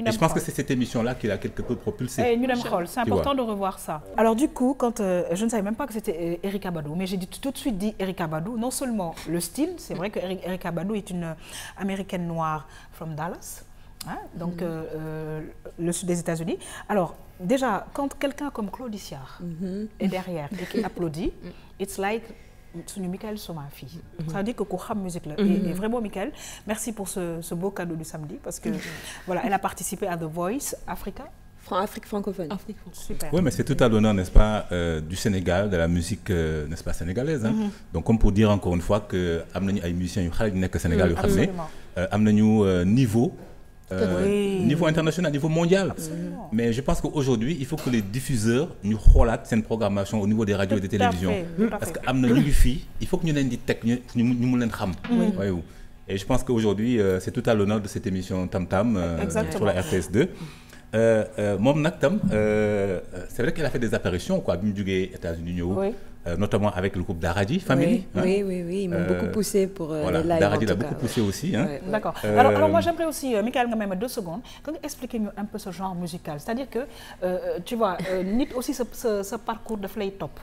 Et je pense que c'est cette émission-là qui l'a quelque peu propulsé. C'est important de revoir ça. Alors du coup, quand je ne savais même pas que c'était Erykah Badu, mais j'ai tout de suite dit Erykah Badu. Non seulement le style, c'est vrai que Erykah Badu est une américaine noire from Dallas. Hein, donc le sud des États-Unis. Alors déjà, quand quelqu'un comme Claudicia est derrière et qui applaudit, it's like suñu Michael Soma fille. Ça veut dire que ku xam musique là. Et vraiment Michael, merci pour ce beau cadeau du samedi parce que voilà, elle a participé à The Voice Africa. Afrique francophone. Super. Oui, mais c'est tout à l'honneur, n'est-ce pas, du Sénégal, de la musique, n'est-ce pas, sénégalaise. Hein? Donc comme pour dire encore une fois que am nañu ay musiciens yu xale yu nekk Sénégal yu xam ne am nañu niveau. Niveau international, niveau mondial. Absolument. Mais je pense qu'aujourd'hui, il faut que les diffuseurs nous relatent cette programmation au niveau des radios et des télévisions. Parce qu'il faut que nous ayons des techniques, nous les xam. Et je pense qu'aujourd'hui, c'est tout à l'honneur de cette émission Tam Tam sur la RTS2. Mom Naktam, c'est vrai qu'elle a fait des apparitions, quoi, aux États-Unis. Notamment avec le groupe Daradi Family. Oui, ils m'ont beaucoup poussé pour voilà, les lives. Daradi l'a beaucoup poussé aussi. Hein. D'accord. Alors moi j'aimerais aussi, Michael, même 2 secondes, expliquez-nous un peu ce genre musical. C'est-à-dire que, tu vois, Nit aussi ce parcours de Flay Top,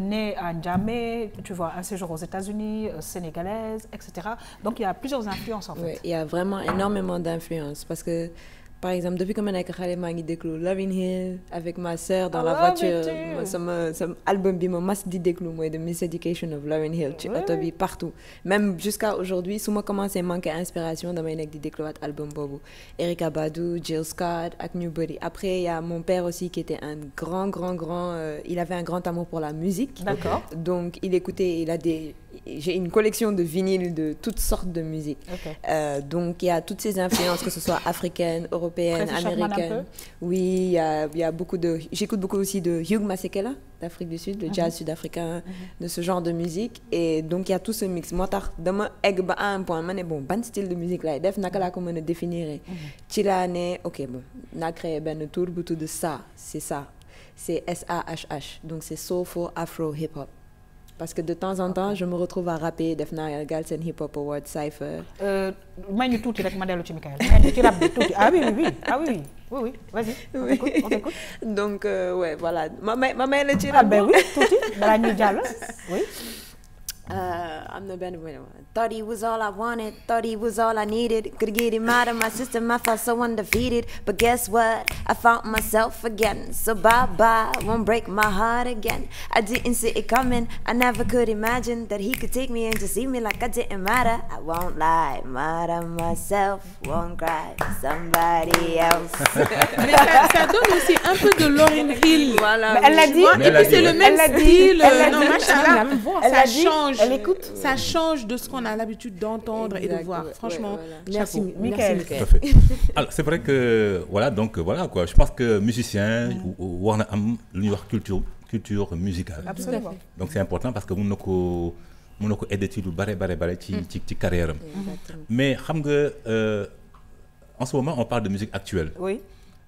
né à N'Djamé, tu vois, un séjour aux États-Unis, sénégalaise, etc. Donc il y a plusieurs influences en fait. Oui, il y a vraiment énormément d'influences parce que par exemple, depuis que je suis allée à l'école, Lauryn Hill, avec ma sœur dans la voiture, mon album, je suis de Miss Education of Lauryn Hill, partout. Même jusqu'à aujourd'hui, si je commence à manquer d'inspiration, je vais déclouer l'album Bobo. Erykah Badu, Jill Scott, avec Newbody. Après, il y a mon père aussi qui était un grand, il avait un grand amour pour la musique. D'accord. Donc, il écoutait, j'ai une collection de vinyles de toutes sortes de musique. Okay. Donc, il y a toutes ces influences, que ce soit africaines, européennes, américaines. Oui, il y a beaucoup de... J'écoute beaucoup aussi de Hugh Masekela, d'Afrique du Sud, le jazz sud-africain, de ce genre de musique. Et donc, il y a tout ce mix. Moi, dama egg ba à un point, bon, ban style de musique là, def nakala comment le définir. Chilane, ok, bon, n'a créé ben tour de ça, c'est ça. C'est SAHH, donc c'est Soulful Afro Hip Hop. Parce que de temps en temps, je me retrouve à rapper Defna Galsen Hip Hop Award Cypher. Moi, je tout direct modèle au Michael. Ah oui, vas-y. On t'écoute. Donc ouais, voilà. Ma mère le tire. Ah ben oui, tout de suite. Dans la nuit diable. Oui. I'm the band. Thought he was all I wanted, thought he was all I needed. Could get him out of my system, I felt so undefeated. But guess what? I found myself again. So bye-bye, won't break my heart again. I didn't see it coming, I never could imagine that he could take me and just see me like I didn't matter. I won't lie, mad at myself, won't cry, somebody else. Mais ça donne aussi un peu de Lauryn Hill. Voilà. Mais elle l'a dit. Et puis c'est le même style. Non, machin, ça change. Elle écoute. Ça change de ce qu'on a l'habitude d'entendre et de voir. Franchement, merci Michael. Tout à fait. Alors c'est vrai que voilà, donc voilà quoi. Je pense que musicien ou on a une culture musicale. Absolument. Donc c'est important parce que mun na ko aider ci lu bare ci carrière am. Mais xam nga en ce moment on parle de musique actuelle. Oui.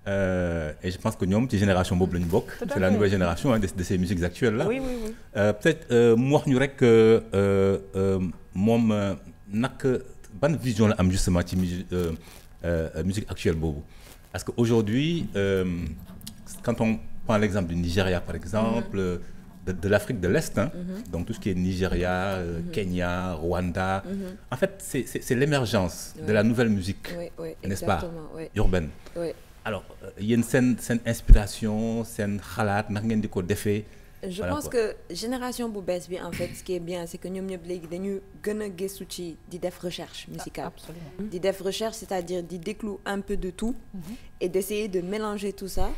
Et je pense que ñoom ci génération boobu la ñu bokk. C'est la nouvelle génération de ces musiques actuelles là. Oui. Peut-être mu wax ñu rek moom nag ban vision la am justement ci musique actuelle boobu. Parce que aujourd'hui quand on prend l'exemple du Nigeria par exemple, de l'Afrique de l'Est, hein, donc tout ce qui est Nigeria, Kenya, Rwanda, en fait c'est l'émergence de la nouvelle musique, n'est-ce pas, urbaine. Alors, il y a une inspiration, une khalat, je pense que génération bu bees bi en fait ce qui est bien c'est que ñoom ñëpp léegi dañu gën a gëstu ci di def recherche musicale. Absolument. Di def recherche, c'est-à-dire di déglu un peu de tout et d'essayer de mélanger tout ça,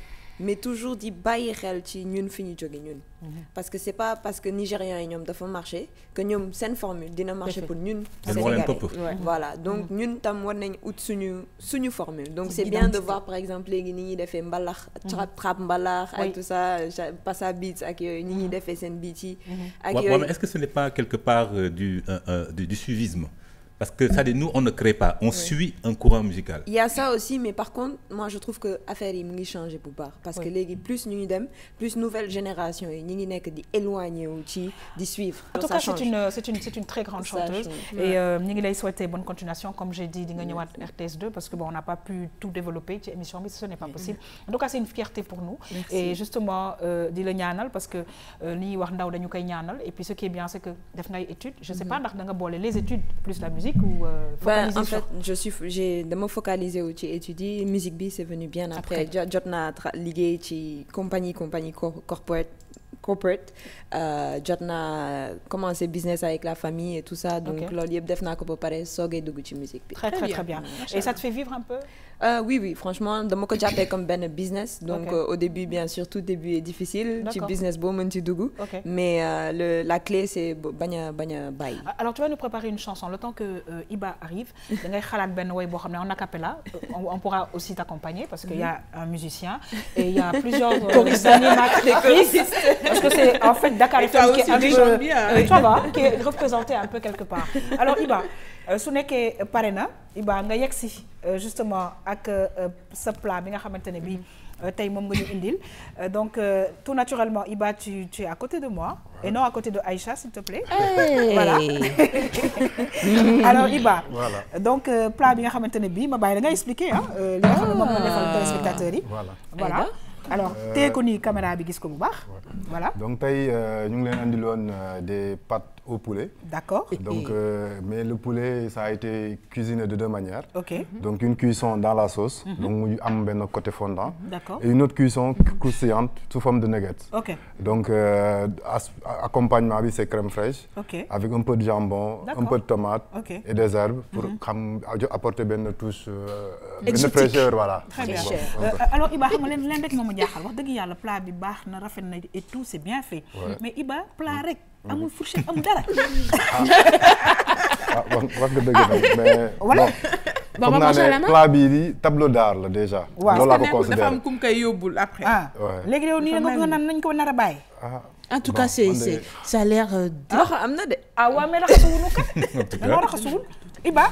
mais toujours di bàyyi xel ci ñun fi ñu jóge ñun. Parce que c'est pas parce que Nigérians yi ñoom dafa marché que ñoom seen formule dina marcher pour ñun Sénégalais. Voilà, donc ñun tam war nañ ut suñu formule. Donc c'est bien de voir par exemple léegi ni ñuy defee mbalax trap mbalax ak tout ça passa beats ak yooyu ni ñuy defee seen beats yi ak yooyu. Mais est-ce que ce n'est pas quelque part du suivisme? Parce que ça dit, nous, on ne crée pas, on suit un courant musical. Il y a ça aussi, mais par contre, moi, je trouve que l'affaire est changée pour part. Parce que les plus nous dem, plus nouvelle génération, nous sommes éloignés de suivre. En tout cas, c'est une très grande chanteuse. Et nous lui souhaiter bonne continuation. Comme j'ai dit, nous sommes RTS2 parce que bon, on n'a pas pu tout développer cette émission, mais ce n'est pas possible. En tout cas, c'est une fierté pour nous. Merci. Et justement, di le ñaanal parce que ni wax ndaw dañu koy ñaanal. Et puis ce qui est bien, c'est que def ngay études. Je sais pas ndax da nga bolé les études plus la musique ou en fait, j'ai de me focaliser sur étudier musique bi, c'est venu bien après. Jotna liggéey ci compagnie corporate jotna commencé business avec la famille et tout ça, donc loolu yëpp def naa ko ba pare soogay dugg ci musique bi. Très bien. Et ça te fait vivre un peu? Oui, franchement, dama ko jappé comme ben business. Donc au début, bien sûr, tout début est difficile. Ci business bo mën ci dugg. Mais la clé c'est baña bay. Alors tu vas nous préparer une chanson. Le temps que Iba arrive, da ngay xalat ben way bo xamné en acapella. On pourra aussi t'accompagner parce qu'il y a un musicien et il y a plusieurs animatrices. Parce que c'est en fait Dakar FM qui est un peu, tu vois, qui est représenté un peu quelque part. Alors Iba, su nekkee pare na Iba nga yegg si justement ak sa plat bi nga xamante ne bii tey moom nga ñu indil donc tout naturellement Iba tu es à côté de moi et non à côté de Aïcha s'il te plaît. Voilà. Alors Iba. Voilà. Donc plat bi nga xamante ne bii ma bàyyi da nga expliquer li nga xam ne moom nga defal téléspectateurs yi. Voilà. Alors tey ko nii caméra bi gis ko bu baax. Voilà. Donc tey ñu ngi leen andiloon des pâtes au poulet. D'accord. Donc mais le poulet ça a été cuisiné de deux manières. OK. Donc une cuisson dans la sauce. Donc mu am benn côté fondant. D'accord. Et une autre cuisson croustillante sous forme de nuggets. OK. Donc accompagnement bi c'est crème fraîche. OK. Avec un peu de jambon, un peu de tomate et des herbes pour apporter benn touche benn fraîcheur voilà. Très bien. Alors Iba xam nga leen rek moo ma jaaxal wax dëgg yàlla plat bi baax na rafet na et tout c'est bien fait. Mais Iba plat rek amul fourchette amul dara. wax nga dëgg nag mais voilà. Foog naa ne plat bii di tableau d'art la déjà. loolu laa ko considéré dafa am kum koy yóbbul après. léegi yow nii nga naan nañ ko nar a bàyyi. En tout cas ça a l'air loxo am na de. waaw mais raxasuwunu kat. dañoo raxasuwul Iba.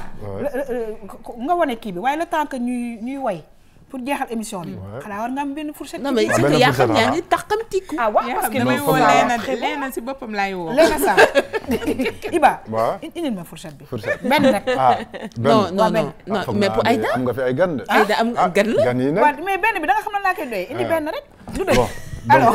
nga wane kii bi waaye le temps que ñuy way. pour jeexal émission bi. xanaa war nga am benn fourchette. non mais yaa xam yaa ngi taxamtiku. parce que damay woo Léna si boppam laay woo. Léna Sarr Iba. indil ma fourchette bi. benn rek. non mais pour Aïda am nga fi ay gan de. Aïda am gan la. gan yi nag mais benn bi da nga xam ne laa koy doyee indi benn rek. du doy alors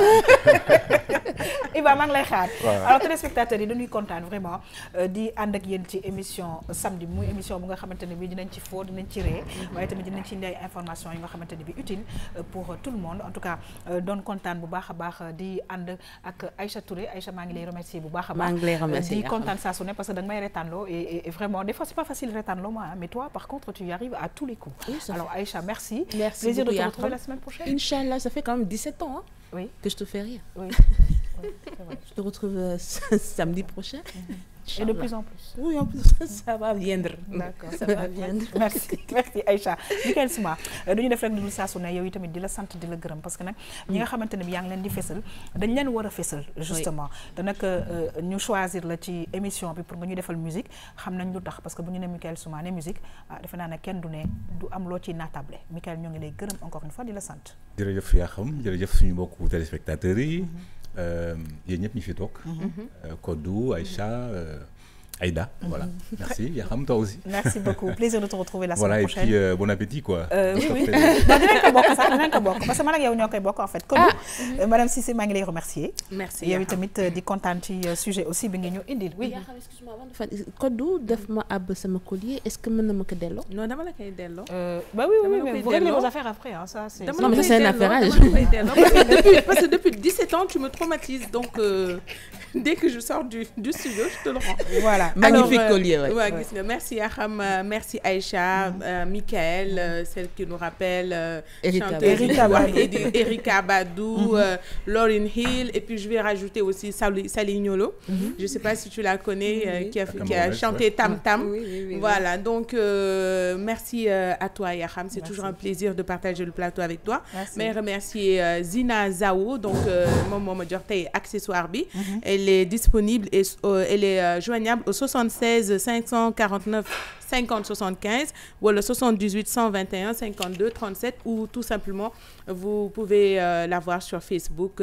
Iba maa ngi lay xaar. alors téléspectateurs yi dañuy kontaan vraiment di ànd ak yéen ci émission samedi muy émission bu nga xamante ne bii dinañ ci foo dinañ ci ree waaye tamit dinañ ci indi ay information yi nga xamante ne bi utile pour tout le monde en tout cas doon kontaan bu baax a baax di ànd ak Aïcha Touré Aïcha maa ngi lay remercier bu baax a baax. maa ngi lay remercier di kontaan saa su ne parce que da nga may reetaanloo et vraiment des fois c'est pas facile reetaanloo moi mais toi par contre tu y arrives à tous les coups. Alors Aïcha merci. Merci plaisir beaucoup, de te retrouver la semaine prochaine. Inch'Allah, ça fait quand même 17 ans oui. que je te fais rire. Oui. Je te retrouve samedi prochain. Et de plus en plus. Oui, en plus, ça va viendre. D'accord, ça va viendre. Merci Aïcha. Michael Souma dañu def rek lu saa su ne yow itamit di la sant di la gërëm parce que nag ñi nga xamante ne bi yaa ngi leen di fésal dañ leen war a fésal justement te nag ñu choisir la ci émission bi pour nga ñu defal musique xam nañ lu tax parce que bu ñu ne Michael Souma ne musique defe naa ne kenn du am loo ciy naatable Michael ñoo ngi lay gërëm encore une fois di la sant. jërëjëf yaa xam jërëjëf suñu mbokku téléspectateurs yi. yéen ñëpp ñu fi toog. Kodou, Aïcha, Aïda, voilà. Merci. Yaham, toi aussi. Merci beaucoup. Plaisir de te retrouver la semaine prochaine. Voilà, et puis bon appétit, quoi. Oui. Parce que moi, je en fait. Madame Cissé, je vais remercier. Merci. Il y a eu des contents de sujet aussi. Oui. Excuse-moi, Kodou, def-moi sama collier. Est-ce que je peux me dello? Non, je vais me dello. Bah oui, mais vous réglez vos affaires après. Hein, ça, c'est... Non, mais c'est un affairage. Parce que depuis 17 ans, tu me traumatises. Donc, dès que je sors du studio, je te le rends. Voilà. Magnifique collier. Merci Aham, merci Aïcha, Michael, celle qui nous rappelle Erika Badou, Lauryn Hill, et puis je vais rajouter aussi Sally Gnolo. Je ne sais pas si tu la connais, qui a chanté Tam Tam. Voilà, donc merci à toi Aham, c'est toujours un plaisir de partager le plateau avec toi. Mais remercier Zina Zao, donc mon accessoire bi. Elle elle est disponible et elle est joignable au 76 549 50 75 ou le 78 121 52 37 ou tout simplement vous pouvez la voir sur Facebook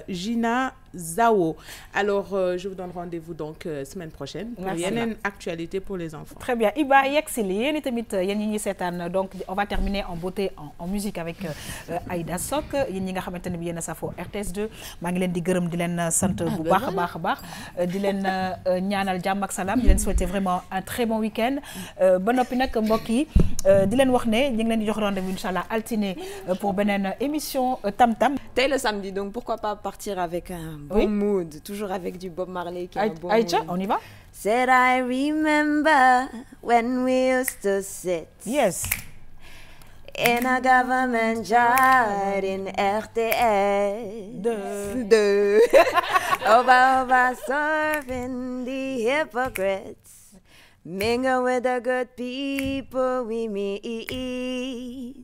Gina Zao. Alors je vous donne rendez-vous donc semaine prochaine pour une actualité pour les enfants. Très bien. Iba yexili yéen tamit yéen ñi sétane donc on va terminer en beauté en musique avec Aïda Sok yéen ñi nga xamanteni bi yéen safo RTS2 ma ngi leen di gërëm di leen sant bu baax a baax di leen ñaanal jàmm ak salaam di leen souhaiter vraiment un très bon week-end ba noppi nag mbokk yi di leen wax ne ñu ngi leen di jox rendez-vous inchallah altine pour beneen émission Tam Tam. Tey le samedi, donc pourquoi pas partir avec un bon mood, toujours avec du Bob Marley qui est un bon Aïcha, mood. on y va? Said I remember when we used to sit. Yes. In a government yard in RTS. Over serving the hypocrites. Mingle with the good people we meet.